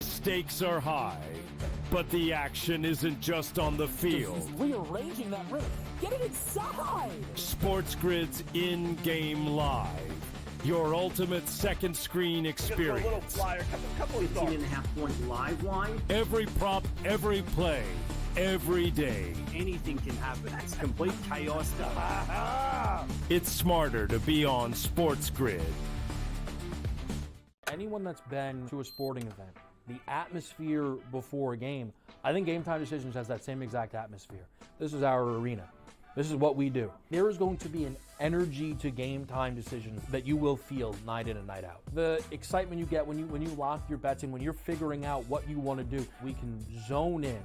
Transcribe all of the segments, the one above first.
Stakes are high, but the action isn't just on the field. He's rearranging that ring. Get it inside! SportsGrid's In-Game Live. Your ultimate second screen experience. A little flyer, couple of 15.5-point live line. Every prop, every play, every day. Anything can happen. That's complete chaos. It's smarter to be on SportsGrid. Anyone that's been to a sporting event, the atmosphere before a game, I think Game Time Decisions has that same exact atmosphere. This is our arena. This is what we do. There is going to be an energy to Game Time Decisions that you will feel night in and night out. The excitement you get when you lock your bets in, when you're figuring out what you want to do, we can zone in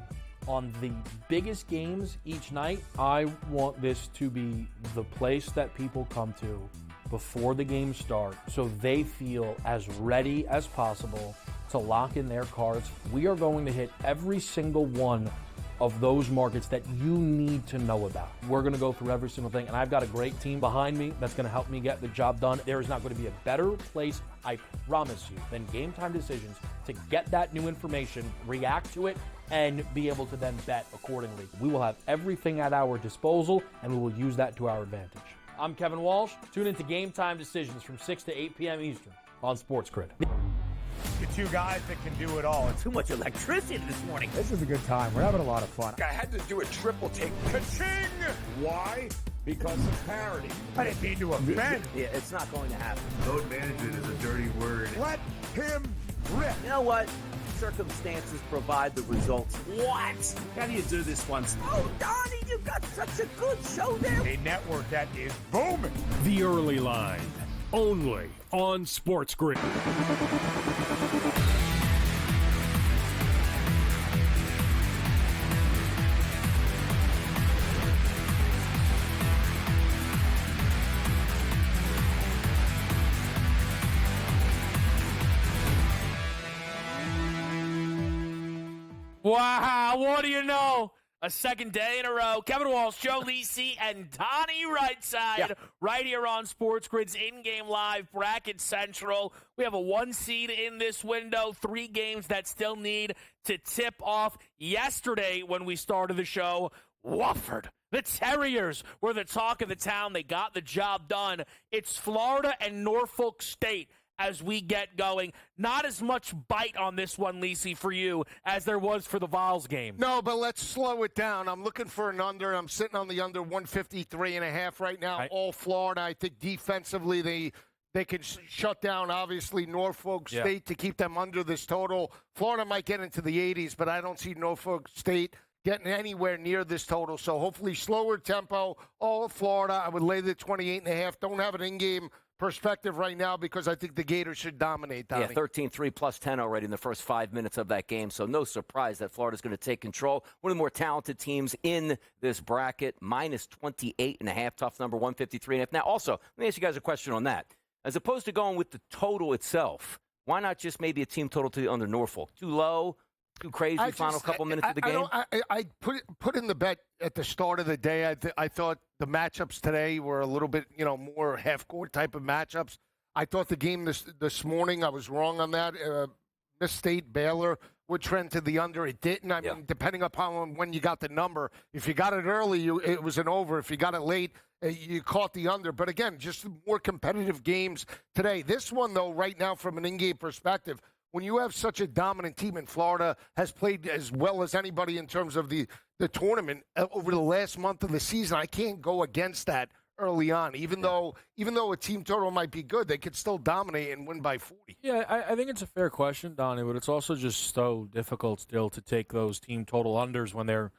on the biggest games each night. I want this to be the place that people come to before the games start so they feel as ready as possible to lock in their cards. We are going to hit every single one of those markets that you need to know about. We're going to go through every single thing, and I've got a great team behind me that's going to help me get the job done. There is not going to be a better place, I promise you, than Game Time Decisions to get that new information, react to it, and be able to then bet accordingly. We will have everything at our disposal, and we will use that to our advantage. I'm Kevin Walsh. Tune into Game Time Decisions from 6 to 8 p.m. Eastern on SportsGrid. The two guys that can do it all. Too much electricity this morning. This is a good time. We're having a lot of fun. I had to do a triple take. Ka-ching! Why? Because of parity. I didn't mean to offend. Yeah, it's not going to happen. Load management is a dirty word. Let him rip. You know what? Circumstances provide the results. What? How do you do this once? Oh, Donnie, you've got such a good show there. A network that is booming. The Early Line, only on SportsGrid. Wow, what do you know? A second day in a row. Kevin Walsh, Joe Lisi, and Donnie Rightside right here on SportsGrid's In-Game Live Bracket Central. We have a 1 seed in this window, 3 games that still need to tip off. Yesterday when we started the show, Wofford, the Terriers were the talk of the town. They got the job done. It's Florida and Norfolk State as we get going. Not as much bite on this one, Lisi, for you as there was for the Vols game. No, but let's slow it down. I'm looking for an under. I'm sitting on the under 153.5 right now. Right. All Florida. I think defensively they can shut down, obviously, Norfolk State to keep them under this total. Florida might get into the 80s, but I don't see Norfolk State getting anywhere near this total. So hopefully slower tempo, all Florida. I would lay the 28.5. Don't have an in-game perspective right now because I think the Gators should dominate, Donnie. Yeah, 13-3 plus 10 already in the first 5 minutes of that game, so no surprise that Florida's going to take control. One of the more talented teams in this bracket, minus 28.5, tough number, 153.5. Now, also, let me ask you guys a question on that. As opposed to going with the total itself, why not just maybe a team total to the under Norfolk? Too low? Too crazy, final couple minutes of the game? I put in the bet at the start of the day. I thought the matchups today were a little bit, more half-court type of matchups. I thought the game this morning, I was wrong on that. Miss State, Baylor would trend to the under. It didn't. I mean, depending upon when you got the number. If you got it early, it was an over. If you got it late, you caught the under. But again, just more competitive games today. This one, though, right now from an in-game perspective, when you have such a dominant team in Florida, has played as well as anybody in terms of the tournament over the last month of the season, I can't go against that early on. Even though a team total might be good, they could still dominate and win by 40. Yeah, I think it's a fair question, Donnie, but it's also just so difficult still to take those team total unders when they're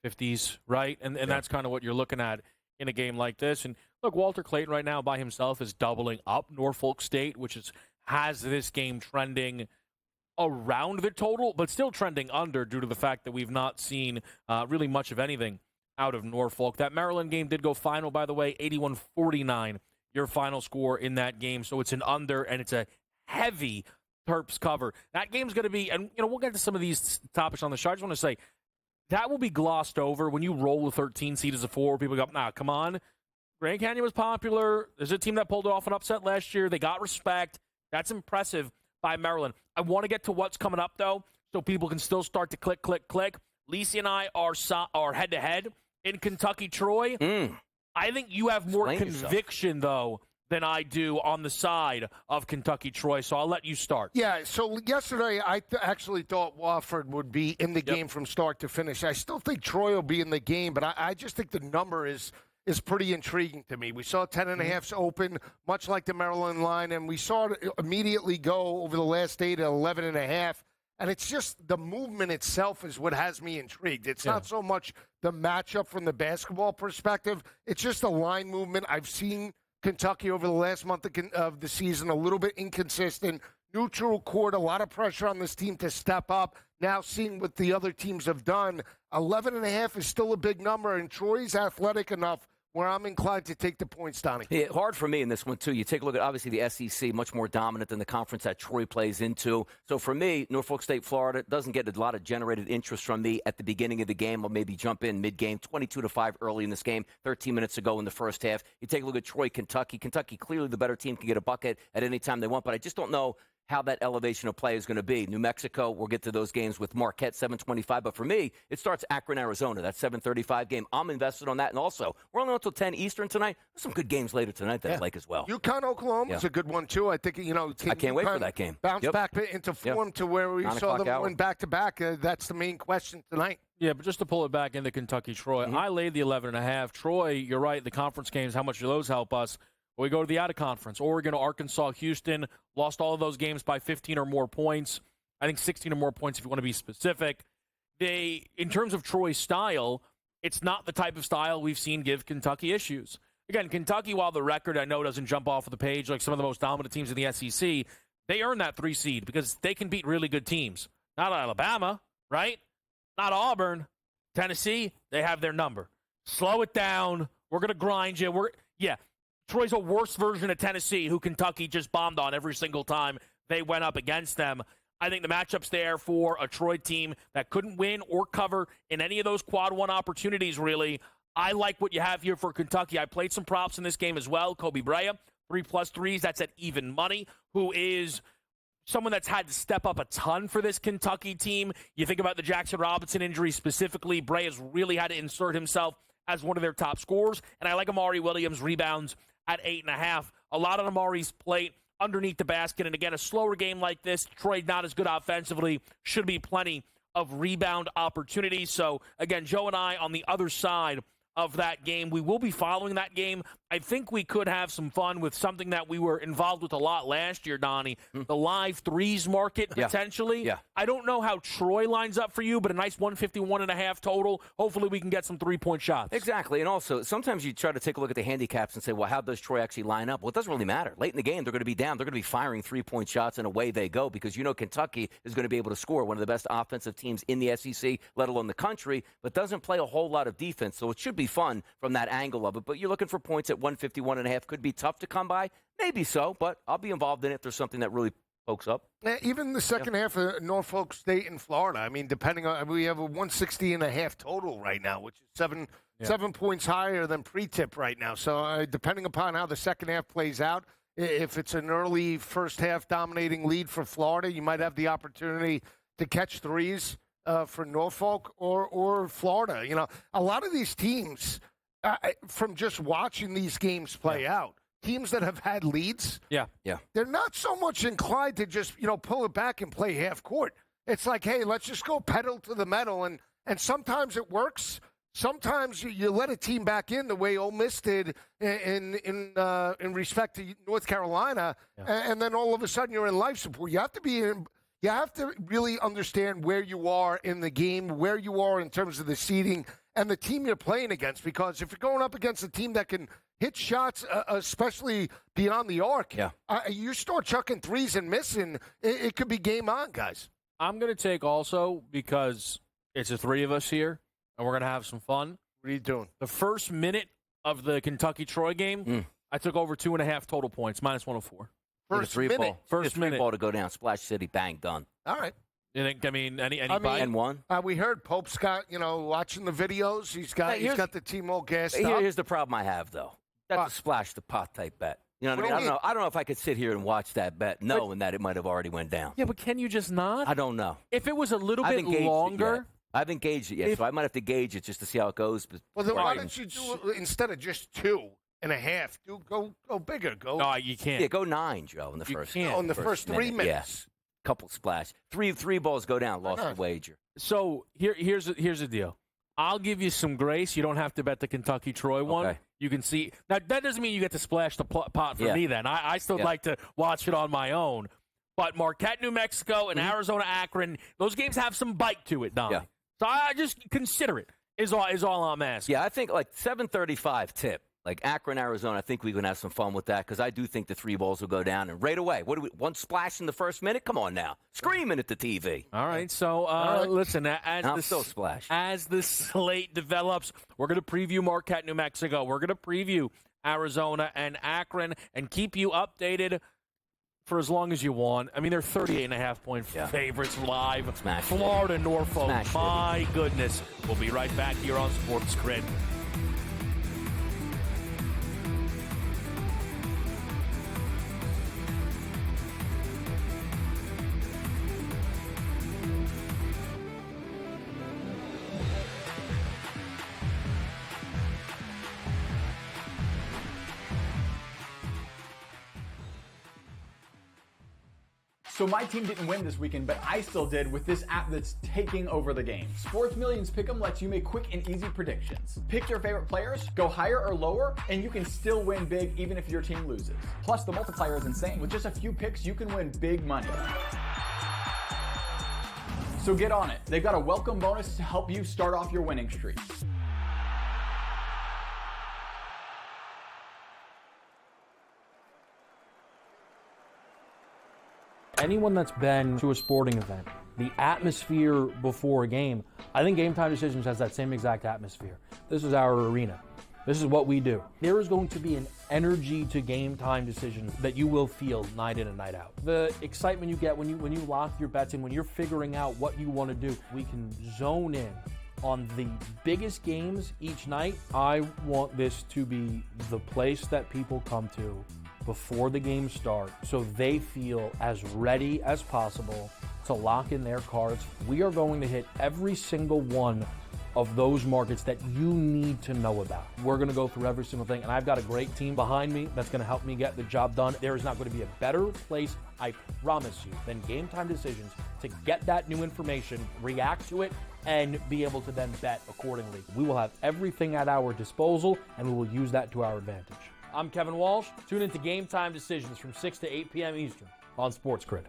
50s, right? And that's kind of what you're looking at in a game like this. And look, Walter Clayton right now by himself is doubling up Norfolk State, which has this game trending around the total, but still trending under due to the fact that we've not seen really much of anything out of Norfolk. That Maryland game did go final, by the way, 81-49, your final score in that game. So it's an under, and it's a heavy Terps cover. That game's going to be, and we'll get to some of these topics on the show. I just want to say, that will be glossed over when you roll a 13 seed as a 4. People go, nah, come on. Grand Canyon was popular. There's a team that pulled off an upset last year. They got respect. That's impressive. by Maryland. I want to get to what's coming up, though, so people can still start to click. Lisi and I are head-to-head in Kentucky-Troy. I think you have more conviction, though, than I do on the side of Kentucky-Troy, so I'll let you start. Yeah, so yesterday I actually thought Wofford would be in the game from start to finish. I still think Troy will be in the game, but I just think the number is pretty intriguing to me. We saw 10.5s open, much like the Maryland line, and we saw it immediately go over the last day to 11.5. And it's just the movement itself is what has me intrigued. It's not so much the matchup from the basketball perspective. It's just the line movement. I've seen Kentucky over the last month of the season a little bit inconsistent. Neutral court, a lot of pressure on this team to step up. Now seeing what the other teams have done, 11.5 is still a big number, and Troy's athletic enough where I'm inclined to take the points, Donnie. Yeah, hard for me in this one, too. You take a look at, obviously, the SEC, much more dominant than the conference that Troy plays into. So for me, Norfolk State, Florida, doesn't get a lot of generated interest from me at the beginning of the game. I'll maybe jump in mid-game, 22-5 early in this game, 13 minutes to go in the first half. You take a look at Troy, Kentucky. Kentucky, clearly the better team, can get a bucket at any time they want, but I just don't know how that elevation of play is going to be. New Mexico, we'll get to those games with Marquette, 7:25. But for me, it starts Akron, Arizona. That 7:35 game. I'm invested on that. And also, we're only until 10 Eastern tonight. There's some good games later tonight that I like as well. UConn, Oklahoma is a good one, too. I think, I can't wait for that game. Bounce back into form to where we saw them win back-to-back. That's the main question tonight. Yeah, but just to pull it back into Kentucky-Troy, I laid the 11.5. Troy, you're right, the conference games, how much do those help us? We go to the out-of-conference. Oregon, Arkansas, Houston, lost all of those games by 15 or more points. I think 16 or more points if you want to be specific. In terms of Troy's style, it's not the type of style we've seen give Kentucky issues. Again, Kentucky, while the record I know doesn't jump off of the page like some of the most dominant teams in the SEC, they earn that 3 seed because they can beat really good teams. Not Alabama, right? Not Auburn. Tennessee, they have their number. Slow it down. We're going to grind you. Troy's a worse version of Tennessee, who Kentucky just bombed on every single time they went up against them. I think the matchup's there for a Troy team that couldn't win or cover in any of those quad one opportunities, really. I like what you have here for Kentucky. I played some props in this game as well. Kobe Brea, 3+3s. That's at even money, who is someone that's had to step up a ton for this Kentucky team. You think about the Jackson Robinson injury specifically. Brea's really had to insert himself as one of their top scorers. And I like Amari Williams' rebounds at 8.5. A lot on Amari's plate underneath the basket. And again, a slower game like this, Troy not as good offensively, should be plenty of rebound opportunities. So again, Joe and I on the other side of that game. We will be following that game. I think we could have some fun with something that we were involved with a lot last year, Donnie, the live threes market, potentially. Yeah. I don't know how Troy lines up for you, but a nice 151.5 total. Hopefully we can get some three-point shots. Exactly. And also, sometimes you try to take a look at the handicaps and say, well, how does Troy actually line up? Well, it doesn't really matter. Late in the game, they're going to be down. They're going to be firing three-point shots, and away they go, because Kentucky is going to be able to score, one of the best offensive teams in the SEC, let alone the country, but doesn't play a whole lot of defense. So it should be fun from that angle of it. But you're looking for points at 151.5. Could be tough to come by. Maybe so, but I'll be involved in it if there's something that really pokes up. Even the second half of Norfolk State and Florida, I mean, depending on, we have a 160.5 total right now, which is 7 points higher than pre-tip right now. So depending upon how the second half plays out, if it's an early first half dominating lead for Florida, you might have the opportunity to catch threes for Norfolk or Florida. A lot of these teams, from just watching these games play out, teams that have had leads, they're not so much inclined to just, pull it back and play half court. It's like, hey, let's just go pedal to the metal. And sometimes it works. Sometimes you let a team back in the way Ole Miss did in respect to North Carolina, and then all of a sudden you're in life support. You have to really understand where you are in the game, where you are in terms of the seeding, and the team you're playing against. Because if you're going up against a team that can hit shots, especially beyond the arc, you start chucking threes and missing, it could be game on, guys. I'm going to take also, because it's the three of us here, and we're going to have some fun. What are you doing? The first minute of the Kentucky-Troy game, I took over 2.5 total points, minus 104. First minute. First minute. Ball to go down. Splash City, bang, done. All right. You think? Any bite? And one. We heard Pope's got, watching the videos. He's got the team all gassed up. Here's the problem I have, though. That's a splash the pot type bet. You know what I mean? I don't know if I could sit here and watch that bet knowing that it might have already went down. Yeah, but can you just not? I don't know. If it was a little bit longer. I haven't gauged it yet, so I might have to gauge it just to see how it goes. Well, then why don't you do it instead of just 2.5? Go bigger. No, you can't. Yeah, go 9, Joe, in the first. In the first 3 minutes. Yes. Couple splash. Three balls go down. Lost the wager. So here's the deal. I'll give you some grace. You don't have to bet the Kentucky-Troy one. Okay. You can see. Now, that doesn't mean you get to splash the pot for me then. I still like to watch it on my own. But Marquette, New Mexico, and Arizona, Akron, those games have some bite to it, Don. Yeah. So I just consider it is all I'm asking. Yeah, I think like 7:35 tip. Like Akron, Arizona, I think we can have some fun with that because I do think the 3 balls will go down. And right away, one splash in the first minute? Come on now. Screaming at the TV. All right, so listen, as the slate develops, we're going to preview Marquette, New Mexico. We're going to preview Arizona and Akron and keep you updated for as long as you want. I mean, they're 38.5-point favorites live. Florida, Norfolk. My goodness. We'll be right back here on SportsGrid. So my team didn't win this weekend, but I still did with this app that's taking over the game. Sports Millions Pick'em lets you make quick and easy predictions. Pick your favorite players, go higher or lower, and you can still win big even if your team loses. Plus, the multiplier is insane. With just a few picks, you can win big money. So get on it. They've got a welcome bonus to help you start off your winning streak. Anyone that's been to a sporting event, the atmosphere before a game, I think Game Time Decisions has that same exact atmosphere. This is our arena. This is what we do. There is going to be an energy to Game Time Decisions that you will feel night in and night out. The excitement you get when you lock your bets in, when you're figuring out what you want to do, we can zone in on the biggest games each night. I want this to be the place that people come to before the games start so they feel as ready as possible to lock in their cards. We are going to hit every single one of those markets that you need to know about. We're going to go through every single thing, and I've got a great team behind me that's going to help me get the job done. There is not going to be a better place, I promise you, than Game Time Decisions to get that new information, react to it, and be able to then bet accordingly. We will have everything at our disposal, and we will use that to our advantage. I'm Kevin Walsh. Tune into Game Time Decisions from 6 to 8 p.m. Eastern on SportsGrid.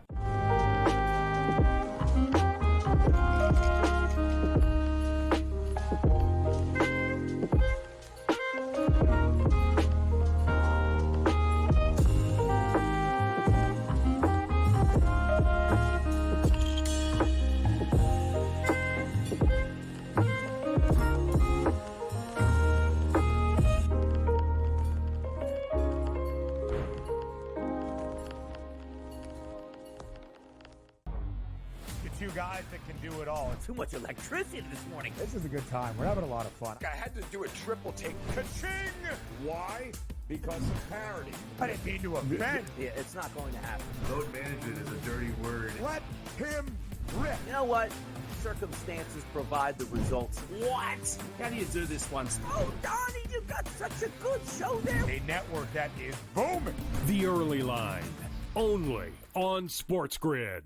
Two guys that can do it all. Too much electricity this morning. This is a good time. We're having a lot of fun. I had to do a triple take. Ka-ching! Why? Because of parity. I didn't mean to offend. Yeah, it's not going to happen. Load management is a dirty word. Let him rip. You know what? Circumstances provide the results. What? How do you do this once? Oh, Donnie, you got such a good show there. A network that is booming. The Early Line, only on SportsGrid.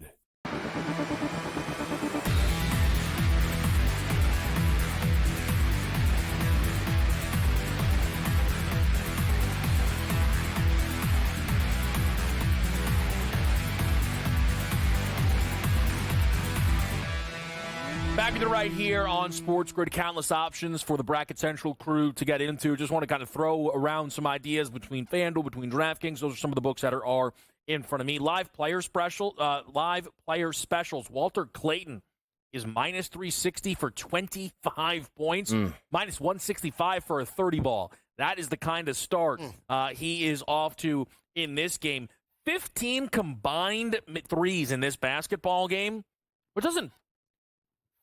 Back to the right here on SportsGrid. Countless options for the Bracket Central crew to get into. Just want to kind of throw around some ideas between FanDuel, between DraftKings. Those are some of the books that are in front of me. Live player specials. Walter Clayton is minus 360 for 25 points, minus 165 for a 30 ball. That is the kind of start he is off to in this game. 15 combined threes in this basketball game, which doesn't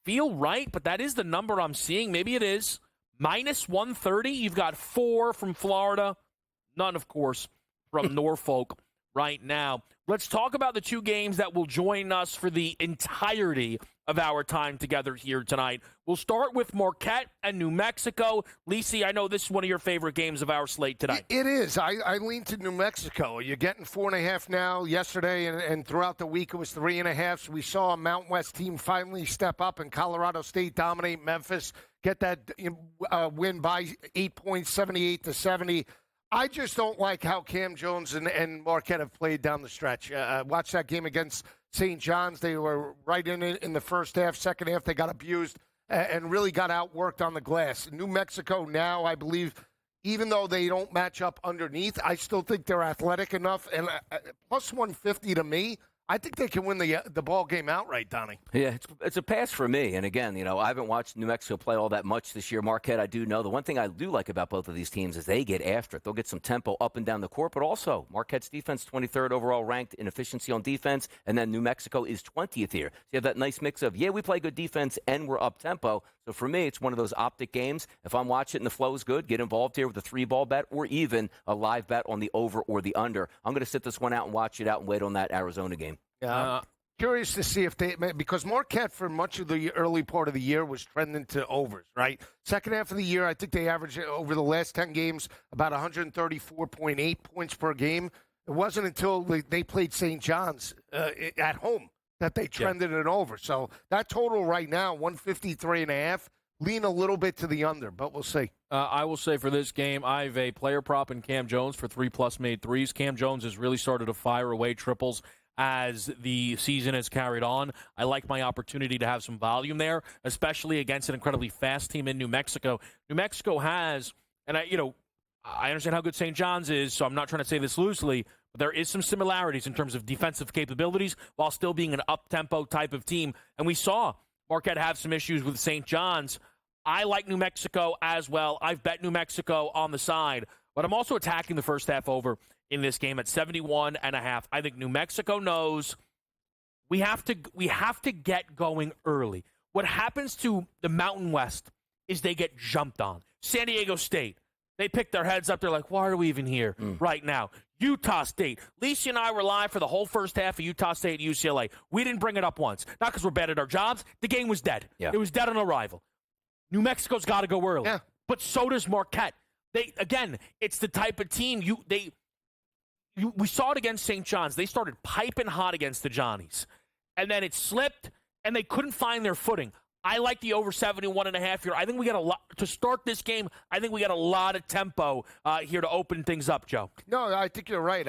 feel right, but that is the number I'm seeing. Maybe it is. Minus 130. You've got 4 from Florida. None, of course, from Norfolk right now. Let's talk about the two games that will join us for the entirety of our time together here tonight. We'll start with Marquette and New Mexico. Lisi, I know this is one of your favorite games of our slate tonight. It is. I lean to New Mexico. You're getting 4.5 now. Yesterday and throughout the week it was 3.5. So we saw a Mountain West team finally step up and Colorado State dominate Memphis, get that win by 8 points, 78-70. I just don't like how Cam Jones and Marquette have played down the stretch. Watch that game against St. John's. They were right in it in the first half. Second half, they got abused and really got outworked on the glass. New Mexico now, I believe, even though they don't match up underneath, I still think they're athletic enough. And plus 150 to me, I think they can win the ball game outright, Donnie. Yeah, it's a pass for me. And again, I haven't watched New Mexico play all that much this year. Marquette, I do know. The one thing I do like about both of these teams is they get after it. They'll get some tempo up and down the court, but also Marquette's defense, 23rd overall ranked in efficiency on defense, and then New Mexico is 20th here. So you have that nice mix of, we play good defense and we're up tempo. So for me, it's one of those optic games. If I'm watching and the flow is good, get involved here with a 3-ball bet or even a live bet on the over or the under. I'm going to sit this one out and watch it out and wait on that Arizona game. Yeah, curious to see if because Marquette for much of the early part of the year was trending to overs, right? Second half of the year, I think they averaged over the last 10 games about 134.8 points per game. It wasn't until they played St. John's at home that they trended it over. So that total right now, 153.5, lean a little bit to the under, but we'll see. I will say for this game, I have a player prop in Cam Jones for 3+ made threes. Cam Jones has really started to fire away triples as the season has carried on. I like my opportunity to have some volume there, especially against an incredibly fast team in New Mexico. New Mexico has, and I understand how good St. John's is, so I'm not trying to say this loosely, but there is some similarities in terms of defensive capabilities while still being an up-tempo type of team. And we saw Marquette have some issues with St. John's. I like New Mexico as well. I've bet New Mexico on the side, but I'm also attacking the first half over in this game at 71.5. I think New Mexico knows we have to get going early. What happens to the Mountain West is they get jumped on. San Diego State, they pick their heads up. They're like, why are we even here right now? Utah State. Lisi and I were live for the whole first half of Utah State and UCLA. We didn't bring it up once. Not because we're bad at our jobs. The game was dead. Yeah. It was dead on arrival. New Mexico's got to go early. Yeah. But so does Marquette. It's the type of team we saw it against St. John's. They started piping hot against the Johnnies. And then it slipped, and they couldn't find their footing. I like the over 71.5 here. I think we got a lot to start this game. I think we got a lot of tempo here to open things up, Joe. No, I think you're right.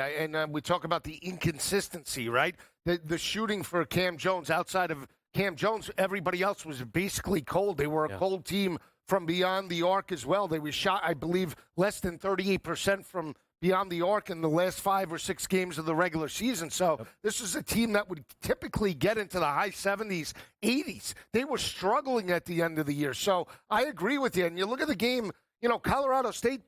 We talk about the inconsistency, right? The shooting for Cam Jones, outside of Cam Jones, everybody else was basically cold. They were a cold team from beyond the arc as well. They were shot, I believe, less than 38% from beyond the arc in the last 5 or 6 games of the regular season. So this is a team that would typically get into the high 70s, 80s. They were struggling at the end of the year. So I agree with you. And you look at the game, Colorado State,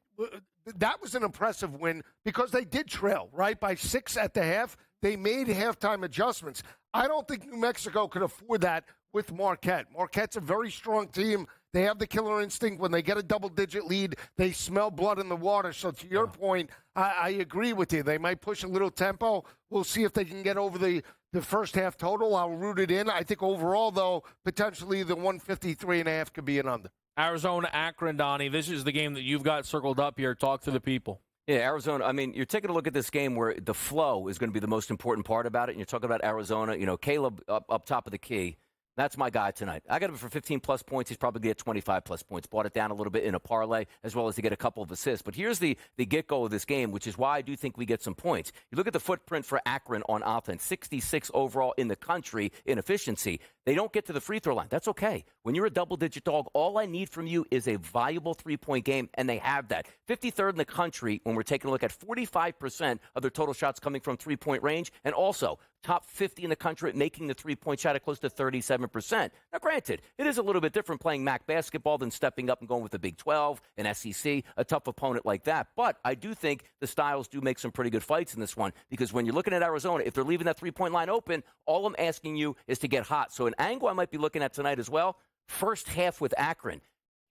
that was an impressive win because they did trail, right, by 6 at the half. They made halftime adjustments. I don't think New Mexico could afford that with Marquette. Marquette's a very strong team. They have the killer instinct. When they get a double-digit lead, they smell blood in the water. So to your point, I agree with you. They might push a little tempo. We'll see if they can get over the first half total. I'll root it in. I think overall, though, potentially the 153.5 could be an under. Arizona, Akron, Donnie. This is the game that you've got circled up here. Talk to the people. Yeah, Arizona, you're taking a look at this game where the flow is going to be the most important part about it. And you're talking about Arizona, Caleb up top of the key. That's my guy tonight. I got him for 15-plus points. He's probably going to get 25-plus points. Bought it down a little bit in a parlay, as well as to get a couple of assists. But here's the get-go of this game, which is why I do think we get some points. You look at the footprint for Akron on offense, 66 overall in the country in efficiency. They don't get to the free throw line. That's okay. When you're a double-digit dog, all I need from you is a viable three-point game, and they have that. 53rd in the country when we're taking a look at 45% of their total shots coming from three-point range, and also top 50 in the country at making the three-point shot at close to 37%. Now, granted, it is a little bit different playing MAC basketball than stepping up and going with the Big 12, an SEC, a tough opponent like that. But I do think the styles do make some pretty good fights in this one, because when you're looking at Arizona, if they're leaving that three-point line open, all I'm asking you is to get hot. So an angle I might be looking at tonight as well, first half with Akron.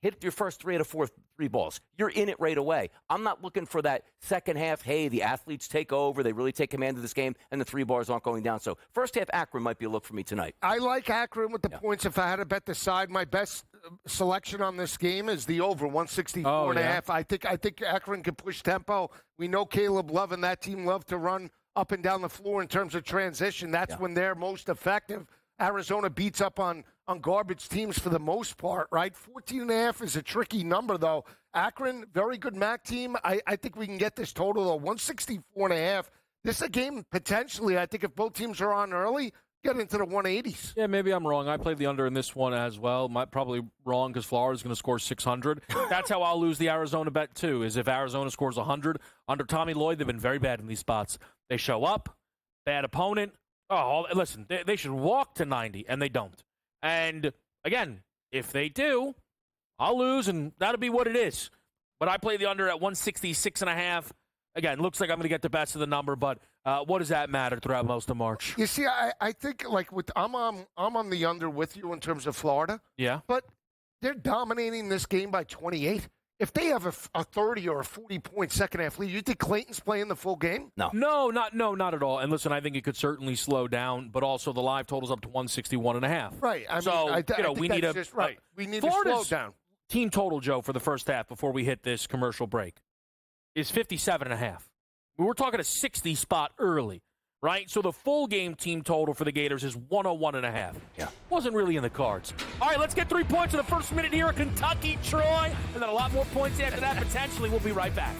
hit your first 3 out of 4 3 balls. You're in it right away. I'm not looking for that second half, hey, the athletes take over, they really take command of this game, and the 3 bars aren't going down. So first half, Akron might be a look for me tonight. I like Akron with the points. If I had to bet the side, my best selection on this game is the over 164 and a half. I think Akron can push tempo. We know Caleb Love and that team love to run up and down the floor in terms of transition. That's when they're most effective. Arizona beats up on garbage teams for the most part, right? 14.5 is a tricky number, though. Akron, very good MAC team. I think we can get this total, though, 164.5. This is a game, potentially, I think if both teams are on early, get into the 180s. Yeah, maybe I'm wrong. I played the under in this one as well. Probably wrong because Florida's going to score 600. That's how I'll lose the Arizona bet, too, is if Arizona scores 100. Under Tommy Lloyd, they've been very bad in these spots. They show up, bad opponent. Oh, listen, they should walk to 90, and they don't. And, again, if they do, I'll lose, and that'll be what it is. But I play the under at 166.5. Again, looks like I'm going to get the best of the number, but what does that matter throughout most of March? You see, I think, like, I'm on the under with you in terms of Florida. Yeah. But they're dominating this game by 28. If they have a 30 or a 40-point second-half lead, you think Clayton's playing the full game? No. No, not at all. And listen, I think it could certainly slow down, but also the live total's up to 161.5. Right. I we need a right. We need Florida's to slow down. Team total, Joe, for the first half before we hit this commercial break is 57.5. We're talking a 60 spot early, right? So the full game team total for the Gators is 101.5. Yeah. Wasn't really in the cards. All right, let's get 3 points in the first minute here at Kentucky, Troy, and then a lot more points after that potentially. We'll be right back.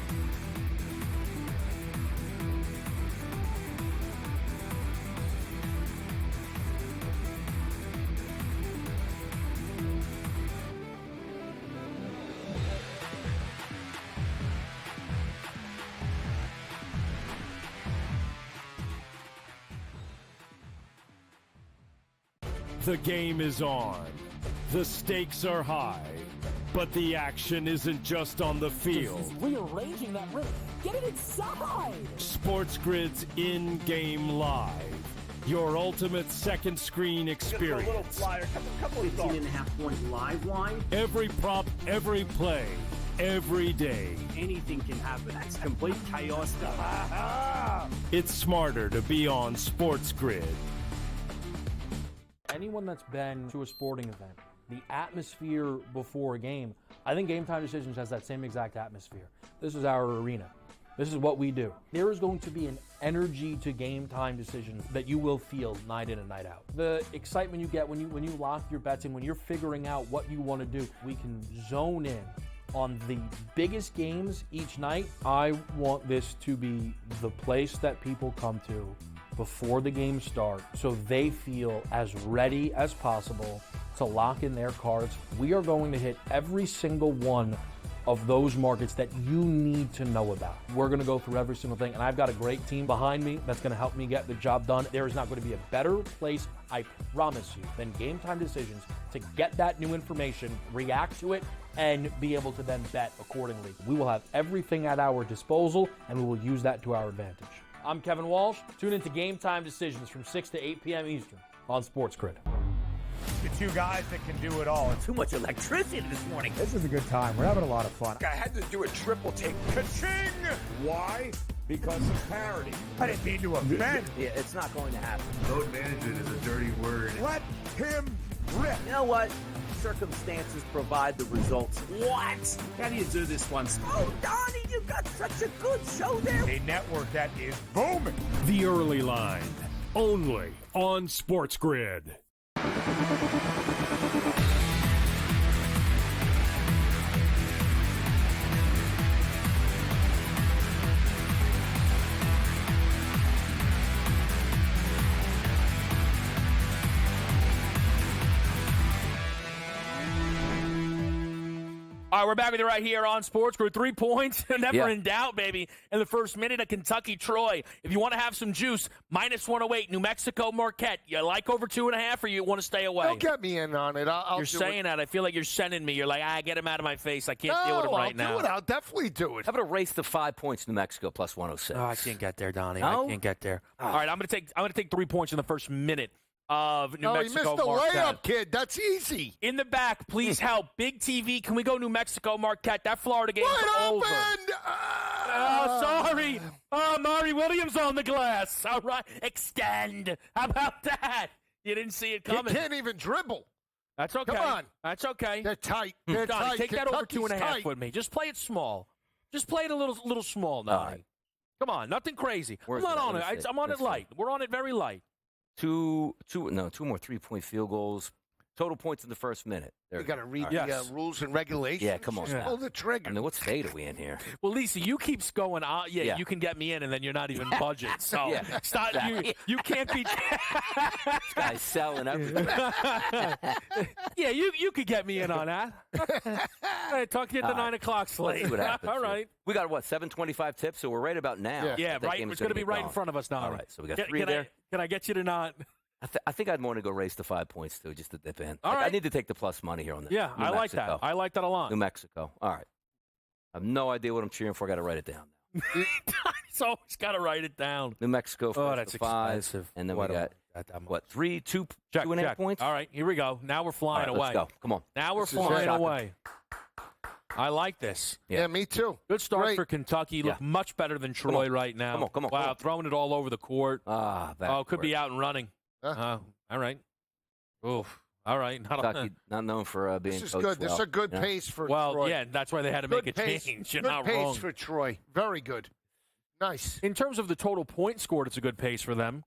The game is on. The stakes are high. But the action isn't just on the field. Rearranging that rim. Get it inside! SportsGrid's in-game live. Your ultimate second screen experience. Just a little flyer, couple of thoughts. 18.5-point live line. Every prop, every play, every day. Anything can happen. That's complete chaos. It's smarter to be on SportsGrid. Anyone that's been to a sporting event, the atmosphere before a game, I think Game Time Decisions has that same exact atmosphere. This is our arena. This is what we do. There is going to be an energy to Game Time Decisions that you will feel night in and night out. The excitement you get when you lock your bets in, when you're figuring out what you want to do, we can zone in on the biggest games each night. I want this to be the place that people come to before the games start so they feel as ready as possible to lock in their cards. We are going to hit every single one of those markets that you need to know about. We're going to go through every single thing, and I've got a great team behind me that's going to help me get the job done. There is not going to be a better place, I promise you, than Game Time Decisions to get that new information, react to it, and be able to then bet accordingly. We will have everything at our disposal, and we will use that to our advantage. I'm Kevin Walsh. Tune into Game Time Decisions from 6 to 8 p.m. Eastern on SportsGrid. The two guys that can do it all. Too much electricity this morning. This is a good time. We're having a lot of fun. I had to do a triple take. Ka-ching! Why? Because of parity. I didn't mean to offend. Yeah, it's not going to happen. Load management is a dirty word. Let him rip. You know what? Circumstances provide the results. What? How do you do this one? Oh, Donnie, you got such a good show there. A network that is booming. The early line, only on SportsGrid. All right, we're back with you right here on SportsGrid. 3 points, never in doubt, baby. In the first minute of Kentucky, Troy. If you want to have some juice, minus 108, New Mexico, Marquette. You like over 2.5, or you want to stay away? Don't get me in on it. You're saying that. I feel like you're sending me. You're like, get him out of my face. I can't deal with him right now. I'll do it. I'll definitely do it. How about a race to 5 points, New Mexico, plus 106? Oh, I can't get there, Donnie. No? I can't get there. All right, I'm going to take 3 points in the first minute of New No, he Mexico. missed the Marquette. layup, kid. That's easy. In the back, please help. Big TV, can we go New Mexico, Marquette? That Florida game is over. Oh, sorry. Oh, Mari Williams on the glass. All right. Extend. How about that? You didn't see it coming. He can't even dribble. That's okay. Come on. That's okay. They're tight. They're Donnie, tight. take that over Kentucky's 2.5 tight. with me. Just play it small. Just play it a little small, Donnie. right. Come on, nothing crazy. Where's I'm not that? on Let me it. see. I'm on it Let's see. light. We're on it very light. Two more 3-point field goals. Total points in the first minute. There You got to read All right. the rules and regulations. Yeah, come on. Just pull the trigger. I mean, what state are we in here? Well, Lisa, you keep going. Yeah. You can get me in, and then you're not even budget. So Yeah, stop. You can't be. This guy's selling everything. Yeah, you could get me in on that. Hey, talk to you at the 9 o'clock slate. Let's see what happens. All right. We got, 7:25 tips, so we're right about now. Yeah, That right. game is It's going to be right in going. front of us now. All right, so we got 3 can there. Can I get you to not? I think I'd want to go race to 5 points, too, just to dip in. All I right. need to take the plus money here on this. Yeah, New I like Mexico. that. I like that a lot. New Mexico. All right. I have no idea what I'm cheering for. I got to write it down now. He's always got to write it down. New Mexico first that's to 5. expensive. And then What we got, a- 3, 2, Check, 2.5 check. points? All right, here we go. Now we're flying All right, away. let's go. Come on. Now we're This is flying shocking. away. I like this. Yeah, me too. Good start Great. for Kentucky. Look Yeah. much better than Troy right now. Come on, Wow, come on. throwing it all over the court. Could be backcourt. out and running. Huh. All right. Oof. All right. Kentucky, not known for being This is coached good. This is well. a good Yeah. pace for Well, Troy. yeah, that's why they had to Good make a pace. change. You're Good not pace wrong. for Troy. Very good. Nice. In terms of the total points scored, it's a good pace for them.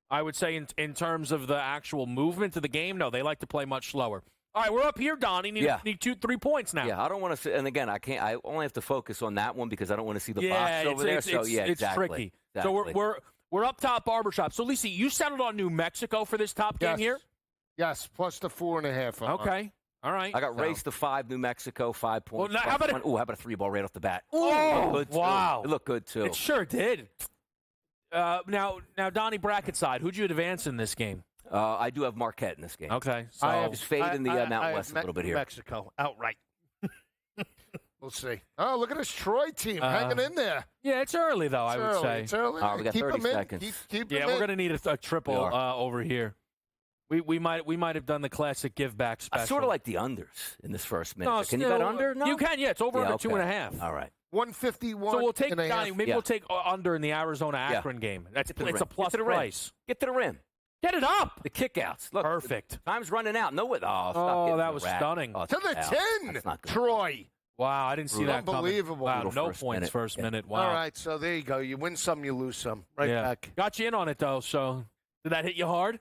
I would say in terms of the actual movement of the game, no, they like to play much slower. All right, we're up here, Donnie. Need 2-3 points now. Yeah, I don't want to. And again, I can't. I only have to focus on that one because I don't want to see the Yeah, box over there. So it's exactly. tricky. Exactly. So we're up top barbershop. So Lisa, you settled on New Mexico for this top game here. Yes, plus the 4.5. Okay. All right. I got raised to 5, New Mexico, 5 points. Well, now, how about how about a 3 ball right off the bat? Oh, Good too. wow. It looked good too. It sure did. Now, Donnie, bracket side, who'd you advance in this game? I do have Marquette in this game. Okay, so I just fade in the Mountain West a little bit here. Mexico, outright. We'll see. Oh, look at this Troy team hanging in there. Yeah, it's early though. I would say It's early. We got Keep 30 them in. seconds. Keep Yeah, them we're in. going to need a triple We are. over here. We might have done the classic give back special. I sort of like the unders in this first minute. No, Can you still, bet under? No, You can. Yeah, it's over under okay. 2.5. All right. 151. So we'll take and a half. Donnie. Maybe we'll take under in the Arizona Akron game. It's the a rim. plus Get to the rim. price. Get to the rim. Get it up. The kickouts. Look, Perfect. Time's running out. No way. Oh, stop Oh, getting that the was rack. stunning. Oh, To the foul. 10, That's not good. Troy. Wow, I didn't see that coming. Unbelievable. Wow, Brutal no first points minute. first Yeah. minute. Wow. All right, so there you go. You win some, you lose some. Right Yeah. back. Got you in on it though. So did that hit you hard?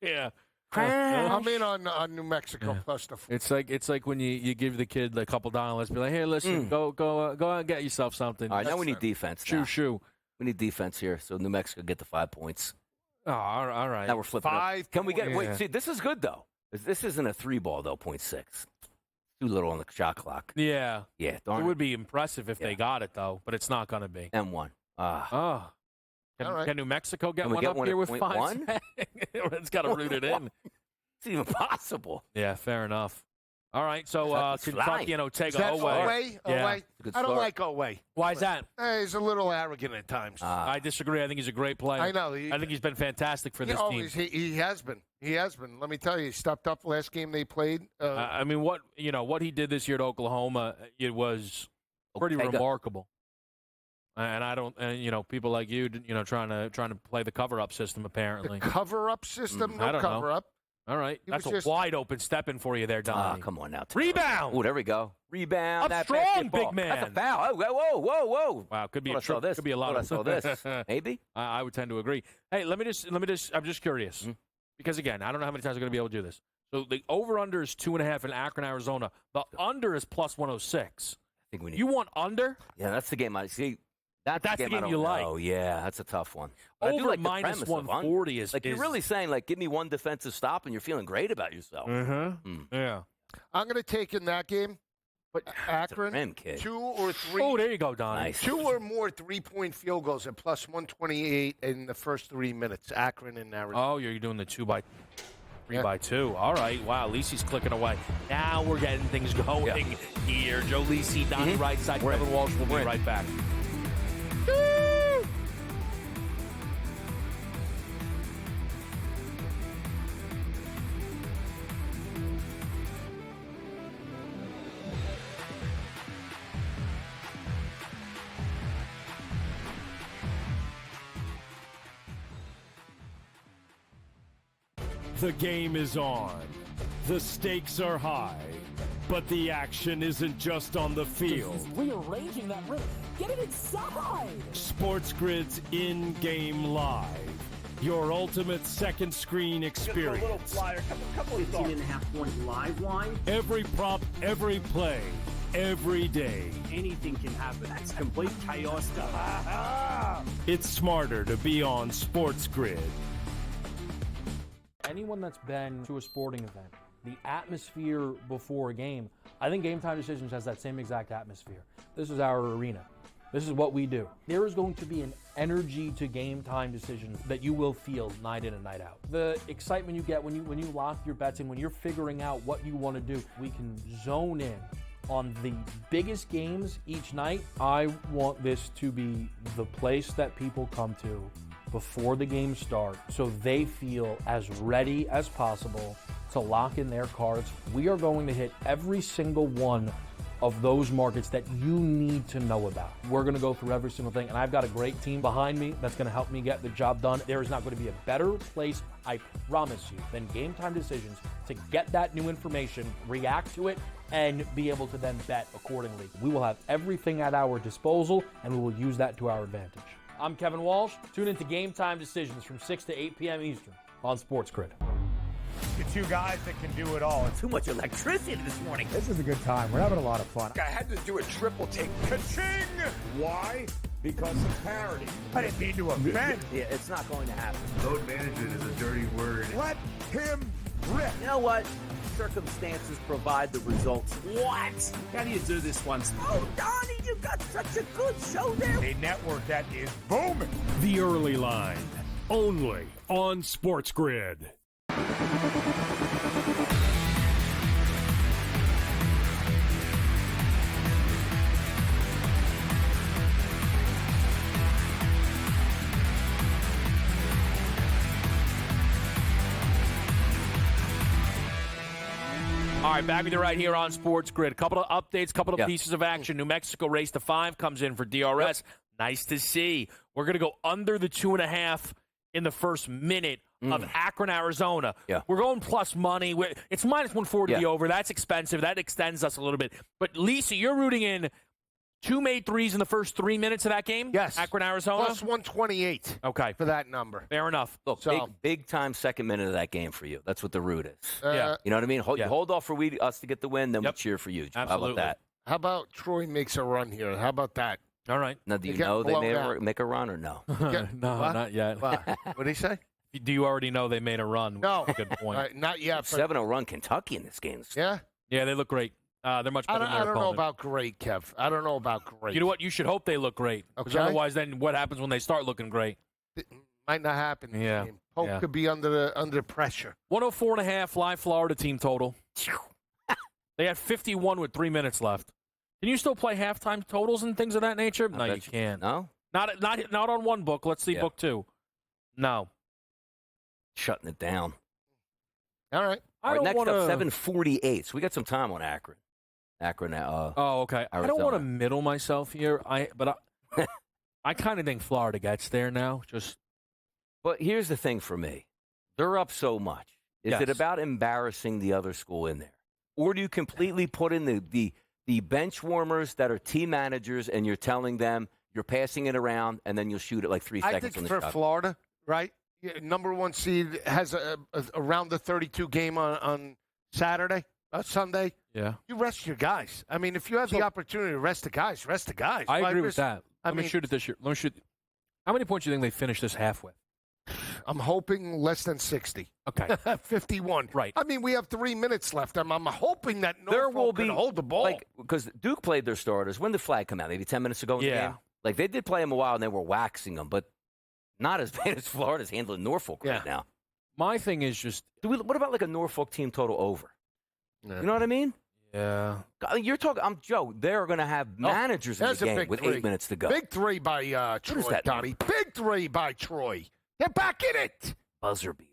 Yeah. I'm in on New Mexico plus the 4. It's like when you give the kid a couple dollars, be like, hey, listen, go out and get yourself something. All right, now we need defense. now. Shoo. We need defense here, so New Mexico get the 5 points. Oh, all right. Now we're flipping. it. 5 Can we get? Yeah. Wait, see, this is good though. This isn't a 3 ball though. 0.6. Too little on the shot clock. Yeah. Yeah, It darn would be impressive if they got it though, but it's not going to be. M1. Oh. All right. Can New Mexico get Can we one get up one here at with 0.1? 5? It's got to root it in. It's even possible. Yeah, fair enough. All right, so Kentucky's Kentucky flying. and Is Otega that away. Yeah. Oweh? Good I don't start. like Oweh. Why is that? He's a little arrogant at times. I disagree. I think he's a great player. I know. I think he's been fantastic for this team. He has been. He has been. Let me tell you, he stepped up last game they played. I mean, what he did this year at Oklahoma, it was pretty Otega. remarkable. And I don't, people like you, trying to play the cover-up system. Apparently, the cover-up system, I no don't know. cover-up. All right, He that's was a just- wide open step in for you there, Donnie. Come on now. Rebound. Oh, there we go. Rebound. Up that strong, basketball. big man. That's a foul. Oh, whoa. Wow, could be Thought I saw this. could be a lot. Thought I saw this. Maybe. I would tend to agree. Hey, let me just. I'm just curious because again, I don't know how many times I'm going to be able to do this. So the over/under is 2.5 in Akron, Arizona. The under is plus 106. I think we need. You want under? Yeah, that's the game I see. That's the game I don't you like. know. Yeah, that's a tough one. But I do Over like the minus premise of 140 under. is like you're really saying like give me one defensive stop and you're feeling great about yourself. Yeah. I'm going to take in that game, but Akron, rim, kid. 2 or 3. Oh, there you go, Donnie. Nice. 2 or more 3-point field goals at plus 128 in the first 3 minutes. Akron and Arizona. Oh, you're doing the 3 by 2. All right. Wow, Lisi's clicking away. Now we're getting things going here. Joe Lisi, Donnie Rightside, Kevin Walsh. We'll be right back. The game is on. The stakes are high. But the action isn't just on the field. He's rearranging that roof. Get it inside! SportsGrid's in-game live. Your ultimate second screen experience. Just a little flyer, couple of thoughts. 15.5-point live line. Every prop, every play, every day. Anything can happen. That's complete chaos. It's smarter to be on SportsGrid. Anyone that's been to a sporting event, the atmosphere before a game, I think Game Time Decisions has that same exact atmosphere. This is our arena. This is what we do. There is going to be an energy to Game Time Decisions that you will feel night in and night out. The excitement you get when you lock your bets in, when you're figuring out what you want to do, we can zone in on the biggest games each night. I want this to be the place that people come to before the games start so they feel as ready as possible to lock in their cards. We are going to hit every single one of those markets that you need to know about. We're going to go through every single thing, and I've got a great team behind me that's going to help me get the job done. There is not going to be a better place, I promise you, than Game Time Decisions to get that new information, react to it, and be able to then bet accordingly. We will have everything at our disposal, and we will use that to our advantage. I'm Kevin Walsh. Tune into Game Time Decisions from 6 to 8 p.m. Eastern on SportsGrid. The two guys that can do it all. Too much electricity this morning. This is a good time. We're having a lot of fun. I had to do a triple take. Ka-ching! Why? Because of parity. I didn't mean to offend. Yeah, it's not going to happen. Load management is a dirty word. Let him rip. You know what? Circumstances provide the results. What? How do you do this once? Oh, Donnie, you got such a good show there. A network that is booming. The early line, only on SportsGrid. All right, back with you right here on SportsGrid. A couple of updates, couple of pieces of action. New Mexico race to 5 comes in for DRS. Nice to see. We're going to go under the 2.5 in the first minute of Akron, Arizona. We're going plus money. It's minus 140 the over. That's expensive. That extends us a little bit. But, Lisa, you're rooting in 2 made threes in the first 3 minutes of that game? Yes. Akron, Arizona? Plus 128. Okay. For that number. Fair enough. Look, big time second minute of that game for you. That's what the root is. Yeah. You know what I mean? Hold off for us to get the win, then we cheer for you. Absolutely. How about that? How about Troy makes a run here? How about that? All right. Now, do you know they may make a run or no? No, not yet. What did he say? Do you already know they made a run? No. Good point. Not yet. 7-0 run Kentucky in this game. Yeah? Yeah, they look great. They're much better than their I don't know opponent. about great, Kev. I don't know about great. You know what? You should hope they look great. Because Okay. otherwise, then what happens when they start looking great? It might not happen. In Yeah. this game. Pope Yeah. could be under pressure. 104.5 live Florida team total. They had 51 with 3 minutes left. Can you still play halftime totals and things of that nature? No, you can't. No? Not on one book. Let's see book 2. No. Shutting it down. All right. All right, next up, 7:48. So we got some time on Akron. Akron. Oh, okay. I don't want to middle myself here. But I kind of think Florida gets there now. But here's the thing for me: they're up so much. Is it about embarrassing the other school in there, or do you completely put in the bench warmers that are team managers, and you're telling them you're passing it around, and then you'll shoot it like 3 seconds I think on the for shot? Florida, right? Number 1 seed has around the 32 game on Saturday, Sunday. Yeah. You rest your guys. I mean, if you have the opportunity to rest the guys, rest the guys. I agree with that. Let me shoot it this year. Let me shoot. How many points do you think they finish this half with? I'm hoping less than 60. Okay. 51. Right. I mean, we have 3 minutes left. I'm hoping that There will Norfolk be can hold the ball. Like, because Duke played their starters. When did flag come out? Maybe 10 minutes ago in the Yeah. game? Like, they did play them a while, and they were waxing them, but not as bad as Florida's handling Norfolk right now. My thing is just... What about like a Norfolk team total over? Yeah. You know what I mean? Yeah. You're talking. I'm Joe. They're going to have managers in the game with 8 minutes to go. Big 3 by Troy, Donnie. Big 3 by Troy. Get back in it. Buzzer beater.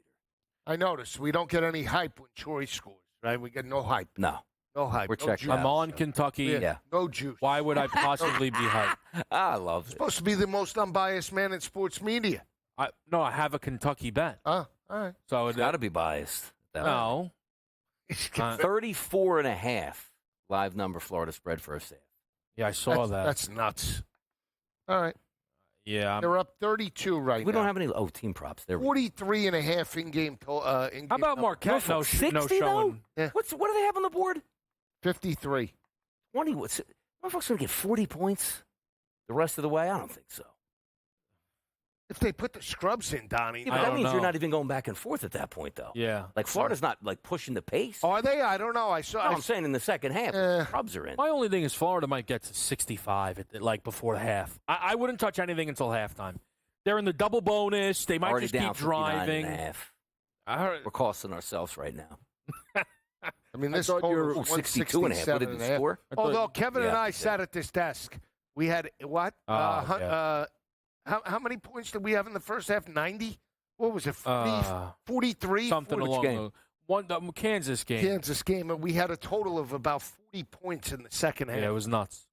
I noticed we don't get any hype when Troy scores, right? We get no hype. No. No hype. We're no checking. juice. I'm on Kentucky. Yeah. No juice. Why would I possibly be hyped? I love it. Supposed to be the most unbiased man in sports media. I have a Kentucky bet. All All right. So Got to be biased. No. 34.5 live number Florida spread first half. Yeah, I saw that. That's nuts. All right. Yeah. They're up 32 right now. We don't have any team props. There. 43.5 in-game. How about Marquette? No, 60 no showing. Yeah. What do they have on the board? 53. 20. Motherfuckers going to get 40 points the rest of the way? I don't think so. If they put the scrubs in, Donnie. Yeah, but that means you're not even going back and forth at that point, though. Yeah. Like, Florida's not, like, pushing the pace. Are they? I don't know. I'm saying in the second half, the scrubs are in. My only thing is Florida might get to 65 before the half. I wouldn't touch anything until halftime. They're in the double bonus. They might Already just down keep driving. 59.5. We're costing ourselves right now. I mean, this thought you were 62.5. What did the score? Although Kevin and I sat at this desk, we had what? How many points did we have in the first half? 90? What was it? 43? Something along the Kansas game. Kansas game, and we had a total of about 40 points in the second half. Yeah, it was nuts.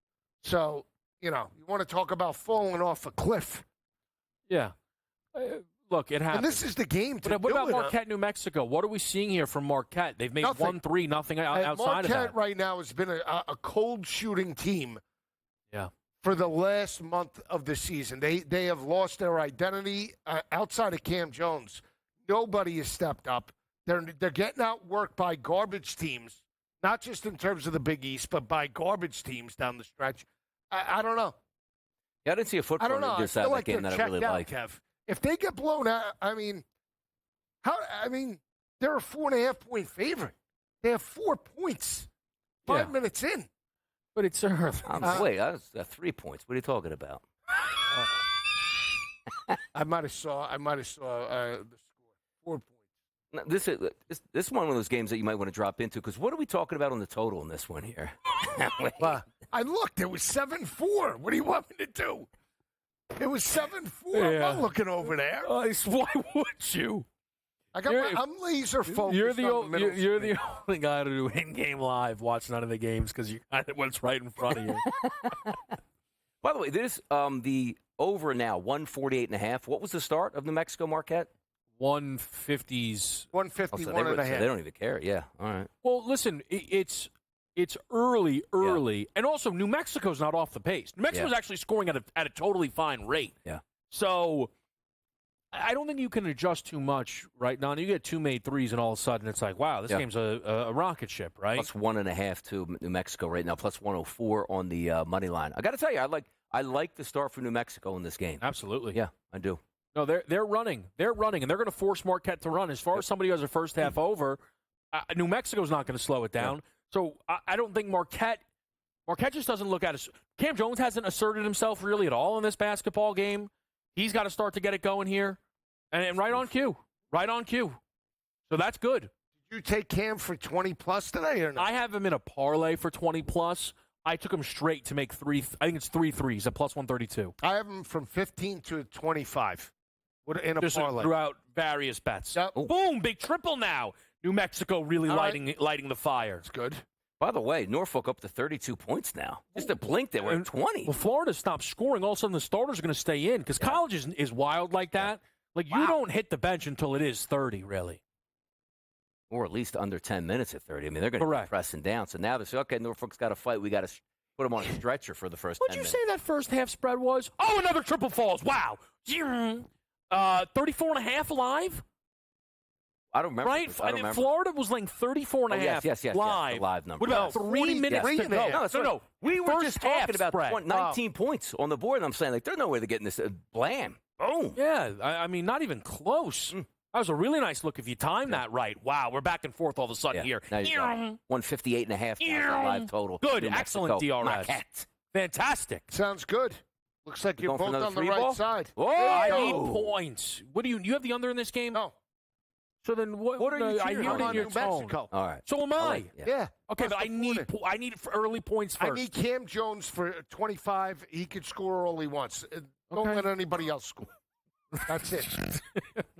So, you want to talk about falling off a cliff. Yeah. Look, it happened. And this is the game to What about Marquette, New Mexico? What are we seeing here from Marquette? They've made nothing. 1-3, nothing outside of that. Marquette right now has been a cold shooting team. Yeah. For the last month of the season. They have lost their identity outside of Cam Jones. Nobody has stepped up. They're getting outworked by garbage teams, not just in terms of the Big East, but by garbage teams down the stretch. I don't know. Yeah, I didn't see a football I don't know. I feel like game they're that I checked really out, like. Kev. If they get blown out, they're a 4.5-point favorite. They have 4 points 5 minutes in. But it's Earth. Wait, I was 3 points. What are you talking about? I might have saw the score. 4 points. Now, this is one of those games that you might want to drop into because what are we talking about on the total in this one here? I looked. It was 7-4. What do you want me to do? It was 7-4. Yeah. I'm not looking over there. Why would you? I'm laser focused. You're the only guy to do in-game live, watch none of the games because you got what's right in front of you. By the way, this the over now 148.5. What was the start of New Mexico Marquette? 150s. 151 and a half. They don't even care. Yeah. All right. Well, listen, it's early, and also New Mexico's not off the pace. New Mexico's actually scoring at a totally fine rate. Yeah. So I don't think you can adjust too much right now. You get 2 made threes, and all of a sudden it's like, wow, this game's a rocket ship, right? Plus 1.5 to New Mexico right now. Plus 104 on the money line. I got to tell you, I like the start for New Mexico in this game. Absolutely. Yeah, I do. No, they're running, and they're going to force Marquette to run. As far as somebody who has a first half over, New Mexico's not going to slow it down. Yeah. So I don't think Marquette just doesn't look at us. Cam Jones hasn't asserted himself really at all in this basketball game. He's got to start to get it going here. And right on cue. So that's good. Did you take Cam for 20-plus today or not? I have him in a parlay for 20-plus. I took him straight to make 3. I think it's 3 threes at plus 132. I have him from 15 to 25 in a just parlay. Throughout various bets. Yep. Boom, big triple now. New Mexico really lighting the fire. It's good. By the way, Norfolk up to 32 points now. Just a blink, they were at 20. Well, Florida stopped scoring. All of a sudden, the starters are going to stay in because college is wild like that. Like, you don't hit the bench until it is 30, really. Or at least under 10 minutes at 30. I mean, they're going to be pressing down. So now they say, okay, Norfolk's got to fight. We got to put them on a stretcher for the first 10 minutes. What'd you say that first half spread was? Oh, another triple falls. Wow. 34.5 alive? I don't remember. Right? I don't remember. Florida was laying 34.5 yes, live. The live number. What about 3 minutes to go? No. We were just talking about spread. 19 points on the board, and I'm saying, there's no way they're getting this. Blam. Boom. Yeah, I mean, not even close. That was a really nice look if you timed that right. Wow, we're back and forth all of a sudden here. Now you got 158.5 live total. Good, excellent DRS. Fantastic. Sounds good. Looks like you're both on the right side. Whoa! I need points. What do you have the under in this game? No. So then what are you cheering on? New Mexico. All right. So am I. Yeah. Okay, but I need early points first. I need Cam Jones for 25. He can score all he wants. Don't let anybody else score. That's it.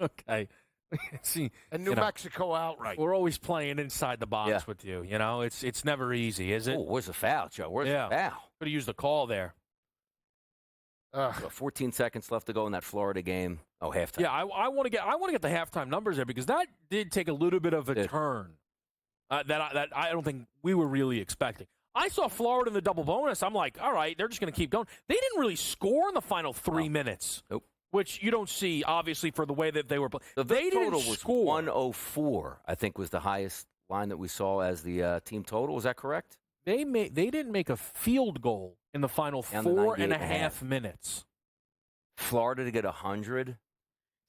Okay. See, and New Mexico outright. We're always playing inside the box with you. You know, it's never easy, is it? Oh, where's the foul, Joe? Where's the foul? Could have used the call there. So 14 seconds left to go in that Florida game. Oh, halftime. Yeah, I want to get the halftime numbers there because that did take a little bit of a turn that I don't think we were really expecting. I saw Florida in the double bonus. I'm like, all right, they're just going to keep going. They didn't really score in the final 3 minutes. Nope. Which you don't see, obviously, for the way that they were playing. The total was 104, I think, was the highest line that we saw as the team total. Was that correct? They didn't make a field goal in the final 4.5 minutes. Florida to get 100.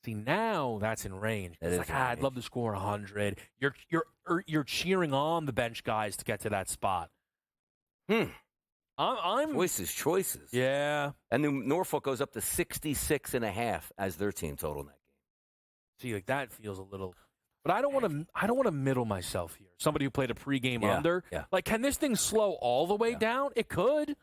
See, now that's in range. That It's is like, in I'd range. love to score 100. You're cheering on the bench guys to get to that spot. I'm Choices. Yeah. And then Norfolk goes up to 66.5 as their team total in that game. See, like that feels a little. But I don't want to middle myself here. Somebody who played a pregame under. Yeah. Like, can this thing slow all the way down? It could.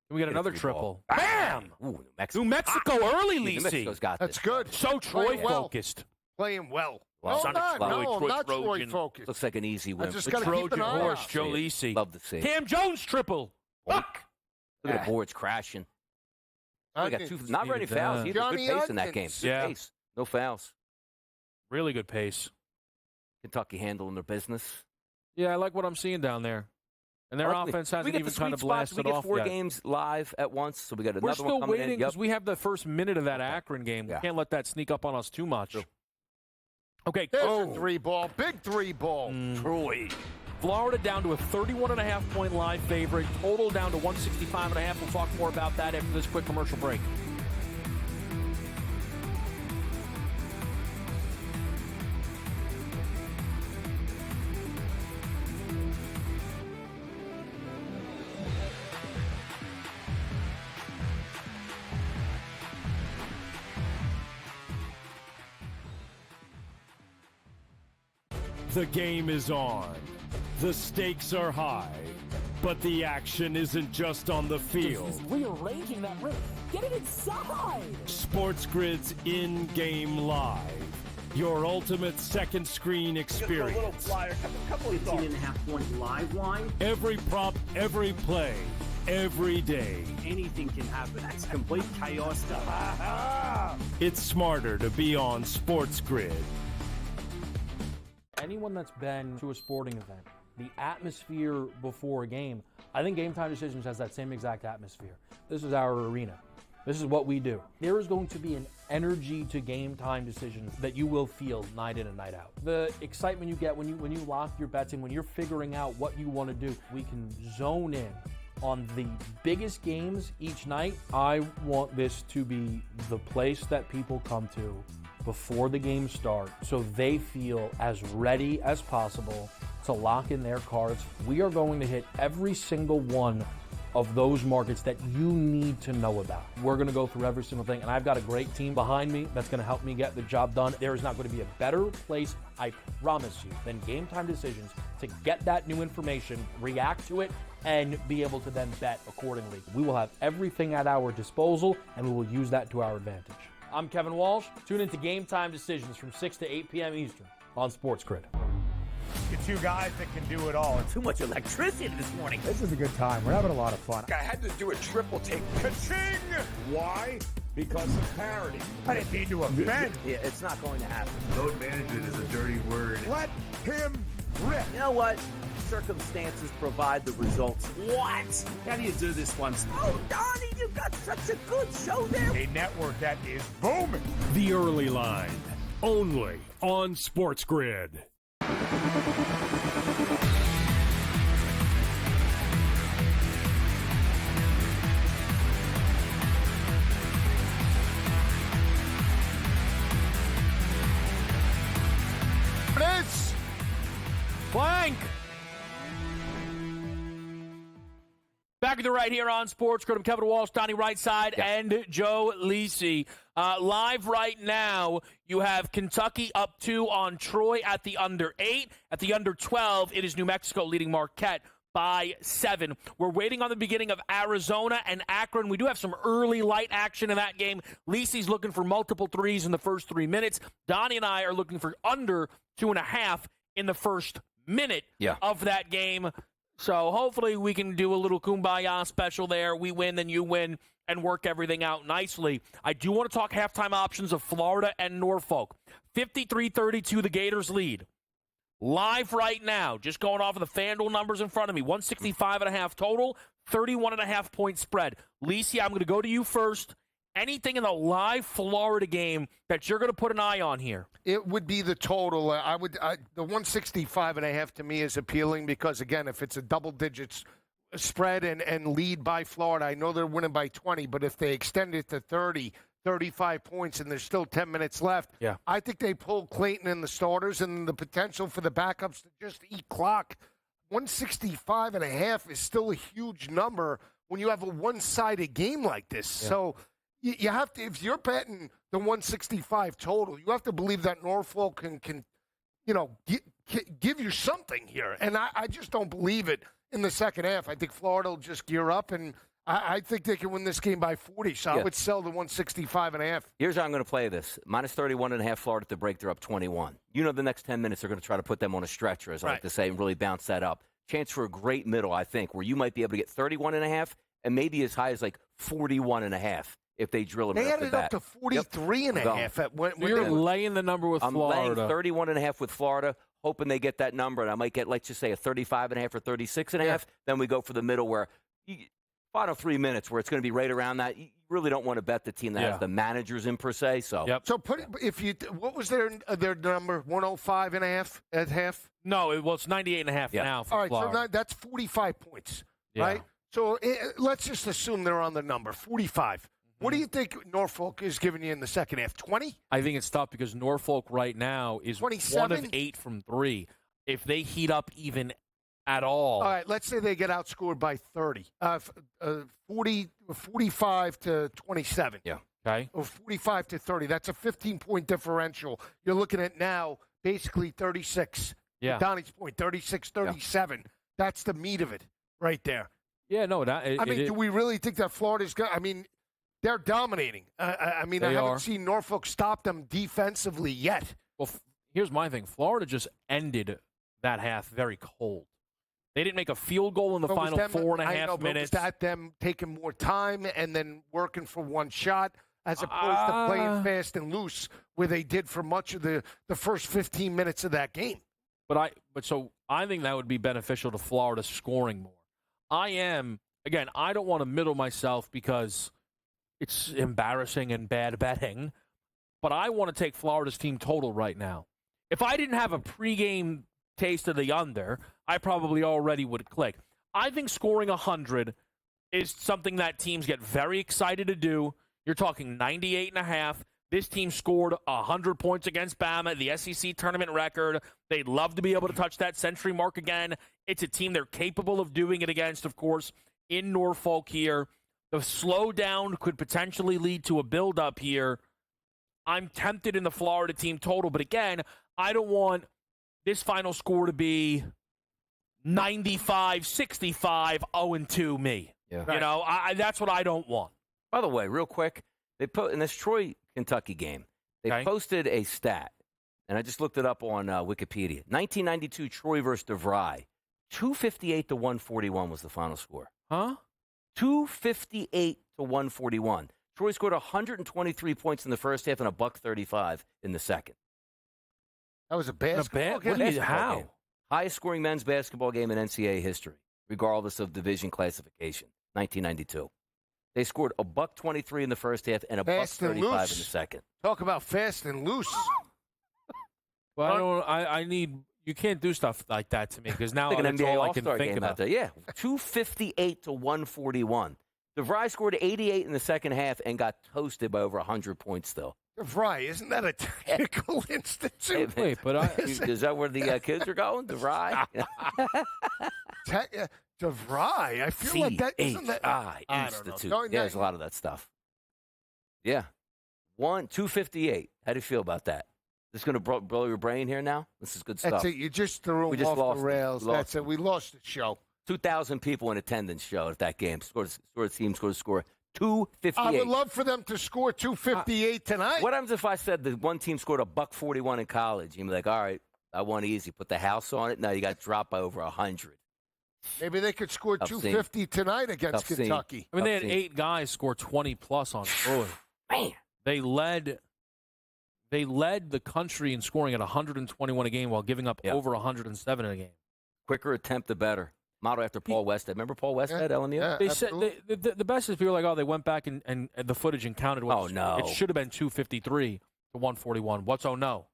We got another triple. Bam! Ooh, New Mexico early, New Lisi. Mexico's got That's this. good. So Troy Playing well. focused. Playing well. Well, No, Sonic not Troy Trojan. focused. Looks like an easy win. I just for gotta Troy. keep an Trojan eye horse, out. Joe Lisi. Love to see it. Cam Jones triple. Fuck. Look at the boards crashing. We got not very many fouls either. Johnny Good pace in that game. Onions. Good Yeah. pace. No fouls. Really good pace. Kentucky handling their business. Yeah, I like what I'm seeing down there. And their Luckily, offense we hasn't get even the kind of sweet spots. blasted We get off 4 yet. games live at once, so we got another We're still one coming waiting in. because we have the first minute of that Akron game. Yeah. We can't let that sneak up on us too much. True. Okay. There's a 3-ball. Big 3-ball. Troy. Florida down to a 31.5-point live favorite. Total down to 165.5. We'll talk more about that after this quick commercial break. The game is on. The stakes are high. But the action isn't just on the field. He's rearranging that roof. Get it inside! SportsGrid's in-game live. Your ultimate second screen experience. Little flyer, couple of thoughts. 18.5-point live line. Every prop, every play, every day. Anything can happen. That's complete chaos. It's smarter to be on SportsGrid. Anyone that's been to a sporting event, the atmosphere before a game, I think Game Time Decisions has that same exact atmosphere. This is our arena. This is what we do. There is going to be an energy to Game Time Decisions that you will feel night in and night out. The excitement you get when you lock your bets in, when you're figuring out what you want to do, we can zone in on the biggest games each night. I want this to be the place that people come to before the games start so they feel as ready as possible to lock in their cards. We are going to hit every single one of those markets that you need to know about. We're going to go through every single thing, and I've got a great team behind me that's going to help me get the job done. There is not going to be a better place, I promise you, than Game Time Decisions to get that new information, react to it, and be able to then bet accordingly. We will have everything at our disposal, and we will use that to our advantage. I'm Kevin Walsh. Tune into Game Time Decisions from 6 to 8 p.m. Eastern on SportsGrid. The 2 guys that can do it all. Too much electricity this morning. This is a good time. We're having a lot of fun. I had to do a triple take. Ka-ching! Why? Because of parity. I didn't mean to offend. Yeah, it's not going to happen. Load management is a dirty word. Let him rip. You know what? Circumstances provide the results. What? How do you do this one? Oh, Donnie, you got such a good show there. A network that is booming. The early line. Only on SportsGrid. It is. Blank. Back at the right here on SportsGrid. I'm Kevin Walsh, Donnie Rightside, and Joe Lisi. Live right now, you have Kentucky up 2 on Troy at the under 8. At the under 12, it is New Mexico leading Marquette by 7. We're waiting on the beginning of Arizona and Akron. We do have some early light action in that game. Lisi's looking for multiple threes in the first 3 minutes. Donnie and I are looking for under 2.5 in the first minute of that game. So hopefully we can do a little kumbaya special there. We win, then you win. and work everything out nicely. I do want to talk halftime options of Florida and Norfolk. 53-32, the Gators lead. Live right now, just going off of the FanDuel numbers in front of me, 165.5 total, 31.5 point spread. Lisi, I'm going to go to you first. Anything in the live Florida game that you're going to put an eye on here? It would be the total. The 165.5 to me is appealing because, again, if it's a double digits spread and lead by Florida, I know they're winning by 20, but if they extend it to 30, 35 points and there's still 10 minutes left, I think they pull Clayton and the starters, and the potential for the backups to just eat clock. 165.5 is still a huge number when you have a one-sided game like this. Yeah. So you have to, if you're betting the 165 total, you have to believe that Norfolk can give you something here. And I just don't believe it in the second half. I think Florida will just gear up, and I think they can win this game by 40, so I would sell the 165.5. Here's how I'm going to play this. Minus 31.5 Florida at the break. They're up 21. You know the next 10 minutes they're going to try to put them on a stretcher, as I like to say, and really bounce that up. Chance for a great middle, I think, where you might be able to get 31.5 and maybe as high as like 41.5 if they drill it. They had it up to 43.5. You're laying the number with Florida. I'm laying 31.5 with Florida, hoping they get that number, and I might get, let's just say, a 35.5 or 36.5. Yeah. Then we go for the middle where final 3 minutes where it's going to be right around that. You really don't want to bet the team that has the managers in per se. So, so what was their number? 105.5 at half? No, it's 98.5 now. For all right, Florida. so that's 45 points, right? So let's just assume they're on the number 45. Mm-hmm. What do you think Norfolk is giving you in the second half? 20? I think it's tough because Norfolk right now is 27? 1 of 8 from 3. If they heat up even at all. All right, let's say they get outscored by 30. 45 to 27. Yeah. Okay. Or 45 to 30. That's a 15-point differential. You're looking at now basically 36. Yeah. Donnie's point, 36, 37. Yeah. That's the meat of it right there. Yeah, no. Do we really think that Florida's going to – I mean, they're dominating. I haven't seen Norfolk stop them defensively yet. Well, here's my thing. Florida just ended that half very cold. They didn't make a field goal in the final 4.5 minutes. Was that them taking more time and then working for one shot as opposed to playing fast and loose where they did for much of the first 15 minutes of that game? So I think that would be beneficial to Florida scoring more. I don't want to middle myself because it's embarrassing and bad betting, but I want to take Florida's team total right now. If I didn't have a pregame taste of the under, I probably already would click. I think scoring 100 is something that teams get very excited to do. You're talking 98.5. This team scored 100 points against Bama, the SEC tournament record. They'd love to be able to touch that century mark again. It's a team they're capable of doing it against, of course, in Norfolk here. The slowdown could potentially lead to a build-up here. I'm tempted in the Florida team total, but again, I don't want this final score to be 95-65, 0-2 me. Yeah. You know, that's what I don't want. By the way, real quick, they put in this Troy-Kentucky game, they posted a stat, and I just looked it up on Wikipedia. 1992 Troy versus DeVry, 258 to 141 was the final score. Huh? 258 to 141. Troy scored 123 points in the first half and $135 in the second. That was a basketball game? How? Highest scoring men's basketball game in NCAA history, regardless of division classification, 1992. They scored $123 in the first half and $135 in the second. Talk about fast and loose. Well, you can't do stuff like that to me because now that's all I can think about. Yeah, 258 to 141. DeVry scored 88 in the second half and got toasted by over 100 points still. DeVry, isn't that a technical institute? Wait, but is that where the kids are going? DeVry? DeVry? I feel like that isn't that Institute. Yeah, there's a lot of that stuff. Yeah. 258. How do you feel about that? This going to blow your brain here now? This is good stuff. That's it. You just threw them off the rails. That's it. We lost the show. 2,000 people in attendance show at that game. Team scored a score 258. I would love for them to score 258 tonight. What happens if I said the one team scored $141 in college? You'd be like, all right, I want easy. Put the house on it. No, you got dropped by over 100. Maybe they could score Tough 250 tonight against Tough scene. Kentucky. I mean, they had 8 guys score 20-plus on Troy. Man. They led the country in scoring at 121 a game while giving up over 107 in a game. Quicker attempt, the better. Model after Paul Westhead. Remember Paul Westhead, LMU? Yeah, They said the best is people are like, oh, they went back and the footage and counted. Oh, no. It should have been 253 to 141. What's no?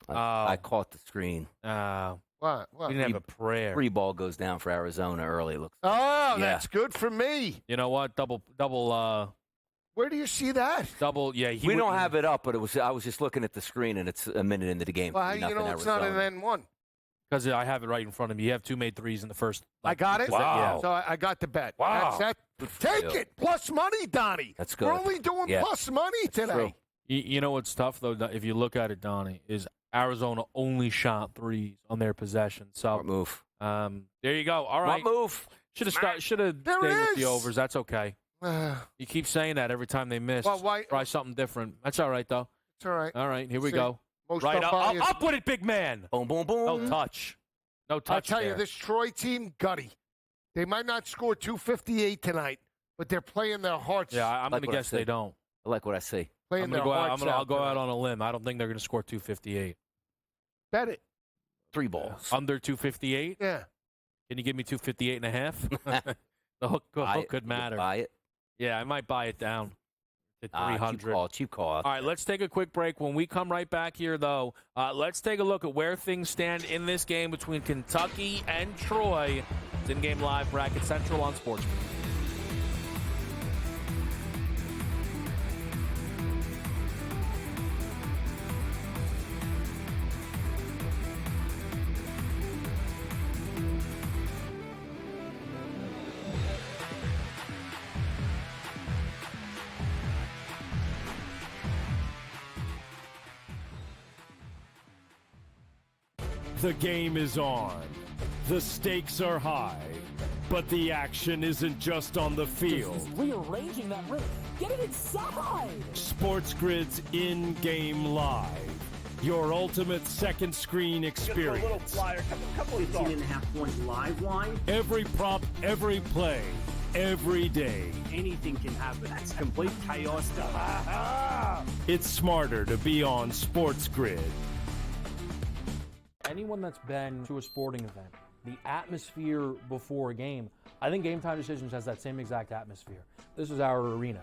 I caught the screen. What? We didn't have a prayer. Free ball goes down for Arizona early. It looks. Oh, that's good for me. You know what? Double. Where do you see that? Double. Yeah, We don't have it up, but I was just looking at the screen, and it's a minute into the game. Well, you know it's not an N1. Because I have it right in front of me. You have 2 made threes in the first. I got it? Wow. So I got the bet. Wow. Take it. Plus money, Donnie. That's good. We're only doing plus money today. True. You know what's tough, though, if you look at it, Donnie, is Arizona only shot 3s on their possession. So Smart move. There you go. All right. Smart move. Should have stayed with the overs. That's okay. You keep saying that every time they miss. Well, why? Try something different. That's all right, though. It's all right. All right, here we go. Most Right up up with it, big man. Boom, boom, boom. No touch. No touch. I'll tell there. you, this Troy team, gutty. They might not score 258 tonight, but they're playing their hearts. Yeah, I'm Like going to what I guess see. they don't. I like what I see. Playing their hearts I'll go tonight. out on a limb. I don't think they're going to score 258. Bet it. 3 balls. Under 258? Yeah. Can you give me 258 and a half? The hook could matter. Buy it. Yeah, I might buy it down to 300. Cheap call. All right, let's take a quick break. When we come right back here, though, let's take a look at where things stand in this game between Kentucky and Troy. It's in-game live, Bracket Central on SportsGrid. The game is on. The stakes are high. But the action isn't just on the field. Rearranging that roof. Get it inside! SportsGrid's in-game live. Your ultimate second screen experience. Just a little flyer, couple of thoughts. 18.5-point live line. Every prop, every play, every day. Anything can happen. That's complete chaos. It's smarter to be on SportsGrid. Anyone that's been to a sporting event, the atmosphere before a game, I think Game Time Decisions has that same exact atmosphere. This is our arena.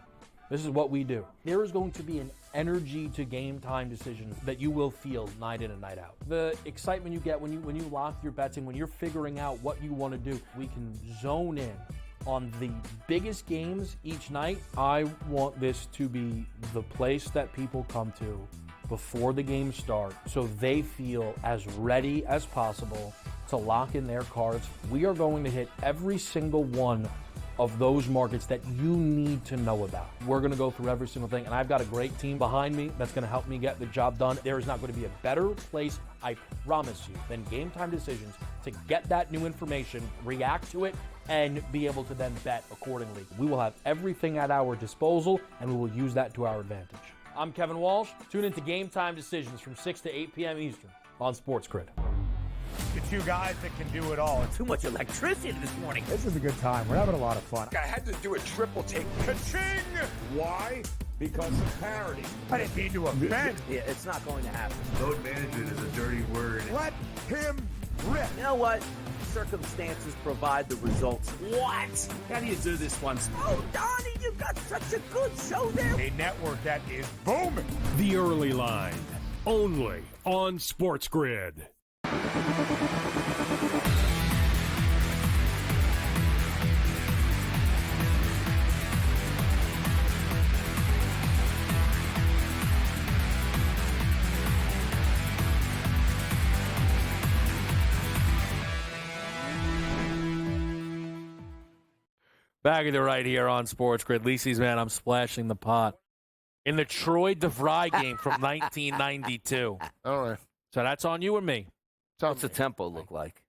This is what we do. There is going to be an energy to Game Time Decisions that you will feel night in and night out. The excitement you get when you lock your bets in, when you're figuring out what you want to do, we can zone in on the biggest games each night. I want this to be the place that people come to before the game starts so they feel as ready as possible to lock in their cards. We are going to hit every single one of those markets that you need to know about. We're going to go through every single thing, and I've got a great team behind me that's going to help me get the job done. There is not going to be a better place, I promise you, than Game Time Decisions to get that new information, react to it, and be able to then bet accordingly. We will have everything at our disposal, and we will use that to our advantage. I'm Kevin Walsh. Tune into Game Time Decisions from 6 to 8 p.m. Eastern on SportsGrid. The 2 guys that can do it all. Too much electricity this morning. This is a good time. We're having a lot of fun. I had to do a triple take. Ka-ching! Why? Because of parity. I didn't mean to offend. Yeah, it's not going to happen. Load management is a dirty word. Let him rip. You know what? Circumstances provide the results. What? How do you do this one? Oh, Donnie, you got such a good show there. A network that is booming. The early line, only on SportsGrid. Back at the right here on SportsGrid. Lisi's, man, I'm splashing the pot. In the Troy DeVry game from 1992. All right. So that's on you or me? What's the tempo look like?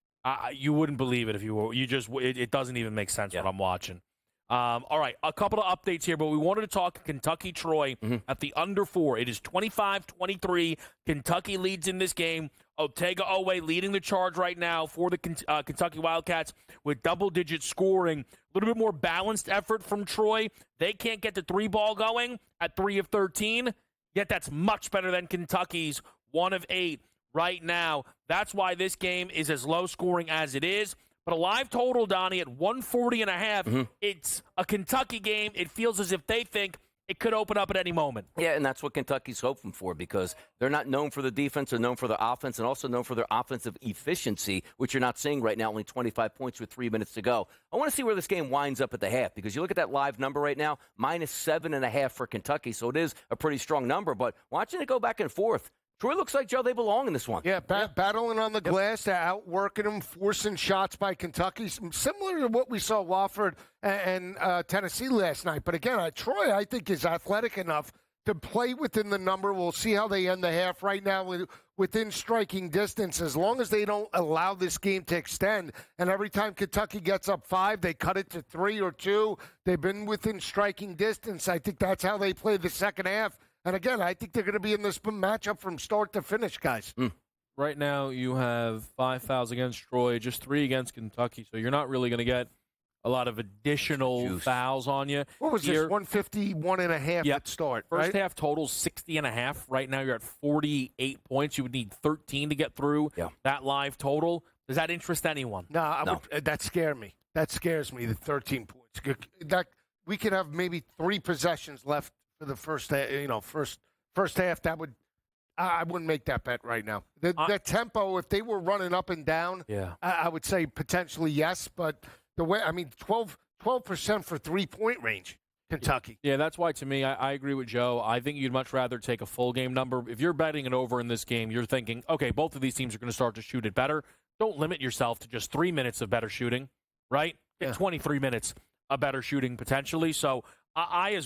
You wouldn't believe it if you were. It doesn't even make sense what I'm watching. All right, a couple of updates here, but we wanted to talk Kentucky-Troy at the under 4. It is 25-23. Kentucky leads in this game. Otega Owe leading the charge right now for the Kentucky Wildcats with double-digit scoring. A little bit more balanced effort from Troy. They can't get the 3-ball going at 3 of 13, yet that's much better than Kentucky's 1 of 8 right now. That's why this game is as low scoring as it is. But a live total, Donnie, at 140.5, it's a Kentucky game. It feels as if they think it could open up at any moment. Yeah, and that's what Kentucky's hoping for because they're not known for the defense. They're known for their offense and also known for their offensive efficiency, which you're not seeing right now, only 25 points with 3 minutes to go. I want to see where this game winds up at the half because you look at that live number right now, -7.5 for Kentucky, so it is a pretty strong number. But watching it go back and forth, Troy looks like, Joe, they belong in this one. Yeah, battling on the glass, they're outworking them, forcing shots by Kentucky, similar to what we saw Wofford and Tennessee last night. But again, Troy, I think, is athletic enough to play within the number. We'll see how they end the half. Right now, within striking distance, as long as they don't allow this game to extend. And every time Kentucky gets up 5, they cut it to 3 or 2. They've been within striking distance. I think that's how they play the second half. And again, I think they're going to be in this matchup from start to finish, guys. Right now, you have 5 fouls against Troy, just 3 against Kentucky. So you're not really going to get a lot of additional fouls on you. What was this, 151.5 at start, First right? half total 60.5. Right now, you're at 48 points. You would need 13 to get through that live total. Does that interest anyone? No. That scares me. That scares me, the 13 points. We could have maybe 3 possessions left for the first half. That would I wouldn't make that bet right now. The tempo, if they were running up and down, I would say potentially yes. But the way 12% for 3-point range, Kentucky. Yeah, that's why to me, I agree with Joe. I think you'd much rather take a full game number. If you're betting it over in this game, you're thinking, okay, both of these teams are going to start to shoot it better. Don't limit yourself to just 3 minutes of better shooting, right? Get 23 minutes of better shooting potentially. So I'm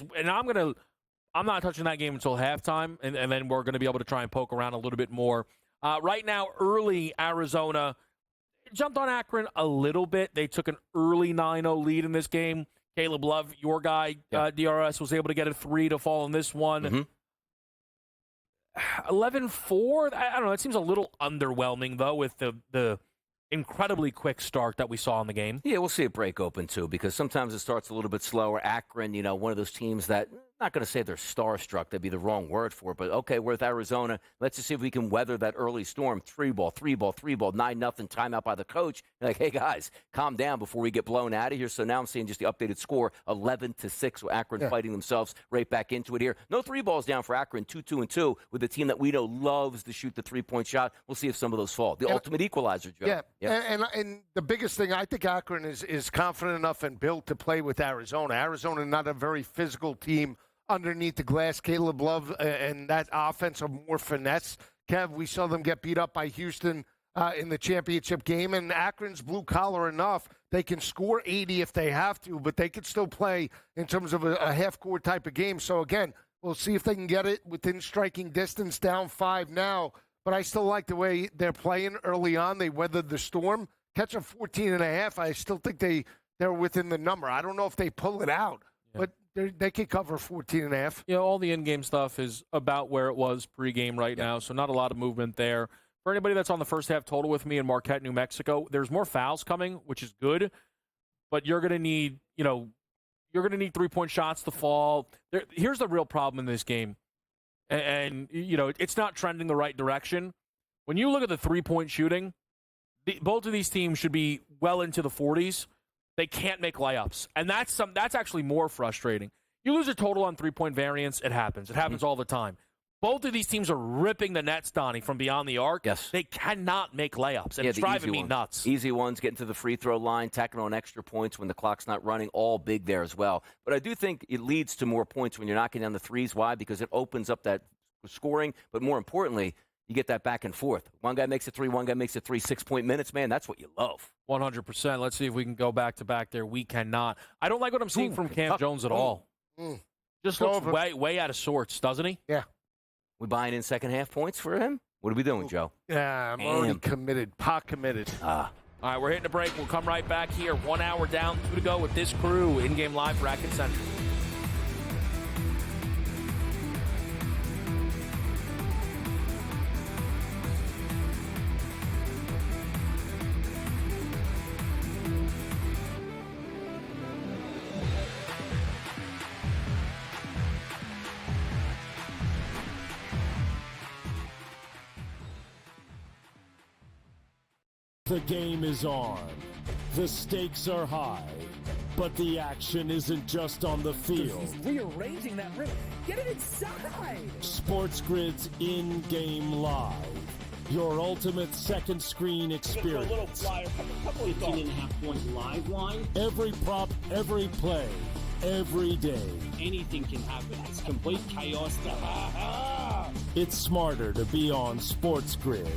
not touching that game until halftime, and then we're going to be able to try and poke around a little bit more. Right now, early Arizona jumped on Akron a little bit. They took an early 9-0 lead in this game. Caleb Love, your guy, DRS, was able to get a 3 to fall in this one. 11-4, I don't know. It seems a little underwhelming, though, with the incredibly quick start that we saw in the game. Yeah, we'll see it break open, too, because sometimes it starts a little bit slower. Akron, one of those teams that, not going to say they're starstruck, that'd be the wrong word for it, but okay, we're with Arizona. Let's just see if we can weather that early storm. 3-ball, 9-0, timeout by the coach. Like, hey, guys, calm down before we get blown out of here. So now I'm seeing just the updated score, 11-6, with Akron fighting themselves right back into it here. No 3 balls down for Akron, 2-2-2, with a team that we know loves to shoot the 3-point shot. We'll see if some of those fall. The ultimate equalizer, Joe. Yeah. And the biggest thing, I think Akron is confident enough and built to play with Arizona. Arizona, not a very physical team underneath the glass. Caleb Love and that offense are more finesse. Kev, we saw them get beat up by Houston in the championship game, and Akron's blue-collar enough. They can score 80 if they have to, but they can still play in terms of a half-court type of game. So, again, we'll see if they can get it within striking distance, down 5 now. But I still like the way they're playing early on. They weathered the storm. Catch a 14.5, I still think they're within the number. I don't know if they pull it out, but they could cover 14.5. All the in-game stuff is about where it was pregame right now, so not a lot of movement there. For anybody that's on the first half total with me in Marquette, New Mexico, there's more fouls coming, which is good, but you're going to need, 3-point shots to fall. Here's the real problem in this game. And it's not trending the right direction. When you look at the 3-point shooting, both of these teams should be well into the 40s. They can't make layups. And that's actually more frustrating. You lose a total on 3-point variance, it happens. It happens all the time. Both of these teams are ripping the nets, Donnie, from beyond the arc. Yes. They cannot make layups, and it's driving me nuts. Easy ones, getting to the free throw line, tacking on extra points when the clock's not running, all big there as well. But I do think it leads to more points when you're knocking down the threes. Why? Because it opens up that scoring, but more importantly, you get that back and forth. One guy makes it 3, one guy makes it 3, 6-point minutes. Man, that's what you love. 100%. Let's see if we can go back-to-back there. We cannot. I don't like what I'm seeing from Cam Jones at all. Just looks way out of sorts, doesn't he? Yeah. We buying in second half points for him? What are we doing, Joe? Yeah, I'm already committed. Pot committed. All right, we're hitting a break. We'll come right back here. 1 hour down, 2 to go with this crew. In-game live, Bracket Central. The game is on. The stakes are high. But the action isn't just on the field. He's rearranging that roof. Get it inside! SportsGrid's In-Game Live. Your ultimate second screen experience. A little flyer, couple 15.5 points live line. Every prop, every play, every day. Anything can happen. It's complete chaos. It's smarter to be on SportsGrid.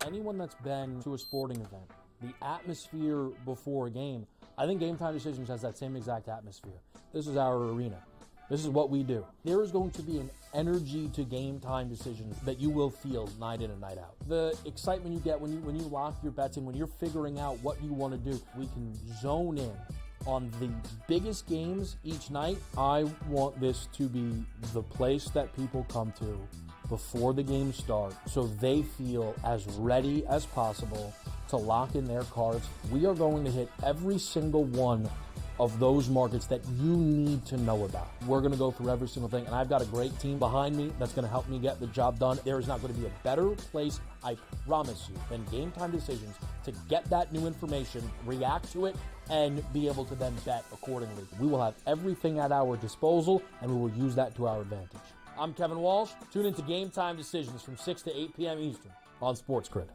Anyone that's been to a sporting event, the atmosphere before a game, I think Game Time Decisions has that same exact atmosphere. This is our arena. This is what we do. There is going to be an energy to Game Time Decisions that you will feel night in and night out. The excitement you get when you lock your bets in, when you're figuring out what you want to do, we can zone in on the biggest games each night. I want this to be the place that people come to before the game starts so they feel as ready as possible to lock in their cards. We are going to hit every single one of those markets that you need to know about. We're going to go through every single thing, and I've got a great team behind me that's going to help me get the job done. There is not going to be a better place, I promise you, than Game Time Decisions to get that new information, react to it, and be able to then bet accordingly. We will have everything at our disposal, and we will use that to our advantage. I'm Kevin Walsh. Tune into Game Time Decisions from 6 to 8 p.m. Eastern on SportsGrid.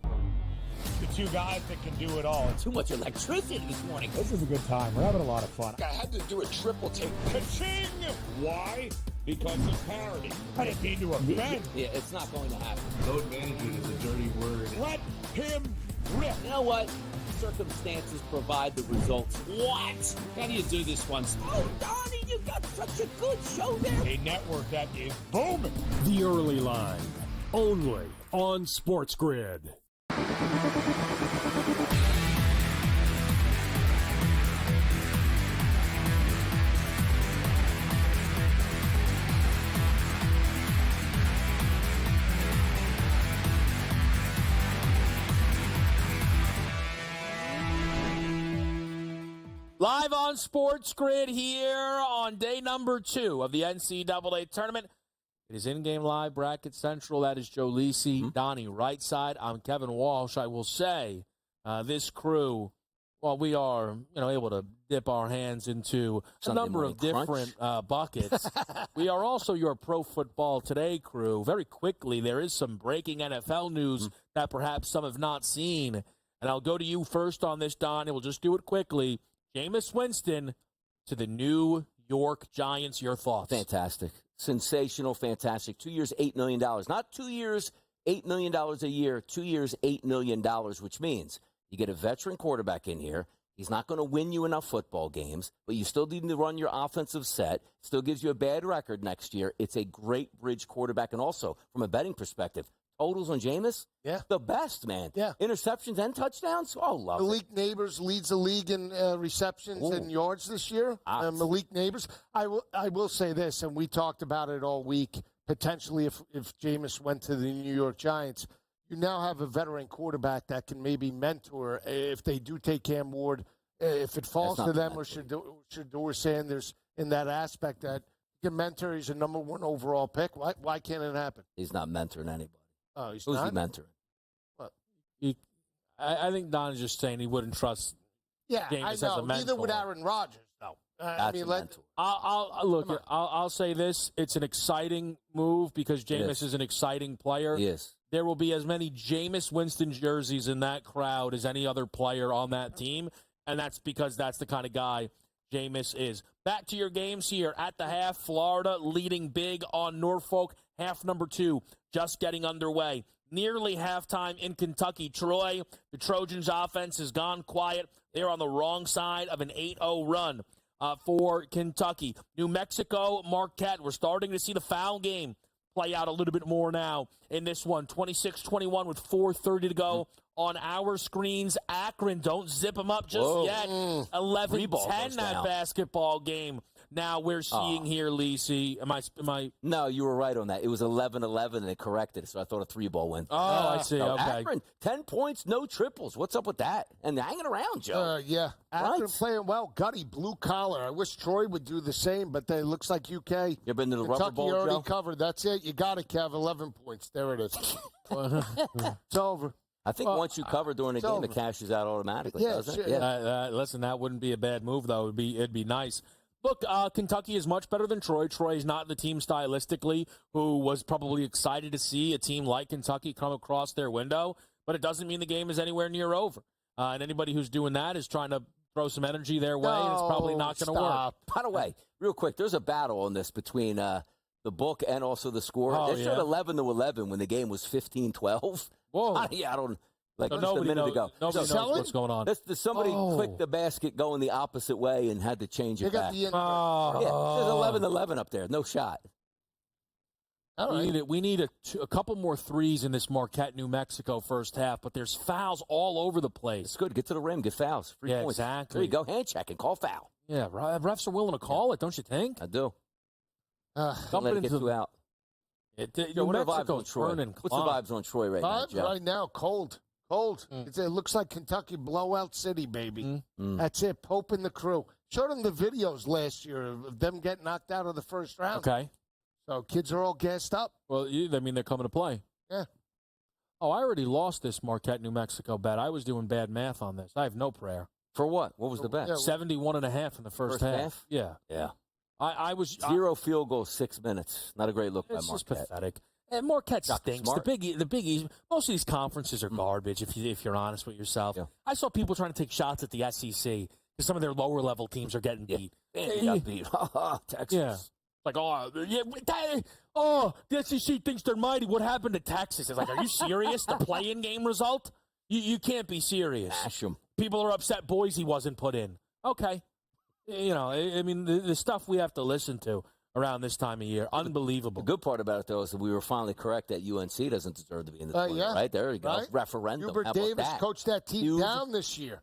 The two guys that can do it all. Too much electricity this morning. This is a good time. We're having a lot of fun. I had to do a triple take. Ka-ching! Why? Because of parity. I didn't mean to offend. Yeah, it's not going to happen. Load management is a dirty word. Let him rip. You know what? Circumstances provide the results. What? How do you do this one? Oh, Donnie, you got such a good show there. A network that is booming. The Early Line. Only on SportsGrid. Live on SportsGrid here on day number 2 of the NCAA tournament. It is In-Game Live, Bracket Central. That is Joe Lisi, Donnie Rightside. I'm Kevin Walsh. I will say this crew, well, we are able to dip our hands into a number of different buckets. We are also your Pro Football Today crew. Very quickly, there is some breaking NFL news that perhaps some have not seen. And I'll go to you first on this, Don, and we'll just do it quickly. Jameis Winston to the New York Giants. Your thoughts? Fantastic. Sensational, fantastic. 2 years, $8 million. Not 2 years, $8 million a year. 2 years, $8 million, which means you get a veteran quarterback in here. He's not going to win you enough football games, but you still need to run your offensive set. Still gives you a bad record next year. It's a great bridge quarterback. And also, from a betting perspective, totals on Jameis, the best, man. Yeah. Interceptions and touchdowns, love it. Malik Neighbors leads the league in receptions and yards this year. Malik Neighbors. I will say this, and we talked about it all week, potentially if Jameis went to the New York Giants, you now have a veteran quarterback that can maybe mentor if they do take Cam Ward, if it falls to them or Shador Sanders in that aspect that he can mentor. He's a number 1 overall pick. Why can't it happen? He's not mentoring anybody. Oh, he's Who's not? he mentoring? What? I think Don is just saying he wouldn't trust Jameis I as a know. mentor. Neither would Aaron Rodgers, though. I'll say this. It's an exciting move because Jameis is an exciting player. Yes. There will be as many Jameis Winston jerseys in that crowd as any other player on that team, and that's because that's the kind of guy Jameis is. Back to your games here. At the half, Florida leading big on Norfolk. Half number 2 just getting underway. Nearly halftime in Kentucky. Troy, the Trojans' offense has gone quiet. They're on the wrong side of an 8-0 run for Kentucky. New Mexico, Marquette. We're starting to see the foul game play out a little bit more now in this one. 26-21 with 4:30 to go on our screens. Akron, don't zip them up just yet. 11-10 that basketball game. Now we're seeing here, Lisi. Am I? No, you were right on that. It was 11-11, and they corrected it, so I thought a 3-ball went. Oh, I see. Okay. Akron, 10 points, no triples. What's up with that? And hanging around, Joe. Yeah. Akron playing well. Gutty, blue collar. I wish Troy would do the same, but it looks like UK. You been to the Kentucky Rubber Bowl, already Joe? covered. That's it. You got it, Kev. 11 points. There it is. It's over. I think once you cover during the game, it cashes out automatically, doesn't it? Yeah. Listen, that wouldn't be a bad move, though. It'd be nice. Look, Kentucky is much better than Troy. Troy is not the team stylistically who was probably excited to see a team like Kentucky come across their window, but it doesn't mean the game is anywhere near over. And anybody who's doing that is trying to throw some energy their way, and it's probably not going to work. By the way, real quick, there's a battle on this between the book and also the score. They showed 11-11 when the game was 15-12. Whoa. Yeah, I don't... Like so just a minute ago. Nobody knows what's going on. Somebody clicked the basket going the opposite way and had to change it back. There's 11-11 up there. No shot. We need a couple more threes in this Marquette, New Mexico first half, but there's fouls all over the place. It's good. Get to the rim. Get fouls. Free points. Exactly. There you go. Hand check and call foul. Yeah, refs are willing to call it, don't you think? I do. Don't let it get you out. New Mexico's burning. What's the vibes on Troy right now, Joe? Right now, cold. It looks like Kentucky blowout city, baby. That's it. Pope and the crew. Showed them the videos last year of them getting knocked out of the first round. Okay. So kids are all gassed up. Well, I mean, they're coming to play. Yeah. Oh, I already lost this Marquette, New Mexico bet. I was doing bad math on this. I have no prayer. For what? What was the bet? 71.5 in the first half. Yeah. Yeah. I was 0 field goal, 6 minutes. Not a great look by Marquette. It's just pathetic. And Marquette stinks. The Big East. Most of these conferences are garbage. If you're honest with yourself, I saw people trying to take shots at the SEC because some of their lower level teams are getting beat. They got beat. Texas. Yeah. Like the SEC thinks they're mighty. What happened to Texas? It's like, are you serious? The play-in game result? You can't be serious. Bash them. People are upset Boise wasn't put in. Okay. I mean, the stuff we have to listen to around this time of year. Unbelievable. The good part about it, though, is that we were finally correct that UNC doesn't deserve to be in the tournament, right? There you go. Right? Referendum. Hubert Davis coached that team down this year.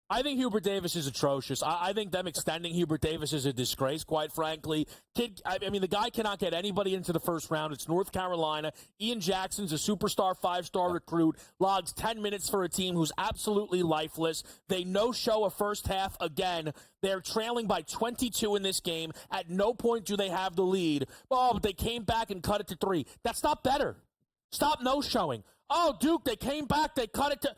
I think Hubert Davis is atrocious. I think them extending Hubert Davis is a disgrace, quite frankly. The guy cannot get anybody into the first round. It's North Carolina. Ian Jackson's a superstar, 5-star recruit, logs 10 minutes for a team who's absolutely lifeless. They no-show a first half again. They're trailing by 22 in this game. At no point do they have the lead. Oh, but they came back and cut it to 3. That's not better. Stop no-showing. Oh, Duke, they came back. They cut it to...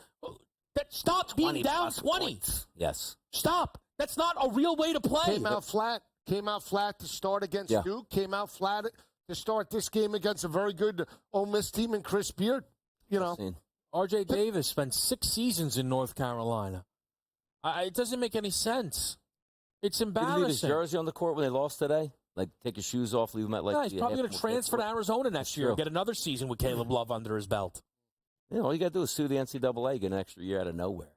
Stop being down 20. Points. Yes. Stop. That's not a real way to play. Came out flat to start against Duke. Came out flat to start this game against a very good Ole Miss team and Chris Beard. R.J. Davis spent 6 seasons in North Carolina. It doesn't make any sense. It's embarrassing. Did he leave his jersey on the court when they lost today? Like, take his shoes off, leave him at he's probably going to transfer to Arizona next year and get another season with Caleb Love under his belt. All you got to do is sue the NCAA, get an extra year out of nowhere.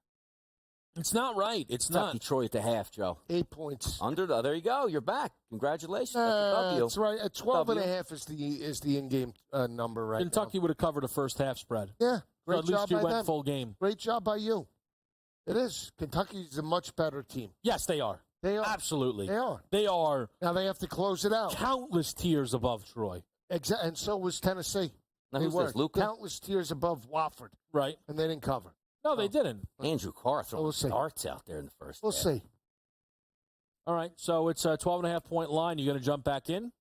It's not right. It's Kentucky, not. Troy at the half, Joe. 8 points. There you go. You're back. Congratulations. That's right. 12.5 is the in-game number right Kentucky would have covered a first half spread. Yeah. Great at least job you by went them. full game. Great job by you. It is. Kentucky's a much better team. Yes, they are. They are. Absolutely. They are. They are. Now they have to close it out. Countless tiers above Troy. Exactly. And so was Tennessee. Now, who's this, Luka? Countless tiers above Wofford. Right. And they didn't cover. No, they didn't. Andrew Carr throwing darts out there in the first We'll half. see. All right, so it's a 12.5-point line. You going to jump back in?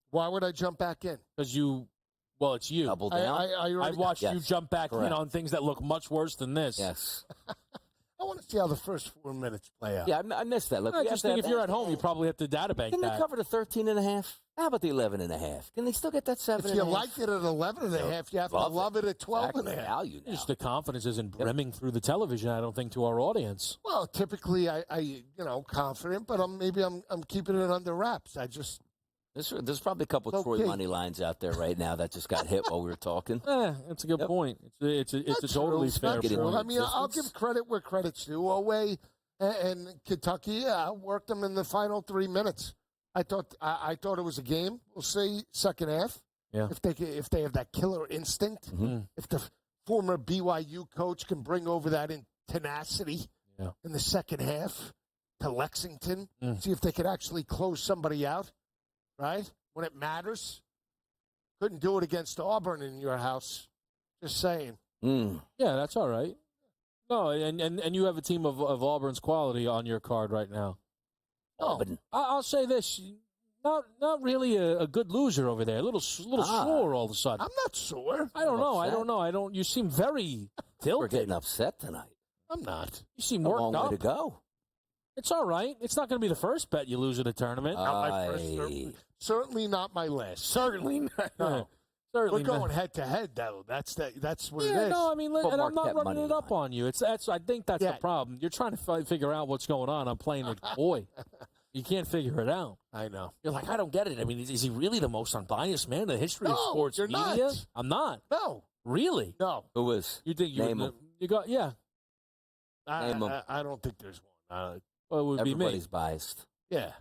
Why would I jump back in? Because it's you. Double down? I've watched you jump back in on things that look much worse than this. Yes. I want to see how the first 4 minutes play out. Yeah, I missed that. Look, I just think if you're at home, you probably have to databank Can that. they cover the 13.5? How about the 11.5? Can they still get that 7.5? If you liked it at 11.5, you have to love it at 12.5. Value now. Just the confidence isn't brimming through the television, I don't think, to our audience. Well, typically I confident, but I'm keeping it under wraps. There's probably a couple of Troy money lines out there right now that just got hit while we were talking. That's a good point. It's a totally fair point. I mean, I'll give credit where credit's due. Oway and Kentucky, worked them in the final 3 minutes. I thought it was a game. We'll see second half. Yeah. If they have that killer instinct, if the former BYU coach can bring over that tenacity in the second half to Lexington, see if they could actually close somebody out, right? When it matters. Couldn't do it against Auburn in your house. Just saying. Yeah, that's all right. No, and you have a team of Auburn's quality on your card right now. Auburn. I'll say this. Not really a good loser over there. A little sore all of a sudden. I'm not sore. I don't know. You seem very tilted. We're getting upset tonight. I'm not. You seem worked long up. way to go. It's all right. It's not going to be the first bet you lose at a tournament. Not my first, certainly not my last. Certainly not. No. Certainly We're going not. head to head, though. That's what it Yeah, is. no, I mean, and I'm not Marquette running money it up on you. I think that's the problem. You're trying to figure out what's going on. I'm playing with boy. You can't figure it out. I know. You're like, I don't get it. I mean, is he really the most unbiased man in the history of No, sports you're media? not. I'm not. No. Really? No. Who is? You think Name him. you got? Yeah. I don't think there's one. Well, it would be me. Everybody's biased. Yeah.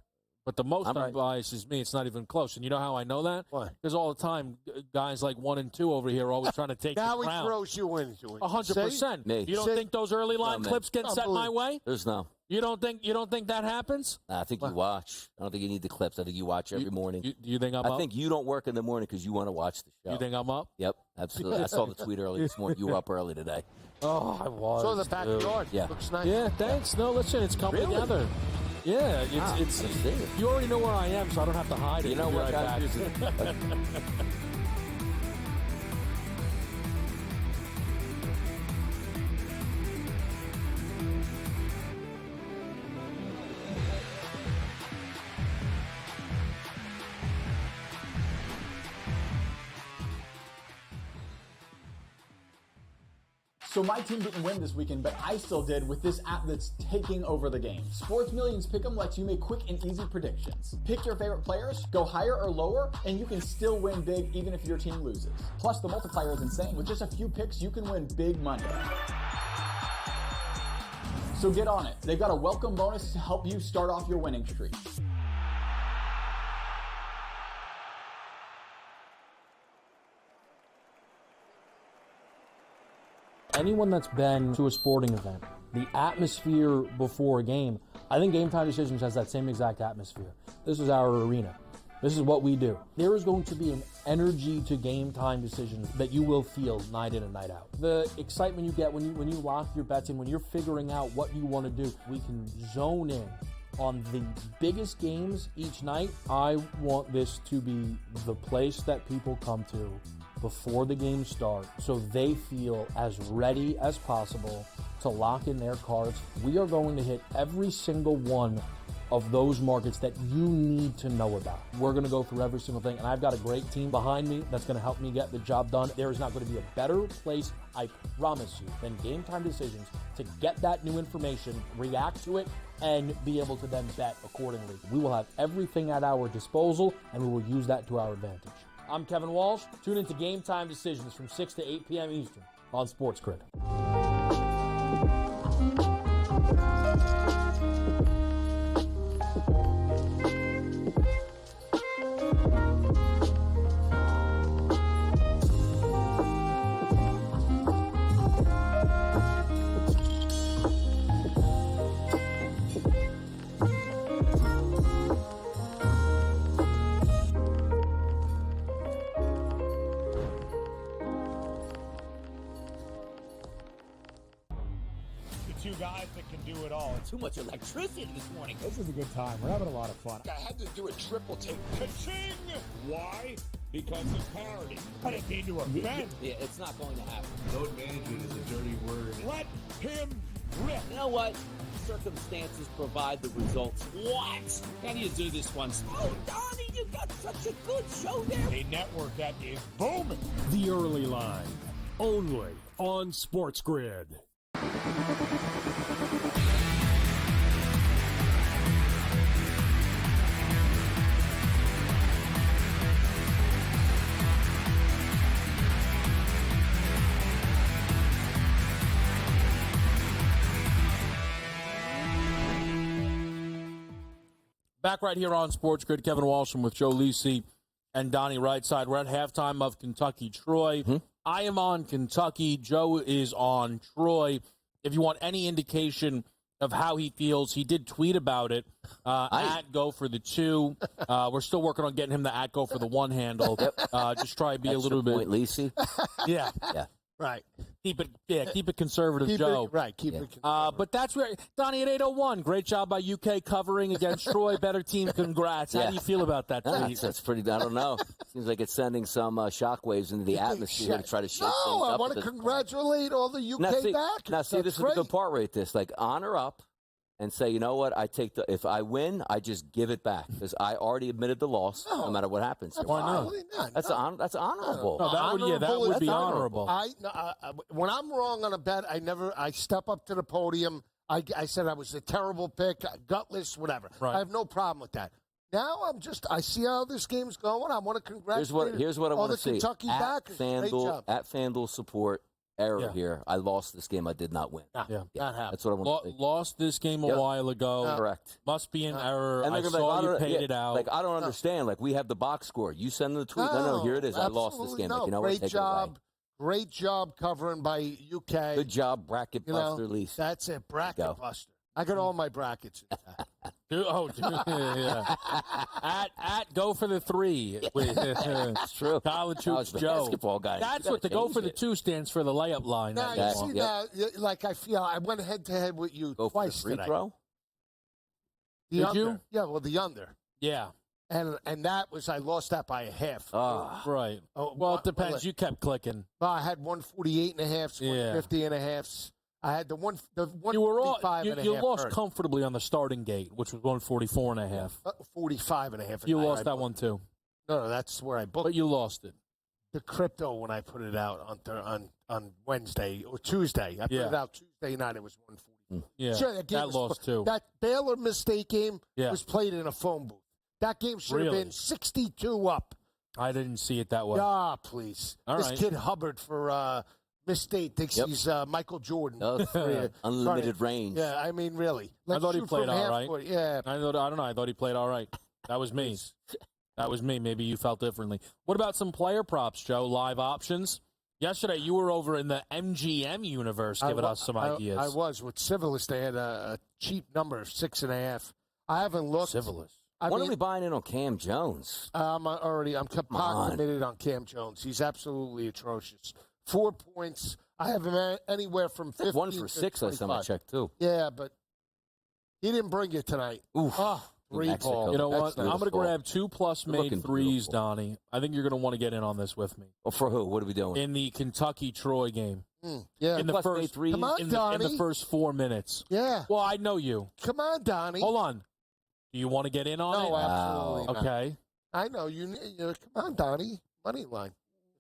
But the most I'm right. unbiased is me. It's not even close. And you know how I know that? Why? Because all the time, guys like 1 and 2 over here are always trying to take Now the he crown. throws you into it. 100%. Me. You don't think those early line clips get set my way? There's no. You don't think that happens? I think you watch. I don't think you need the clips. I think you watch every morning. Do you think I'm up? I think you don't work in the morning because you want to watch the show. You think I'm up? Yep, absolutely. I saw the tweet early this morning. You were up early today. Oh, I was. So the backyard. Yeah. Looks nice. Yeah, thanks. No, listen, it's come together. Yeah, it's you already know where I am, so I don't have to hide it. You know I'll be what? right back. So my team didn't win this weekend, but I still did with this app that's taking over the game. Sports Millions Pick'em lets you make quick and easy predictions. Pick your favorite players, go higher or lower, and you can still win big even if your team loses. Plus, the multiplier is insane. With just a few picks, you can win big money. So get on it. They've got a welcome bonus to help you start off your winning streak. Anyone that's been to a sporting event, the atmosphere before a game, I think Game Time Decisions has that same exact atmosphere. This is our arena. This is what we do. There is going to be an energy to Game Time Decisions that you will feel night in and night out. The excitement you get when you lock your bets in, when you're figuring out what you want to do, we can zone in on the biggest games each night. I want this to be the place that people come to before the games start so they feel as ready as possible to lock in their cards. We are going to hit every single one of those markets that you need to know about. We're going to go through every single thing, and I've got a great team behind me that's going to help me get the job done. There is not going to be a better place, I promise you, than Game Time Decisions to get that new information, react to it, and be able to then bet accordingly. We will have everything at our disposal, and we will use that to our advantage. I'm Kevin Walsh. Tune into Game Time Decisions from 6 to 8 p.m. Eastern on SportsGrid. Two guys that can do it all. Too much electricity this morning. This is a good time. We're having a lot of fun. I had to do a triple take. Ka-ching! Why? Because of parity. I didn't mean to offend. Yeah, it's not going to happen. Load management is a dirty word. Let him rip. You know what? Circumstances provide the results. What? How do you do this once? Oh, Donnie, you got such a good show there. A network that is booming. The early line, only on SportsGrid. Back right here on SportsGrid, Kevin Walsh with Joe Lisi and Donnie Rightside. We're at halftime of Kentucky-Troy. I am on Kentucky. Joe is on Troy. If you want any indication of how he feels, he did tweet about it. At Go for the 2. We're still working on getting him the at Go for the 1 handle. Just try to be a little bit. Lisi. Yeah. Right. Keep it conservative, Joe. Keep it conservative. But that's where Donnie at 8:01. Great job by UK covering against Troy. Better team. Congrats. How do you feel about that? That's pretty. I don't know. Seems like it's sending some shockwaves into the atmosphere to try to shake things up. I want to congratulate all the UK backers. Now, see, this is the good part right this. Like, honor up and say, you know what? If I win, I just give it back because I already admitted the loss, no matter what happens. Why not? That's honorable. No, that would be honorable. When I'm wrong on a bet, I step up to the podium. I said I was a terrible pick, gutless, whatever. Right. I have no problem with that. Now I see how this game's going. I want to congratulate Here's what I want to all the see. Kentucky backers. Great job. At FanDuel support. Error here. I lost this game. I did not win. That happened. That's what I want to see. Lost this game a while ago. Correct. Must be an error. And I saw you paid it out. Like, I don't understand. Like, we have the box score. You send them the tweet. No, here it is. I lost this game. Like, you know Great what? job. Great job covering by UK. Good job, bracket buster, Lisa. That's it, bracket buster. I got all my brackets. Yeah. At Go for the 3. It's true. College Hoops Joe. Basketball guy. That's what the Go for the 2 stands for, the layup line. Now, you see now, like I feel I went head-to-head with you twice free today. throw? The Did under. you? Yeah, well, the under. Yeah. And that was, I lost that by a half. Right. Well, it depends. You kept clicking. Well, I had 148 and a half, 150 and a half. I had the 145 and a half. You lost comfortably on the starting gate, which was 144 and a half. 45 and a half. You lost that one too. No, that's where I booked. But you lost it. The crypto when I put it out on Wednesday or Tuesday. I put it out Tuesday night. It was 140. Yeah, sure, that lost too. That Baylor mistake game was played in a phone booth. That game should have been 62 up. I didn't see it that way. Please. All this right. kid Hubbard for Misstate thinks he's Michael Jordan. Unlimited range. Yeah, I mean, really. I thought he played all right. Yeah. I don't know. I thought he played all right. That was me. That was me. Maybe you felt differently. What about some player props, Joe? Live options? Yesterday, you were over in the MGM universe giving us some ideas. I was. With Civilis, they had a cheap number of 6.5. I haven't looked. Civilis. When are we buying in on Cam Jones? I'm committed on Cam Jones. He's absolutely atrocious. 4 points. I have him anywhere from 15 1 for 6 last time I checked, too. Yeah, but he didn't bring it tonight. Oof. Three ball. You know what? I'm going to grab 2+ made looking threes, beautiful. Donnie. I think you're going to want to get in on this with me. Oh, for who? What are we doing? In the Kentucky-Troy game. Yeah. In the Plus first made threes. Come on, in Donnie. the first 4 minutes. Yeah. Well, I know you. Come on, Donnie. Hold on. Do you want to get in on it? No, absolutely not. Okay. I know you. Come on, Donnie. Money line.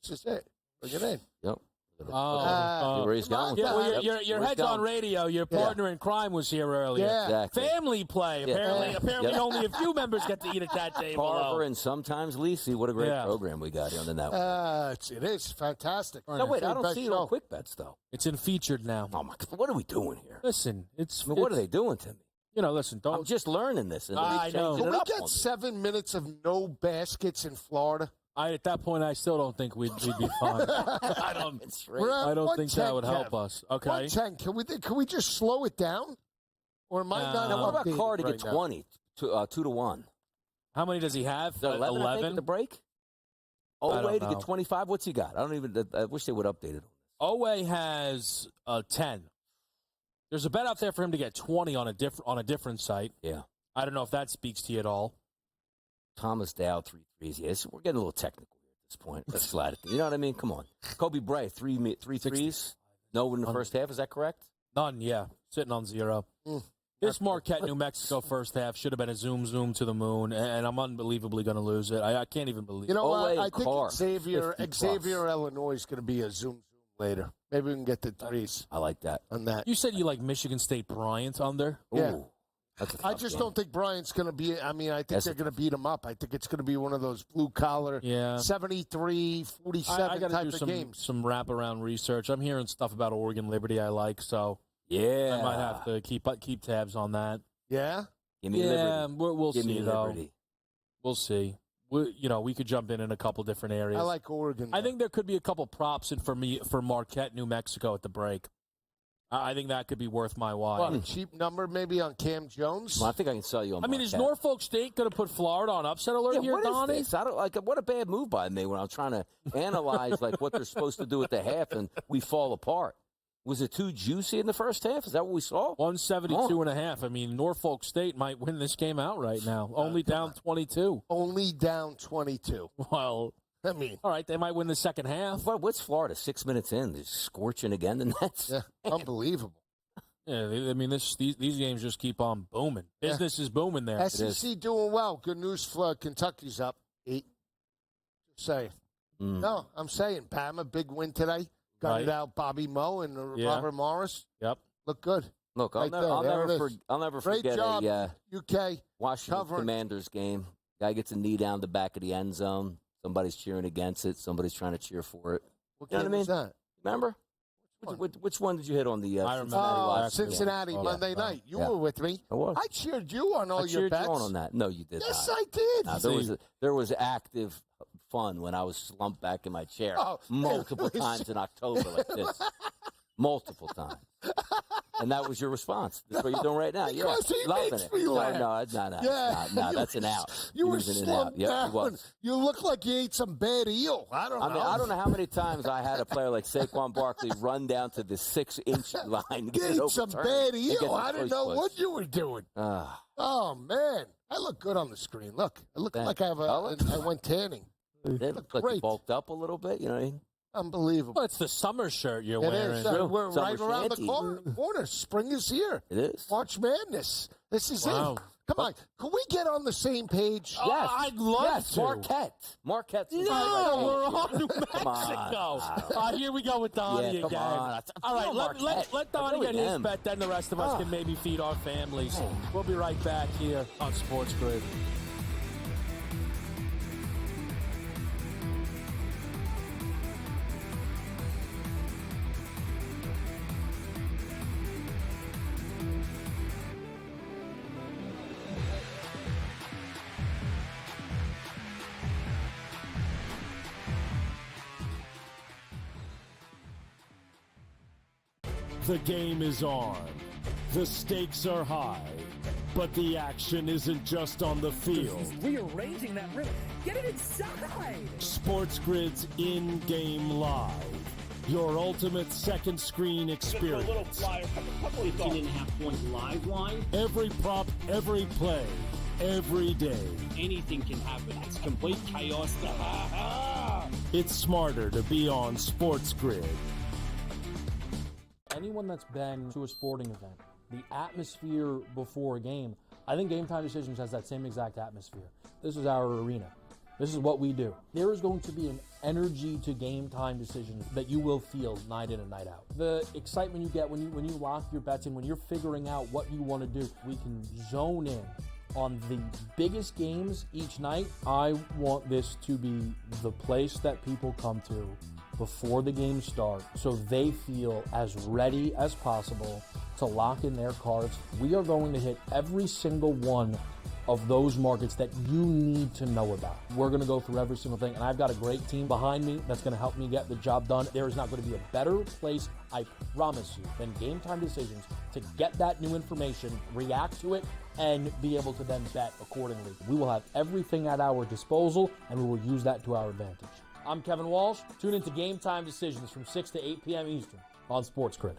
This is it. Bring it in. Yep. Where he's going. Yeah, well, your head's on radio. Your partner in crime was here earlier. Yeah. Exactly. Family play. Apparently, only a few members get to eat at that table. Carver and sometimes Lisi. What a great program we got here on the network. It is fantastic. No, wait, I don't see it on Quick Bets, though. It's in featured now. Oh, my God. What are we doing here? Listen, what are they doing to me? You know, listen, I'm just learning this. And I know. Can we get 7 minutes of no baskets in Florida? At that point, I still don't think we'd be fine. I don't think that would help us. Okay. 110. Can we just slow it down? Or am I not? Now, what about Carr to get 20 to 2 to 1? How many does he have? 11. I think, at the break. Oway to get 25. What's he got? I wish they would update it. Oway has 10. There's a bet out there for him to get 20 on a different site. Yeah. I don't know if that speaks to you at all. Thomas Dow 3 threes. Yes, we're getting a little technical here at this point. Let's slide it. You know what I mean? Come on. Kobe Bray 3 threes. No in the first half. Is that correct? None. Yeah, sitting on 0. This Marquette, New Mexico first half should have been a zoom to the moon, and I'm unbelievably going to lose it. I can't even believe it. You know what? I think Carr, Xavier, Illinois is going to be a zoom later. Maybe we can get the threes. I like that. On that. You said you like Michigan State Bryant under? Yeah. Ooh, I just don't think Bryant's going to be. I mean, I think they're going to beat him up. I think it's going to be one of those blue collar, 73, 47 type of games. Some wraparound research. I'm hearing stuff about Oregon Liberty I like, so I might have to keep tabs on that. Yeah? Give me Liberty. We'll Give see, me though. Liberty. We'll see. we could jump in a couple different areas. I like Oregon. I think there could be a couple props in for Marquette, New Mexico at the break. I think that could be worth my while. What, a cheap number maybe on Cam Jones? Well, I think I can sell you on Marquette. Is Norfolk State going to put Florida on upset alert here, what Donnie? Is this? I don't like. What a bad move by me when I'm trying to analyze like what they're supposed to do at the half, and we fall apart. Was it too juicy in the first half? Is that what we saw? 172.5. I mean, Norfolk State might win this game outright now. Only down 22. Only down 22. Well, I mean, all right, they might win the second half. What's Florida? 6 minutes in, they're scorching again. The Nets. Yeah, unbelievable. Yeah, I mean, these games just keep on booming. Business is booming there. SEC doing well. Good news for Kentucky's up 8. Just saying. No, I'm saying Bama, big win today. Got it out Bobby Moe and Robert Morris. Yep. Look good. Look, I'll never Great forget job, a UK Washington covering. Commanders game. Guy gets a knee down the back of the end zone. Somebody's cheering against it. Somebody's trying to cheer for it. What You know game what I mean? was that? Remember? Which one did you hit on the I remember. Cincinnati Monday night. You were with me. I was. I cheered you on all I your cheered bets. you on that. No, you did Yes, not. I did. No, there was active fun when I was slumped back in my chair multiple times in October like this. Multiple times. And that was your response. That's what you're doing right now. Because he loving makes it. me laugh. No, that's an out. You He were was in and slumped out. Yep, down. he was. You look like you ate some bad eel. I don't know. I don't know how many times I had a player like Saquon Barkley run down to the 6-inch line to get it You ate some overturned bad and get eel. the I didn't first know place. what you were doing. Oh, man. I look good on the screen. Look. I look like I went tanning. It looked like you bulked up a little bit, you know what I mean? Unbelievable. Well, it's the summer shirt you're It wearing. is. We're Summer right around shanty. the corner. Spring is here. It is. March Madness. This is it. Come on. Can we get on the same page? Yes. I'd love to. Marquette's. No, we're on New Mexico. Here we go with Donnie again. Come on. All right, let Donnie get his bet, then the rest of us can maybe feed our families. We'll be right back here on Sports Grid. The game is on. The stakes are high. But the action isn't just on the field. He's rearranging that rim. Get it inside! SportsGrid's InGame Live. Your ultimate second screen experience. 15.5 points live line. Every prop, every play, every day. Anything can happen. It's complete chaos. It's smarter to be on SportsGrid. Anyone that's been to a sporting event, the atmosphere before a game, I think Game Time Decisions has that same exact atmosphere. This is our arena. This is what we do. There is going to be an energy to Game Time Decisions that you will feel night in and night out. The excitement you get when you lock your bets in, when you're figuring out what you want to do, we can zone in on the biggest games each night. I want this to be the place that people come to before the games start so they feel as ready as possible to lock in their cards. We are going to hit every single one of those markets that you need to know about. We're going to go through every single thing, and I've got a great team behind me that's going to help me get the job done. There is not going to be a better place, I promise you, than Game Time Decisions to get that new information, react to it, and be able to then bet accordingly. We will have everything at our disposal, and we will use that to our advantage. I'm Kevin Walsh. Tune into Game Time Decisions from 6 to 8 p.m. Eastern on SportsGrid.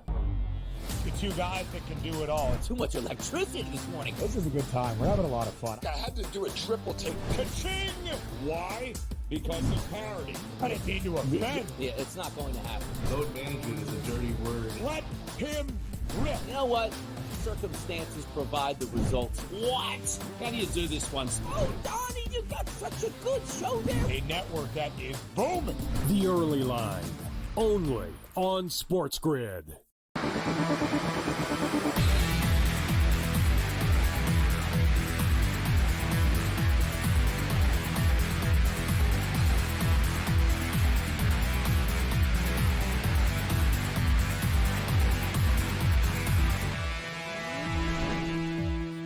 The two guys that can do it all. Too much electricity this morning. This is a good time. We're having a lot of fun. I had to do a triple take. Ka-ching! Why? Because of parity. I didn't mean to offend. Yeah, it's not going to happen. Load management is a dirty word. Let him rip. You know what? Circumstances provide the results. What? How do you do this one? Oh, Donnie, you got such a good show there. A network that is booming. The early line. Only on SportsGrid.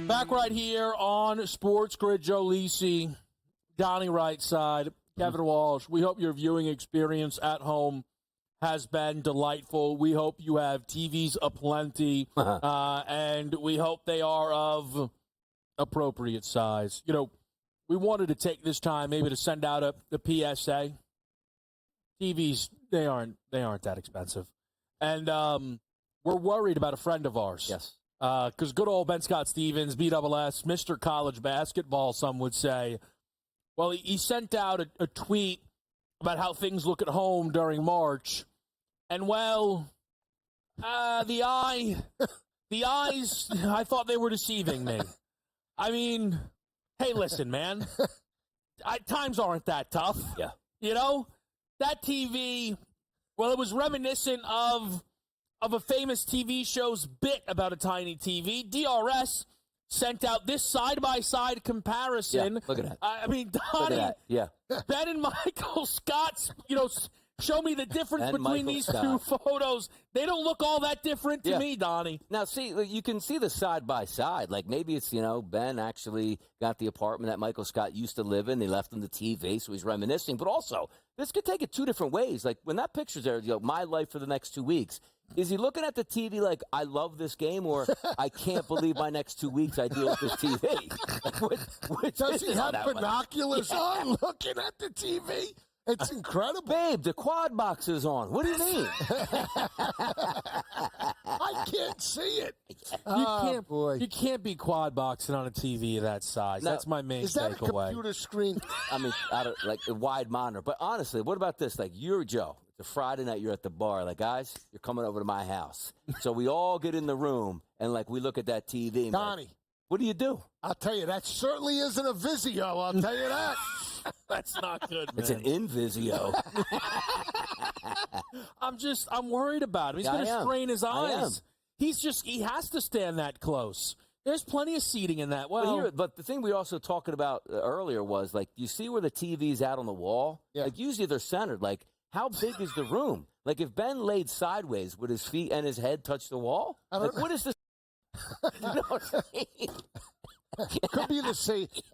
Back right here on SportsGrid, Joe Lisi, Donnie Rightside, Kevin Walsh. We hope your viewing experience at home has been delightful. We hope you have TVs aplenty, and we hope they are of appropriate size. You know, we wanted to take this time maybe to send out a PSA. TVs, they aren't that expensive. And we're worried about a friend of ours. Yes. Because good old Ben Scott Stevens, BSS, Mr. College Basketball, some would say. Well, he sent out a tweet about how things look at home during March. And, well, the eyes, I thought they were deceiving me. I mean, hey, listen, man. Times aren't that tough. Yeah. You know? That TV, well, it was reminiscent of a famous TV show's bit about a tiny TV. DRS sent out this side-by-side comparison. Yeah, look at that. I mean, Donnie, look at that. Yeah. Ben and Michael Scott's, show me the difference between these two photos. They don't look all that different to me, Donnie. Now, see, you can see the side-by-side. Like, maybe it's, Ben actually got the apartment that Michael Scott used to live in. They left him the TV, so he's reminiscing. But also, this could take it two different ways. Like, when that picture's there, my life for the next 2 weeks, is he looking at the TV like, I love this game, or I can't believe my next 2 weeks I deal with this TV? Which Does he have binoculars on looking at the TV? It's incredible. Babe, the quad box is on. What do you mean? I can't see it. You can't be quad boxing on a TV of that size. Now, that's my main takeaway. Is that a computer screen? I mean, like a wide monitor. But honestly, what about this? Like, you're Joe. It's a Friday night. You're at the bar. Like, guys, you're coming over to my house. So we all get in the room, and, like, we look at that TV. Donnie. Like, what do you do? I'll tell you, that certainly isn't a Vizio. I'll tell you that. That's not good, man. It's an Invisio. I'm worried about him. He's going to strain his eyes. He has to stand that close. There's plenty of seating in that. But the thing we also talking about earlier was, like, you see where the TV's out on the wall? Yeah. Like, usually they're centered. Like, how big is the room? Like, if Ben laid sideways, would his feet and his head touch the wall? What is this? You know what I mean?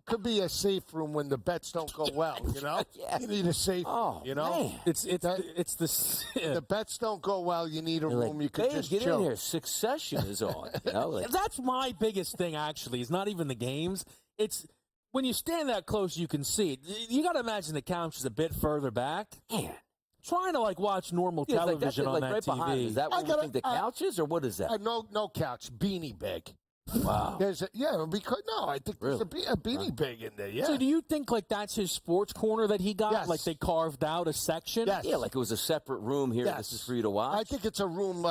Could be a safe room when the bets don't go well. Yeah. You need a safe. Oh, room, man. The bets don't go well. You need a room you can just get chill. in here. Succession is on. That's my biggest thing. Actually, it's not even the games. It's when you stand that close, you can see it. You got to imagine the couch is a bit further back. Man. Trying to watch normal television on that right TV. Behind. Is that what you think the couch is, or what is that? No couch, beanie bag. Wow. I think there's a beanie bag in there. Yeah. So do you think that's his sports corner that he got? Yes. Like they carved out a section? Yes. Yeah, like it was a separate room here. Yes. This is for you to watch. I think it's a room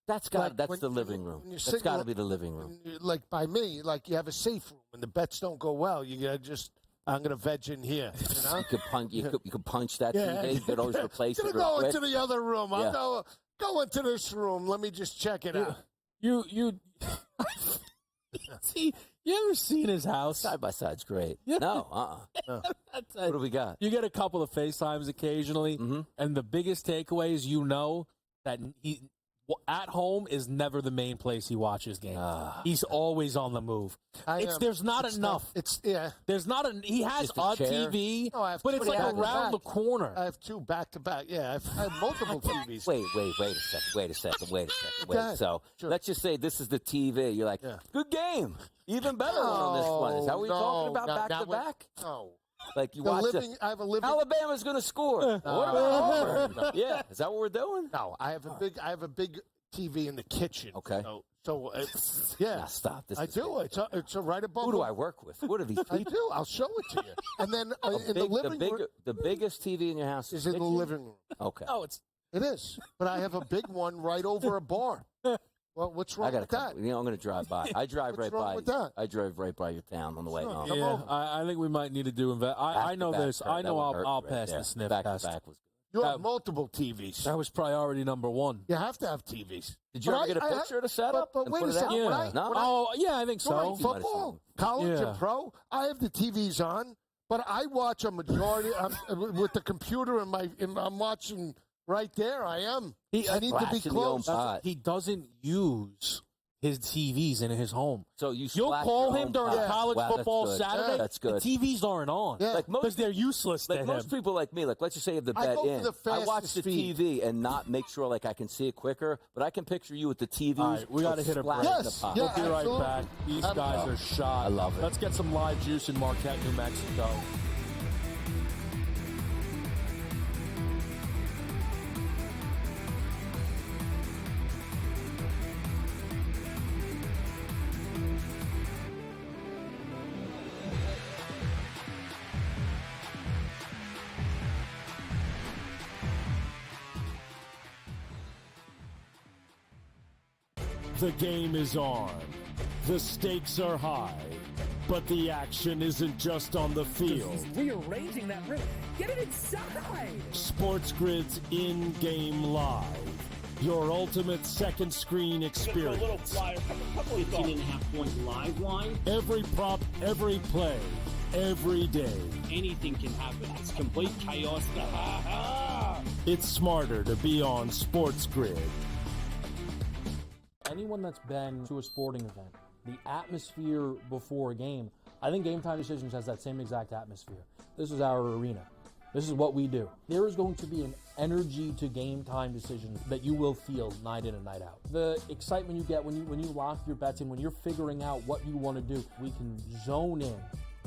that's the living room. That's got to be the living room. Like by me, like you have a safe room. When the bets don't go well, you gotta just. I'm gonna veg in here. You could punch that TV. You could always replace it. Go into the other room. I'll go into this room. Let me just check it out. You see, you ever seen his house? Side by side's great. No, No. What do we got? You get a couple of FaceTimes occasionally, and the biggest takeaway is that he at home is never the main place he watches games. He's always on the move. There's not enough. There's not a. He has a TV, but it's like around the corner. I have two back to back. Yeah, I have multiple TVs. Wait a second. So let's just say this is the TV. You're like, good game, even better one on this one. Is that what you're talking about? Back to back? No. Like you watch I have a living. Alabama's going to score. Yeah, is that what we're doing? No, I have a big TV in the kitchen. Okay. So yeah. Now stop this. I do. It's right above. Who do I work with? What are these people? I do. I'll show it to you. And then in the living room, the biggest TV in your house is in the living room. Okay. Oh, it is. But I have a big one right over a bar. Well, what's wrong with that? I'm going to drive by. I drive right by. With that? I drove right by your town on the way home. Yeah, I think we might need to do. I know this. I know I'll pass the sniff back test. To back was good. You have multiple TVs. That was priority number one. You have to have TVs. Did you ever get a picture of the setup? But wait a second. I think so. Football, college, and pro. I have the TVs on, but I watch a majority with the computer I'm watching right there. I am. I need to be close. He doesn't use his TVs in his home. So you'll call him during college football Saturday. That's good. The TVs aren't on because they're useless to him. Most people like me, let's just say you have the bet in. I watch the TV and not make sure I can see it quicker, but I can picture you with the TV. All right, we got to hit a break. We'll be right back. These guys are shot. I love it. Let's get some live juice in Marquette, New Mexico. The game is on. The stakes are high. But the action isn't just on the field. He's rearranging that rim. Get it inside! SportsGrid's in-game live. Your ultimate second screen experience. 15.5 points live line. Every prop, every play, every day. Anything can happen. It's complete chaos. It's smarter to be on SportsGrid. Anyone that's been to a sporting event, the atmosphere before a game, I think Game Time Decisions has that same exact atmosphere. This is our arena. This is what we do. There is going to be an energy to Game Time Decisions that you will feel night in and night out. The excitement you get when you lock your bets in, when you're figuring out what you want to do, we can zone in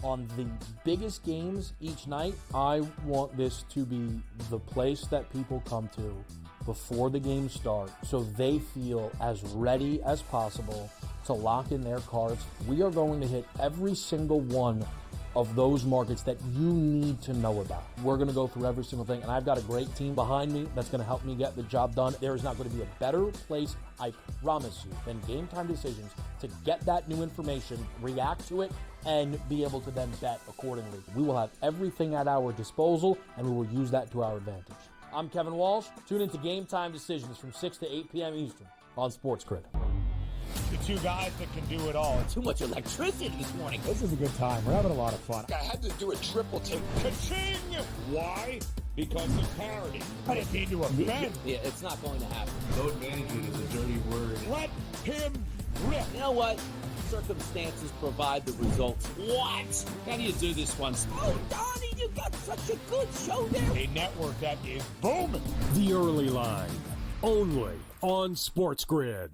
on the biggest games each night. I want this to be the place that people come to before the game starts so they feel as ready as possible to lock in their cards. We are going to hit every single one of those markets that you need to know about. We're going to go through every single thing, and I've got a great team behind me that's going to help me get the job done. There is not going to be a better place, I promise you, than Game Time Decisions to get that new information, react to it, and be able to then bet accordingly. We will have everything at our disposal, and we will use that to our advantage. I'm Kevin Walsh. Tune into Game Time Decisions from 6 to 8 p.m. Eastern on SportsGrid. The two guys that can do it all. Too much electricity this morning. This is a good time. We're having a lot of fun. I had to do a triple take. Ka-ching! Why? Because of parity. I didn't mean to offend. Yeah, it's not going to happen. Load management is a dirty word. Let him rip. You know what? Circumstances provide the results. What? How do you do this one? Oh, Donnie, you got such a good show there. A network that is booming. The early line, only on SportsGrid.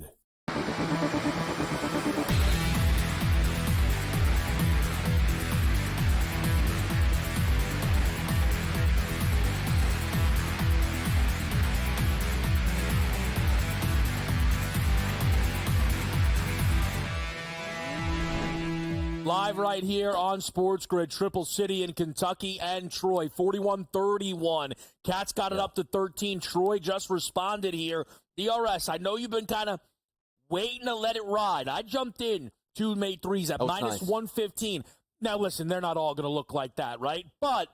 Live right here on SportsGrid, Triple City in Kentucky and Troy, 41-31. Cats got it up to 13. Troy just responded here. DRS, I know you've been kind of waiting to let it ride. I jumped in, 2 made threes at minus 115. Now, listen, they're not all going to look like that, right? But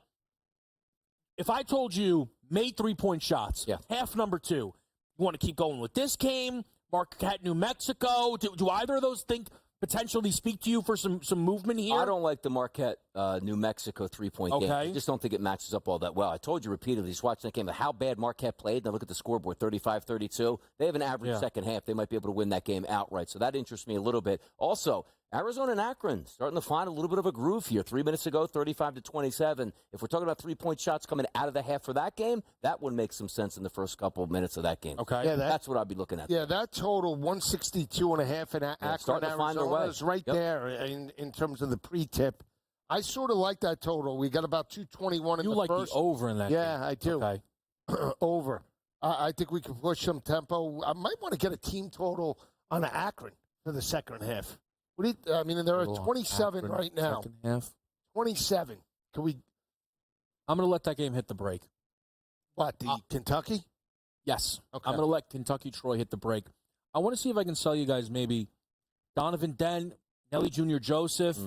if I told you made 3-point shots, half number 2, you want to keep going with this game, Marquette, New Mexico, do either of those potentially speak to you for some movement here? I don't like the Marquette, New Mexico 3-point game. I just don't think it matches up all that well. I told you repeatedly, just watching that game, how bad Marquette played. Now look at the scoreboard, 35-32. They have an average second half. They might be able to win that game outright. So that interests me a little bit. Also, Arizona and Akron starting to find a little bit of a groove here. 3 minutes ago, 35-27. If we're talking about 3-point shots coming out of the half for that game, that would make some sense in the first couple of minutes of that game. Yeah, that's what I'd be looking at. Yeah, that total 162.5 in Akron, Arizona is right there in terms of the pre-tip. I sort of like that total. We got about 221 in the first. You like the over in that game? Yeah, I do. Okay. Over. I think we can push some tempo. I might want to get a team total on Akron for the second half. I mean, there are 27 Akron, right now. Second half. 27. Can we? I'm going to let that game hit the break. What, Kentucky? Yes. Okay. I'm going to let Kentucky-Troy hit the break. I want to see if I can sell you guys maybe Donovan Dent, Nelly Jr. Joseph,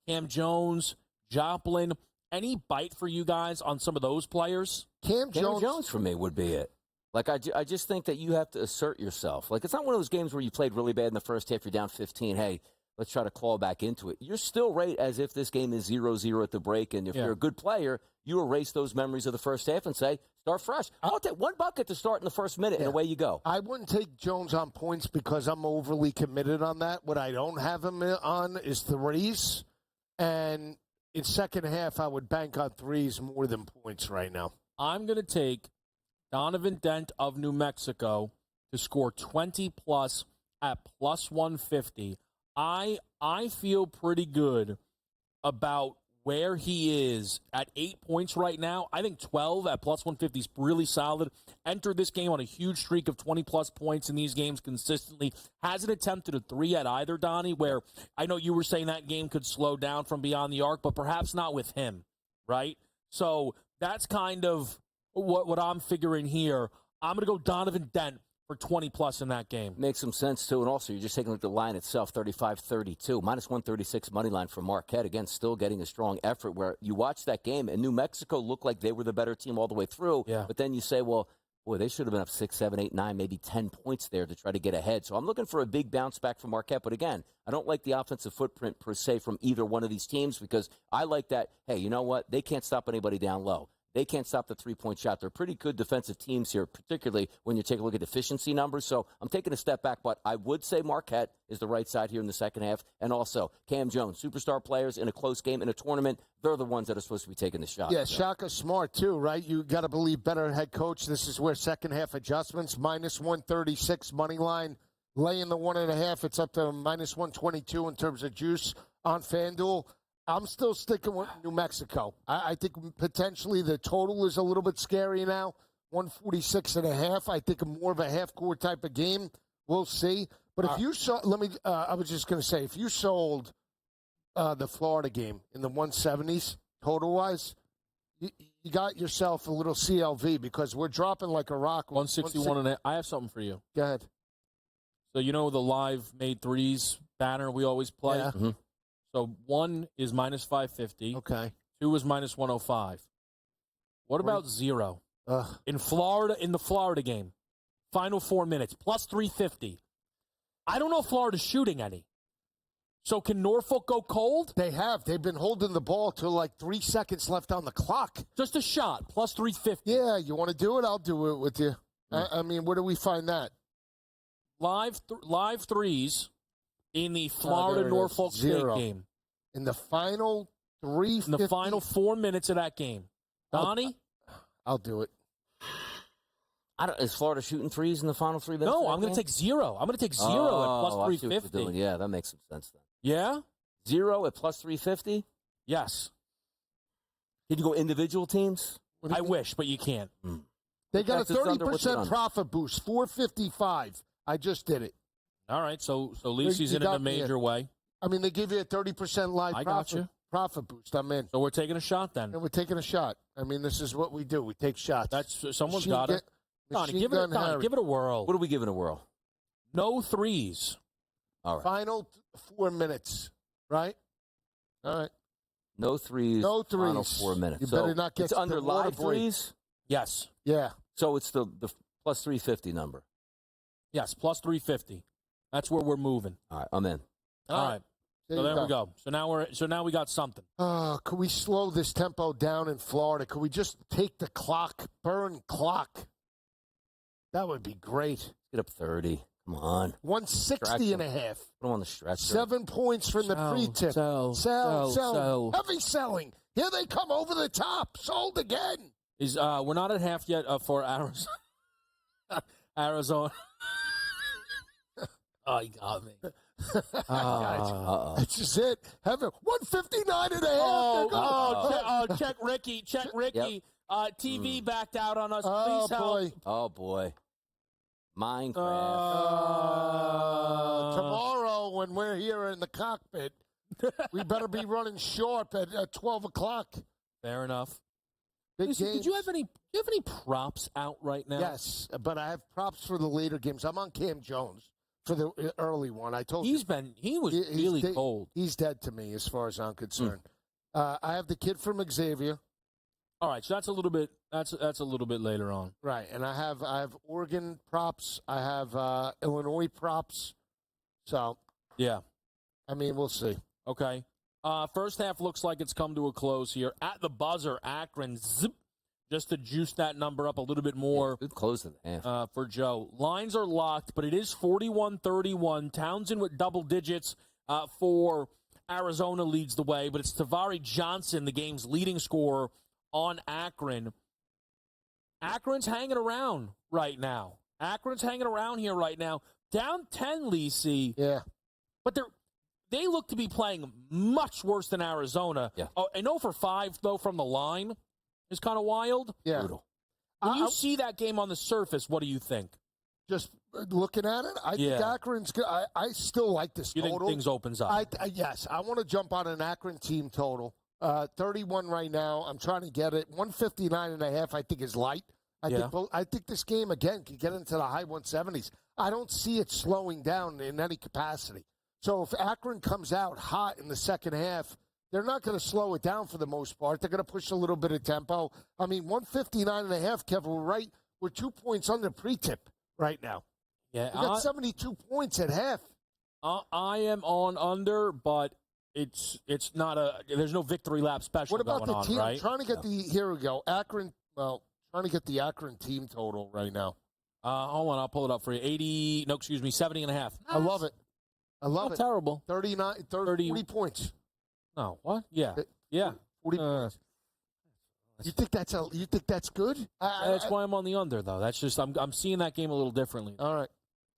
Cam Jones, Joplin. Any bite for you guys on some of those players? Cam Jones for me would be it. Like, I just think that you have to assert yourself. Like, it's not one of those games where you played really bad in the first half, you're down 15. Hey, let's try to claw back into it. You're still right as if this game is 0-0 at the break, and if you're a good player, you erase those memories of the first half and say, start fresh. I'll take one bucket to start in the first minute, and away you go. I wouldn't take Jones on points because I'm overly committed on that. What I don't have him on is threes, and in second half, I would bank on threes more than points right now. I'm going to take Donovan Dent of New Mexico to score 20-plus at plus 150. I feel pretty good about where he is at 8 points right now. I think 12 at plus 150 is really solid. Entered this game on a huge streak of 20-plus points in these games consistently. Hasn't attempted a 3 at either, Donnie, where I know you were saying that game could slow down from beyond the arc, but perhaps not with him, right? So that's kind of what I'm figuring here. I'm going to go Donovan Dent for 20-plus in that game. Makes some sense, too. And also, you're just taking a look at the line itself, 35-32. Minus 136 money line for Marquette. Again, still getting a strong effort where you watch that game, and New Mexico looked like they were the better team all the way through. Yeah. But then you say, well, boy, they should have been up 6, 7, 8, 9, maybe 10 points there to try to get ahead. So I'm looking for a big bounce back from Marquette. But again, I don't like the offensive footprint per se from either one of these teams because I like that, hey, you know what? They can't stop anybody down low. They can't stop the three-point shot. They're pretty good defensive teams here, particularly when you take a look at efficiency numbers. So I'm taking a step back, but I would say Marquette is the right side here in the second half. And also, Cam Jones, superstar players in a close game, in a tournament, they're the ones that are supposed to be taking the shot. Yeah, Shaka's smart, too, right? You got to believe better head coach. This is where second-half adjustments, minus 136 money line, laying the 1.5. It's up to minus 122 in terms of juice on FanDuel. I'm still sticking with New Mexico. I think potentially the total is a little bit scary now, 146.5. I think more of a half-court type of game. We'll see. But if you saw, I was just going to say, if you sold the Florida game in the 170s total-wise, you got yourself a little CLV because we're dropping like a rock. 161.5. I have something for you. Go ahead. So you know the live made threes banner we always play? Yeah. Mm-hmm. So 1 is minus 550. Okay. 2 is minus 105. What about 0? In Florida, in the Florida game, final 4 minutes, plus 350. I don't know if Florida's shooting any. So can Norfolk go cold? They have. They've been holding the ball till like 3 seconds left on the clock. Just a shot, plus 350. Yeah, you want to do it? I'll do it with you. I mean, where do we find that? Live threes. In the Florida-Norfolk State game. In the final 3:50. In the final 4 minutes of that game. Donnie? I'll do it. Is Florida shooting threes in the final 3 minutes? No, I'm going to take 0. I'm going to take 0 at plus 350. Yeah, that makes some sense then. Yeah? 0 at plus 350? Yes. Can you go individual teams? I wish, but you can't. They got a 30% profit boost, 455. I just did it. All right, so Lisi's in a major way. I mean, they give you a 30% live profit boost. I'm in. So we're taking a shot then. And we're taking a shot. I mean, this is what we do. We take shots. Someone's got it. Donnie, give it a whirl. What are we giving a whirl? No threes. All right. Final 4 minutes, right? All right. No threes. No threes. Final 4 minutes. You better not get it's under live threes? Yes. Yeah. So it's the plus 350 number. Yes, plus 350. That's where we're moving. All right, I'm in. All right. So there we go. So now we got something. Could we slow this tempo down in Florida? Could we just take the clock, burn clock? That would be great. Get up 30. Come on. 160.5. Put them on the stretcher. 7 points from the pre-tip. Sell. Heavy selling. Here they come over the top. Sold again. We're not at half yet for Arizona. Arizona. Oh, you got me. That's just it. Heaven. 159.5. Check Ricky. Yep. TV backed out on us. Please help. Oh, boy. Minecraft. Tomorrow, when we're here in the cockpit, we better be running sharp at 12 o'clock. Fair enough. Listen, did you have any props out right now? Yes, but I have props for the later games. I'm on Cam Jones for the early one. I told you. He was really cold. He's dead to me as far as I'm concerned. I have the kid from Xavier. All right, so that's a little bit later on. Right, and I have Oregon props. I have Illinois props. So yeah. I mean, we'll see. Okay. First half looks like it's come to a close here. At the buzzer, Akron, zip, just to juice that number up a little bit more. Good close of the half. For Joe. Lines are locked, but it is 41-31. Townsend with double digits for Arizona leads the way, but it's Tavari Johnson, the game's leading scorer on Akron. Akron's hanging around right now. Akron's hanging around here right now. Down 10, Lisi. Yeah. But they look to be playing much worse than Arizona. Yeah. Oh, an 0 for 5, though, from the line is kind of wild. Yeah. Brutal. When you see that game on the surface, what do you think? Just looking at it, I think Akron's good. I still like this total. You think things opens up? Yes. I want to jump on an Akron team total. 31 right now. I'm trying to get it. 159.5 I think is light. I think this game, again, can get into the high 170s. I don't see it slowing down in any capacity. So if Akron comes out hot in the second half, they're not going to slow it down for the most part. They're going to push a little bit of tempo. I mean, 159.5, Kevin, we're 2 points under pre-tip right now. Yeah, we got 72 points at half. I am on under, but it's not there's no victory lap special. What about the team? Right? I'm trying to get here we go. Akron, trying to get the Akron team total right now. Hold on, I'll pull it up for you. 70.5. I love it. I love it. Terrible. 40 points. No, what? Yeah. 40 points. You think that's good? That's why I'm on the under, though. That's just I'm seeing that game a little differently. All right.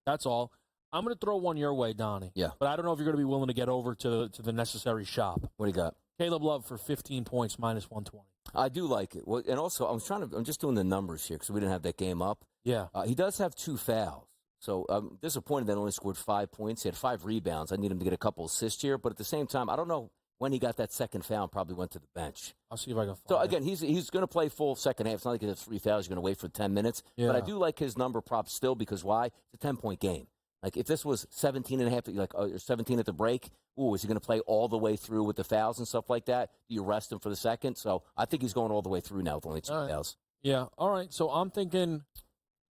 That's all. I'm going to throw one your way, Donnie. Yeah. But I don't know if you're going to be willing to get over to the necessary shop. What do you got? Caleb Love for 15 points, minus 120. I do like it. Well, and also, I'm just doing the numbers here because we didn't have that game up. Yeah. He does have 2 fouls. So I'm disappointed that he only scored 5 points. He had 5 rebounds. I need him to get a couple assists here. But at the same time, I don't know when he got that second foul and probably went to the bench. I'll see if I can find So, again, he's going to play full second half. It's not like he has 3 fouls. He's going to wait for 10 minutes. Yeah. But I do like his number prop still because why? It's a 10-point game. Like, if this was 17.5, or 17 at the break, is he going to play all the way through with the fouls and stuff like that? Do you rest him for the second? So I think he's going all the way through now with only 2 fouls. Yeah, all right. So I'm thinking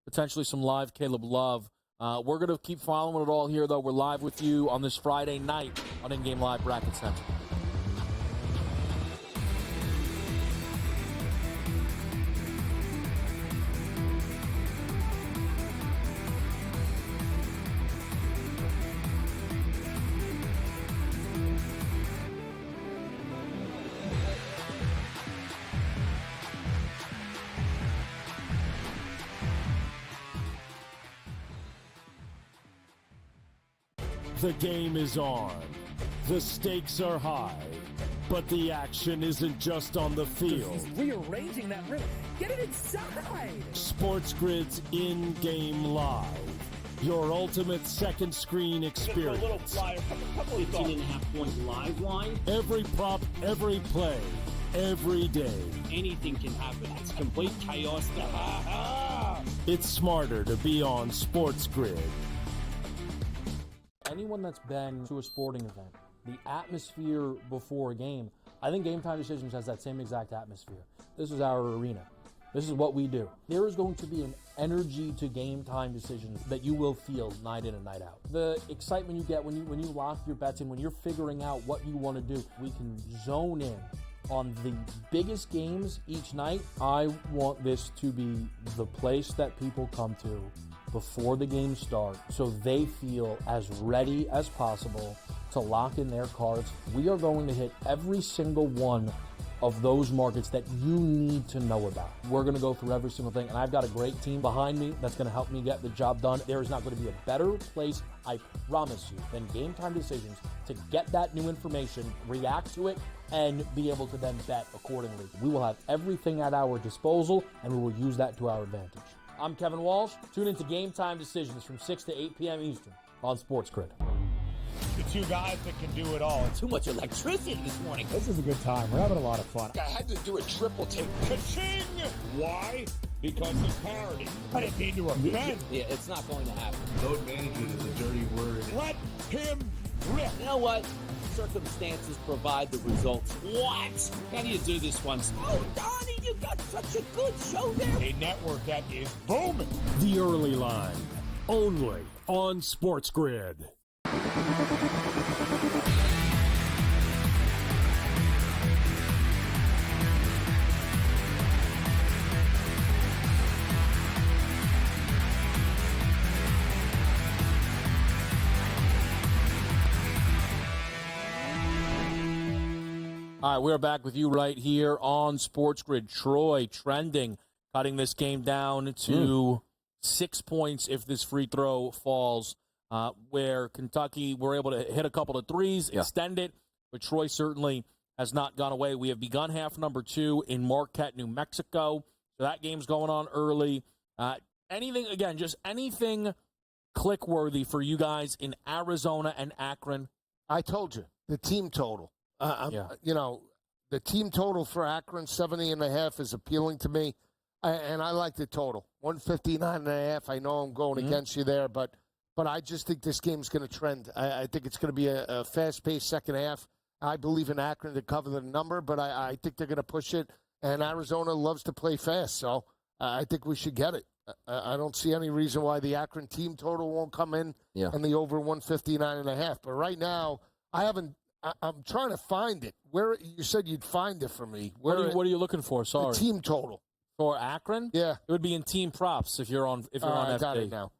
potentially some live Caleb Love. We're going to keep following it all here, though. We're live with you on this Friday night on InGame Live Bracket Central. The game is on. The stakes are high. But the action isn't just on the field. He's rearranging that rim. Get it inside! SportsGrid's InGame Live. Your ultimate second screen experience. 15.5 points live line. Every prop, every play, every day. Anything can happen. It's complete chaos. It's smarter to be on SportsGrid. Anyone that's been to a sporting event, the atmosphere before a game, I think Game Time Decisions has that same exact atmosphere. This is our arena. This is what we do. There is going to be an energy to Game Time Decisions that you will feel night in and night out. The excitement you get when you lock your bets in, when you're figuring out what you want to do, we can zone in on the biggest games each night. I want this to be the place that people come to before the games start so they feel as ready as possible to lock in their cards. We are going to hit every single one of those markets that you need to know about. We're going to go through every single thing, and I've got a great team behind me that's going to help me get the job done. There is not going to be a better place, I promise you, than Game Time Decisions to get that new information, react to it, and be able to then bet accordingly. We will have everything at our disposal, and we will use that to our advantage. I'm Kevin Walsh. Tune into Game Time Decisions from 6 to 8 p.m. Eastern on SportsGrid. The 2 guys that can do it all. Too much electricity this morning. This is a good time. We're having a lot of fun. I had to do a triple take. Ka-ching! Why? Because of parity. I didn't mean to offend. Yeah, it's not going to happen. Load management is a dirty word. Let him rip. You know what? Circumstances provide the results. What? How do you do this one? Oh, Donnie, you got such a good show there. A network that is booming. The early line, only on SportsGrid. All right, we're back with you right here on SportsGrid. Troy trending, cutting this game down to 6 points if this free throw falls, where Kentucky were able to hit a couple of threes, extend it, but Troy certainly has not gone away. We have begun half number 2 in Marquette, New Mexico, so that game's going on early. Anything click-worthy for you guys in Arizona and Akron? I told you, the team total. You know, the team total for Akron, 70.5 is appealing to me, and I like the total. 159.5, I know I'm going against you there, but I just think this game's going to trend. I think it's going to be a fast-paced second half. I believe in Akron to cover the number, but I think they're going to push it, and Arizona loves to play fast, so I think we should get it. I don't see any reason why the Akron team total won't come in and the over 159.5. But right now, I'm trying to find it. Where you said you'd find it for me. What are you looking for? Sorry. The team total. For Akron? Yeah. It would be in team props if you're on FD. I got it now.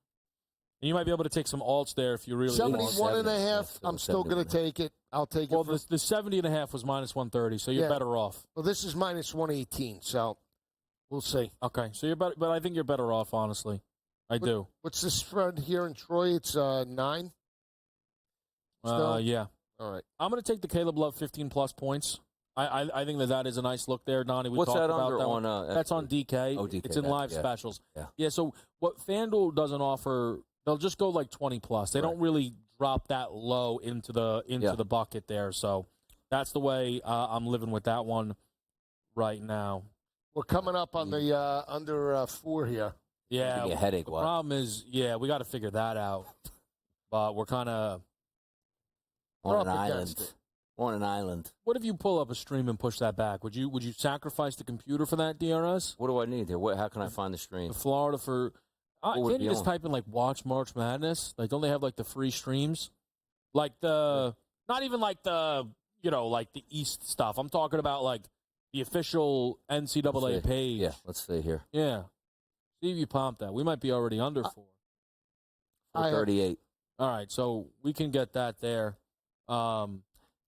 And you might be able to take some alts there if you really want. 71.5. I'm still going to take it. I'll take it. Well, the 70.5 was minus 130, so you're better off. Well, this is minus 118, so we'll see. Okay, so you're better, but I think you're better off, honestly. I do. What's the spread here in Troy? It's 9. Yeah. All right. I'm going to take the Caleb Love 15-plus points. I think that is a nice look there, Donnie. What's that under on? That's on DK. Oh, DK. It's in live specials. Yeah, so what FanDuel doesn't offer, they'll just go like 20-plus. They don't really drop that low into the bucket there. So that's the way I'm living with that one right now. We're coming up on the under 4 here. Yeah. A headache. The problem is, we got to figure that out. But we're kind of on an island. What if you pull up a stream and push that back? Would you sacrifice the computer for that, DRS? What do I need here? How can I find the stream? The Florida for. Can't you just type in like Watch March Madness? Like, don't they have like the free streams? Like not even like the like the East stuff. I'm talking about like the official NCAA page. Yeah, let's see here. Yeah, see if you pump that. We might be already under 438. All right, so we can get that there. Man,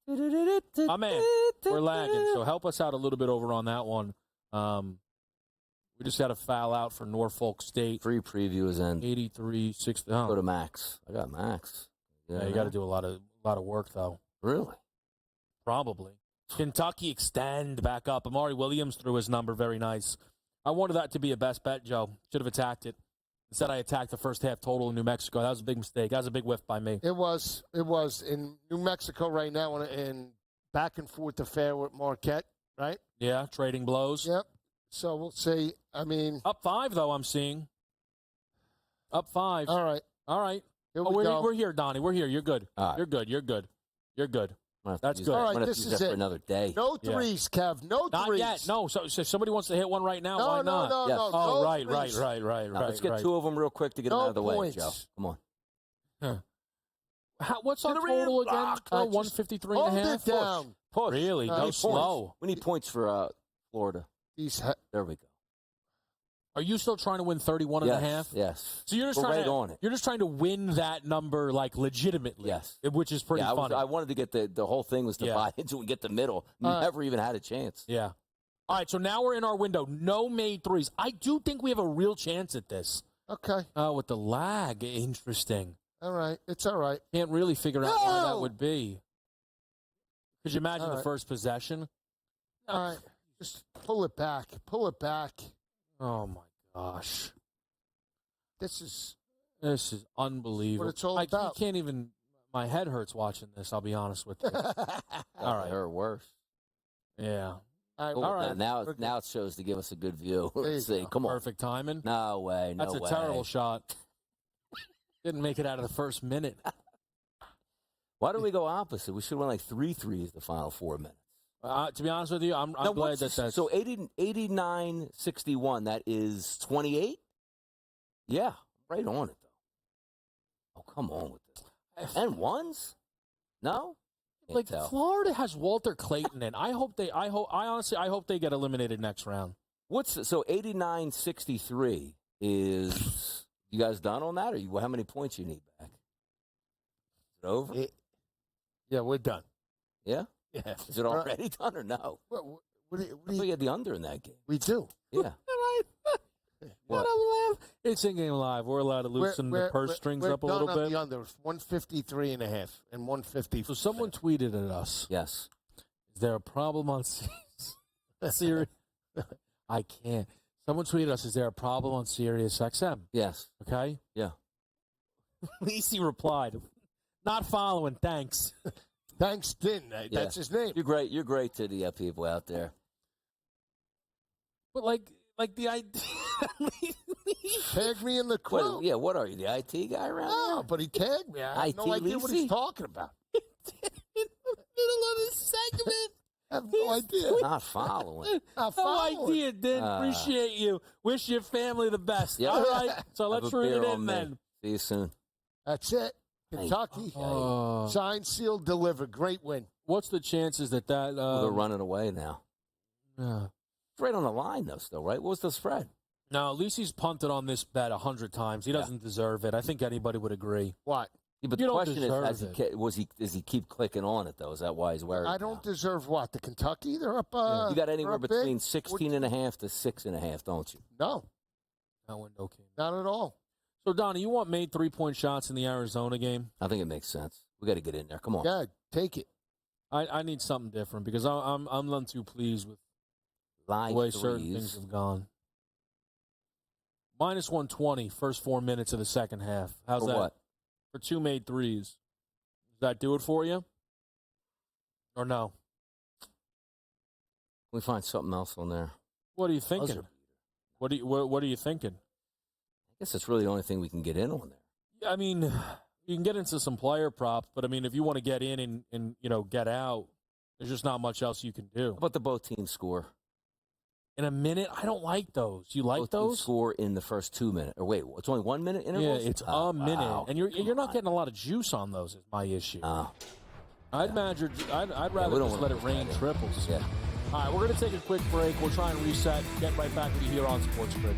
we're lagging, so help us out a little bit over on that one. We just got to foul out for Norfolk State. Free preview is in 83-60. Go to Max. I got Max. Yeah, you got to do a lot of work though. Really? Probably. Kentucky extend back up. Amari Williams threw his number, very nice. I wanted that to be a best bet, Joe. Should have attacked it. Instead, I attacked the first half total in New Mexico. That was a big mistake. That was a big whiff by me. It was in New Mexico right now, and back and forth affair with Marquette, right? Yeah, trading blows. Yep. So we'll see. I mean, up 5 though. I'm seeing up 5. All right. Here we go. We're here, Donnie. We're here. You're good. Right. You're good. That's good. All right, this is it. For another day. No threes, Kev. No Not threes. Not yet. No. So if somebody wants to hit one right now, why not? No. Oh, no right. Now, let's get 2 of them real quick to get them out of the way, Joe. Come on. What's our total again? 153.5. Hold it down. Push. Really? Go slow. We need points for Florida. There we go. Are you still trying to win 31.5? Yes. So you're just trying to win that number like legitimately. Yes. Which is pretty funny. I wanted to get the whole thing was divided so we get the middle. Never even had a chance. Yeah. All right, so now we're in our window. No made threes. I do think we have a real chance at this. Okay. With the lag, interesting. All right. It's all right. Can't really figure out why that would be. Could you imagine the first possession? All right. Just pull it back. Oh, my gosh. This is unbelievable. what it's all about. You can't even – my head hurts watching this, I'll be honest with you. All right. Or worse. Yeah. All right. Now it shows to give us a good view. Let's see. Come on. Perfect timing. No way. That's a terrible shot. Didn't make it out of the first minute. Why do we go opposite? We should win like 3 threes the final 4 minutes. To be honest with you, I'm glad that's... So 89-61, that is 28? Yeah, right on it, though. Oh, come on with this. And ones? No? Can't Like tell. Florida has Walter Clayton, and I honestly hope they get eliminated next round. So 89-63 is you guys done on that, or how many points you need back? Is it over? Yeah, we're done. Yeah? Yeah. Is it already done or no? What do I thought you had the under in that game. we do. Yeah. What? It's in-game live. We're allowed to loosen the purse strings up a little We're done on bit. the under. 153.5 and 150. So someone tweeted at us. Yes. Is there a problem on Sirius? I can't. Someone tweeted us, is there a problem on Sirius XM? Yes. Okay? Yeah. Lisi replied, not following, thanks. Thanks, Din. That's his name. You're great. You're great to the people out there. But like the idea. Tagged me in the quote. Yeah, what are you, the IT guy around No, here? but he tagged me. I have no idea what he's talking about. Middle of the segment. I have no idea. Not following. Not No following. idea, Dan. Appreciate you. Wish your family the best. Yeah. All right. So Have let's a read beer it on in me. then. See you soon. That's it. Kentucky. Signed, sealed, delivered. Great win. What's the chances that Well, they're running away now. Yeah. It's right on the line, though, still, right? What was the spread? No, Lisi's punted on this bet 100 times. He doesn't deserve it. I think anybody would agree. What? Yeah, but You the don't question is, does he keep clicking on it, though? Is that why he's worried? I don't deserve what? The Kentucky? They're up. You got anywhere they're up between big? 16.5 to 6.5, don't you? No. That window came. Not at all. So, Donnie, you want made 3-point shots in the Arizona game? I think it makes sense. We got to get in there. Come on. Yeah, take it. I need something different because I'm none too pleased with Live the way threes. certain things have gone. Minus 120, first 4 minutes of the second half. How's For that? what? For 2 made threes. Does that do it for you? Or no? We find something else on there. What are you thinking? What are you thinking? I guess that's really the only thing we can get in on there. I mean, you can get into some player props, but I mean, if you want to get in and get out, there's just not much else you can do. How about the both teams score? In a minute, I don't like those. You like Both those? teams score in the first 2 minutes. Or wait, it's only 1 minute intervals? Yeah, it's a minute, wow. and you're not getting a lot of juice on those. Is my issue. I'd rather just let it rain triples. Yeah. All right, we're going to take a quick break. We'll try and reset. Get right back with you here on SportsGrid.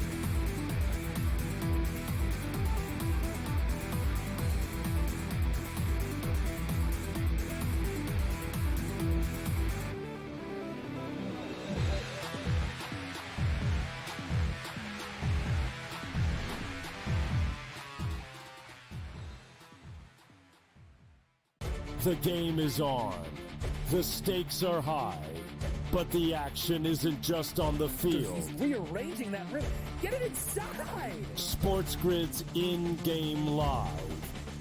The game is on. The stakes are high. But the action isn't just on the field. He's rearranging that rim. Get it inside! SportsGrid's in-game live.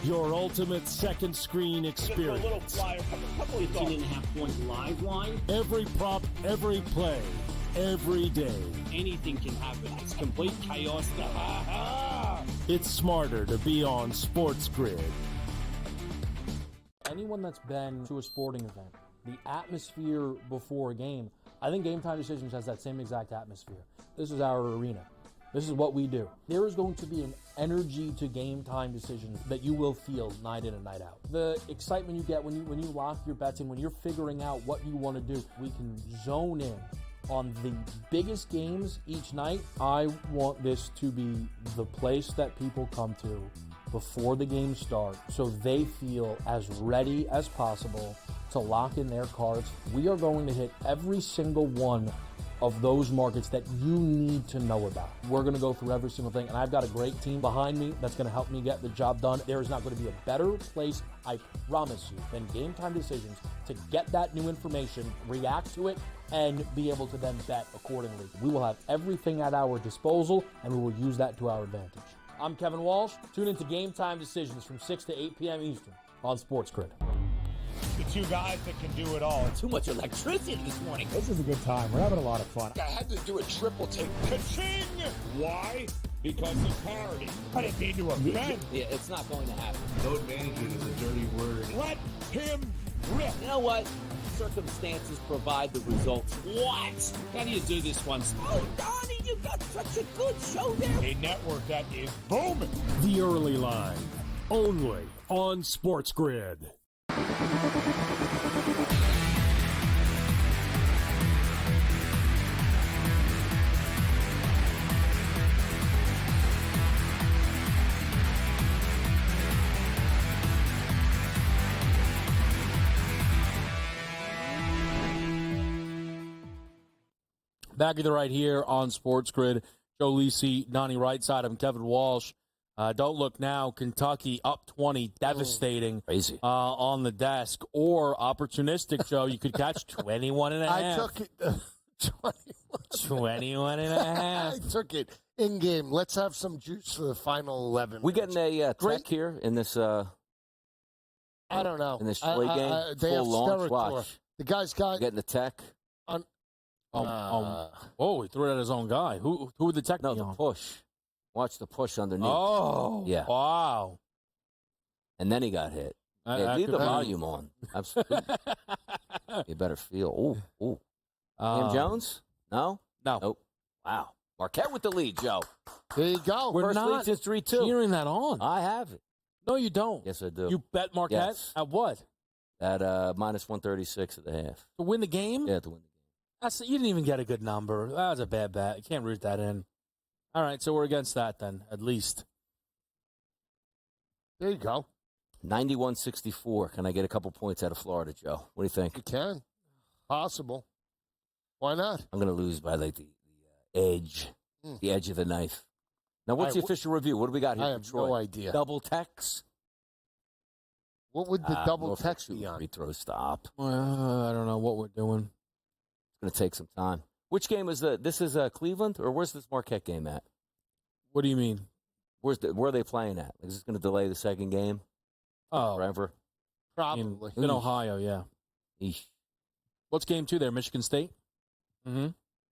Your ultimate second screen experience. 18.5 points live line. Every prop, every play, every day. Anything can happen. It's complete chaos. It's smarter to be on SportsGrid. Anyone that's been to a sporting event, the atmosphere before a game, I think Game Time Decisions has that same exact atmosphere. This is our arena. This is what we do. There is going to be an energy to Game Time Decisions that you will feel night in and night out. The excitement you get when you lock your bets in, when you're figuring out what you want to do, we can zone in on the biggest games each night. I want this to be the place that people come to before the game starts so they feel as ready as possible to lock in their cards. We are going to hit every single one of those markets that you need to know about. We're going to go through every single thing, and I've got a great team behind me that's going to help me get the job done. There is not going to be a better place, I promise you, than Game Time Decisions to get that new information, react to it, and be able to then bet accordingly. We will have everything at our disposal, and we will use that to our advantage. I'm Kevin Walsh. Tune into Game Time Decisions from 6 to 8 p.m. Eastern on SportsGrid. The two guys that can do it all. Too much electricity this morning. This is a good time. We're having a lot of fun. I had to do a triple take. Ka-ching! Why? Because of parity. I didn't mean to offend. Yeah, it's not going to happen. No advantages is a dirty word. Let him rip. You know what? Circumstances provide the results. What? How do you do this one? Oh, Donnie, you got such a good show there. A network that is booming. The early line, only on SportsGrid. Back either right here on SportsGrid. Joe Lisi, Donnie Rightside. I'm Kevin Walsh. Don't look now. Kentucky up 20, devastating. Crazy. On the desk. Or opportunistic, Joe. You could catch 21 and a half. I took it. 21 and a half. I took it in game. Let's have some juice for the final 11. We getting a tech here in this? I don't know. In this Philly game, they have full launch. Steritor. Watch. The guy's got Getting the tech. Oh, he threw it at his own guy. Who would the tech No, be the on? push. Watch the push underneath. Oh, yeah. Wow. And then he got hit. Leave the volume on. Absolutely. You better feel. Ooh. Cam Jones? No? No. Nope. Wow. Marquette with the lead, Joe. There you go. We're First not lead since 3-2. cheering that on. I have it. No, you don't. Yes, I do. You bet Marquette Yes. at what? At minus 136 at the half. To win the game? Yeah, to win the game. You didn't even get a good number. That was a bad bet. You can't root that in. All right, so we're against that then, at least. There you go. 91-64. Can I get a couple points out of Florida, Joe? What do you think? You can. Possible. Why not? I'm going to lose by like the edge. The edge of the knife. Now, what's the official review? What do we got here I from have Troy? no idea. Double techs? What would the double text be on? Free throw stop. I don't know what we're doing. It's going to take some time. Which game is this? Is Cleveland, or where's this Marquette game at? What do you mean? Where are they playing at? Is this going to delay the second game? Forever? Probably. In Ohio, yeah. Eesh. What's game 2 there? Michigan State? Mm-hmm.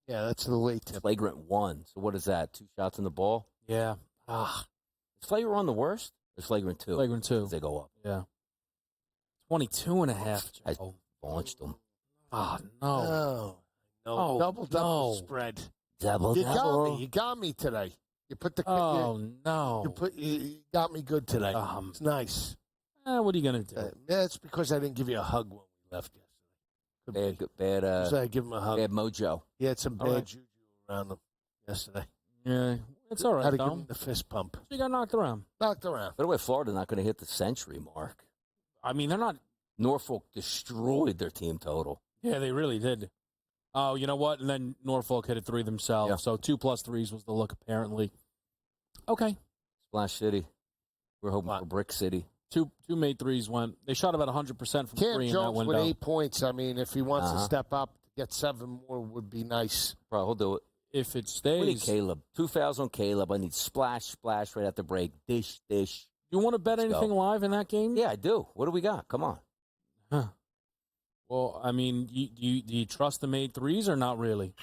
Yeah, that's the late tip. Flagrant 1. So what is that? 2 shots in the ball? Yeah. Is Flagrant 1 the worst? Or is Flagrant 2? Flagrant 2. They go up. Yeah. 22 and a half. I launched them. Oh, no. No. Double spread. Double. You got me today. You put the. No. You got me good today. It's nice. What are you gonna do? It's because I didn't give you a hug when we left yesterday. Bad. So I give him a hug. Bad mojo. He had some bad juju around him yesterday. Yeah, it's all right. Had to give him the fist pump. You got knocked around. Knocked around. By the way, Florida not going to hit the century mark. I mean, they're not. Norfolk destroyed their team total. Yeah, they really did. Oh, you know what? And then Norfolk hit a 3 themselves. Yeah. So 2 plus 3s was the look, apparently. Okay. Splash City. We're hoping for Brick City. Two made 3s went. They shot about 100% from 3 in that Jones window. with 8 points. I mean, if he wants to step up, get 7 more would be nice. Probably he'll do it. If it stays. We need Caleb. 2 fouls on Caleb. I need splash right at the break. Dish. You want to bet anything live in that game? Yeah, I do. What do we got? Come on. Huh. Well, I mean, do you trust the made 3s or not really?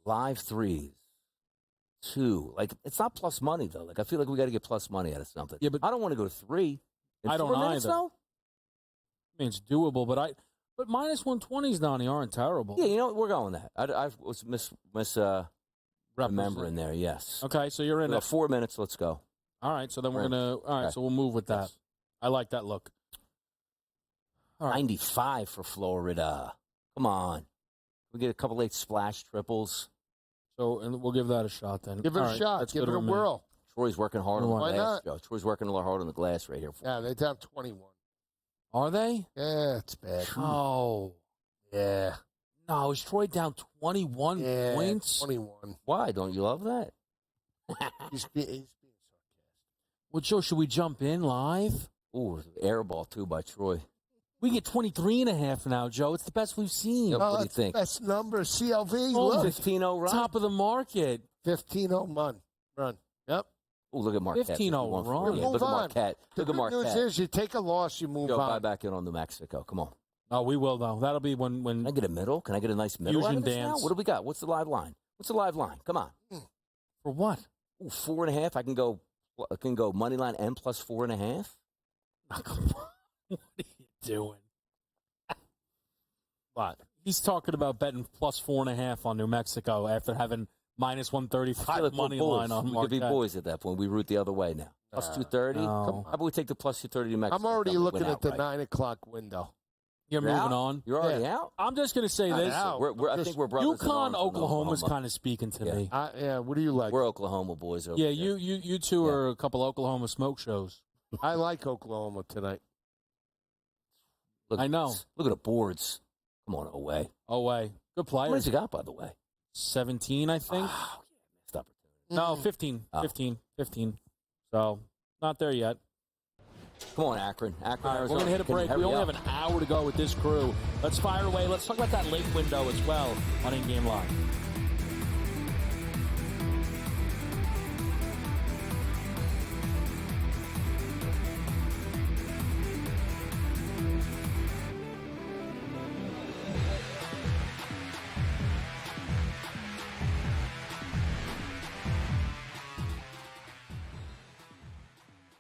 Live 3s. 2. Like, it's not plus money, though. Like, I feel like we got to get plus money out of something. Yeah, but I don't want to go to 3. I don't 4 minutes, either. though? I mean, it's doable, but minus 120s, Donnie, aren't terrible. Yeah, you know what? We're going that. I was remembering there, yes. Okay, so you're in it. 4 minutes, let's go. All right, so then we're going to, all right, so we'll move with that. Yes. I like that look. All right. 95 for Florida. Come on. We get a couple late splash triples. So, and we'll give that a shot then. Give it a shot. Give it a whirl. Troy's working hard on the Why glass, not? Joe. Troy's working a lot hard on the glass right here. Yeah, they're down 21. Are they? Yeah, it's bad. Oh. Yeah. No, is Troy down 21 points? 21. Why? Don't you love that? He's being sarcastic. Well, Joe, should we jump in live? Ooh, air ball, too, by Troy. We get 23.5 now, Joe. It's the best we've seen. Yep. What do you think? Best number, CLV. Oh, Look. 15-0 run. Top of the market. 15-0 run. Yep. Oh, look at Marquette. 15-0 run. Yeah, look at Marquette. The Look at good Marquette. news is you take a loss, you move Joe, on. buy back in on New Mexico. Come on. Oh, we will, though. That'll be when Can I get a middle? Can I get a nice middle Fusion out of this dance. now? What do we got? What's the live line? Come on. For what? Ooh, 4.5. I can go money line and plus 4.5. Oh, come on. What are you doing? What? He's talking about betting plus 4.5 on New Mexico after having minus 135 money line on We could Marquette. be boys at that point. We root the other way now. Plus 230. No. How about we take the plus 230 to Mexico? I'm already looking at the right? 9 o'clock window. You're You're moving out? on. You're already out? I'm just going to say this. out. I think we're brothers in UConn, arms with Oklahoma's kind of speaking to me. Yeah, what do you like? We're Oklahoma boys over Yeah, there. you two are a couple Oklahoma smoke shows. I like Oklahoma tonight. Look, I know. Look at the boards. Come on, away. Away. Good How many players. you got, by the way? 17, I think. Oh, missed opportunity. No, 15. Oh. 15. So, not there yet. Come on, Akron. All right, we're Arizona. going to hit a Can you break. We hurry only up? have an hour to go with this crew. Let's fire away. Let's talk about that late window as well on In-Game Live.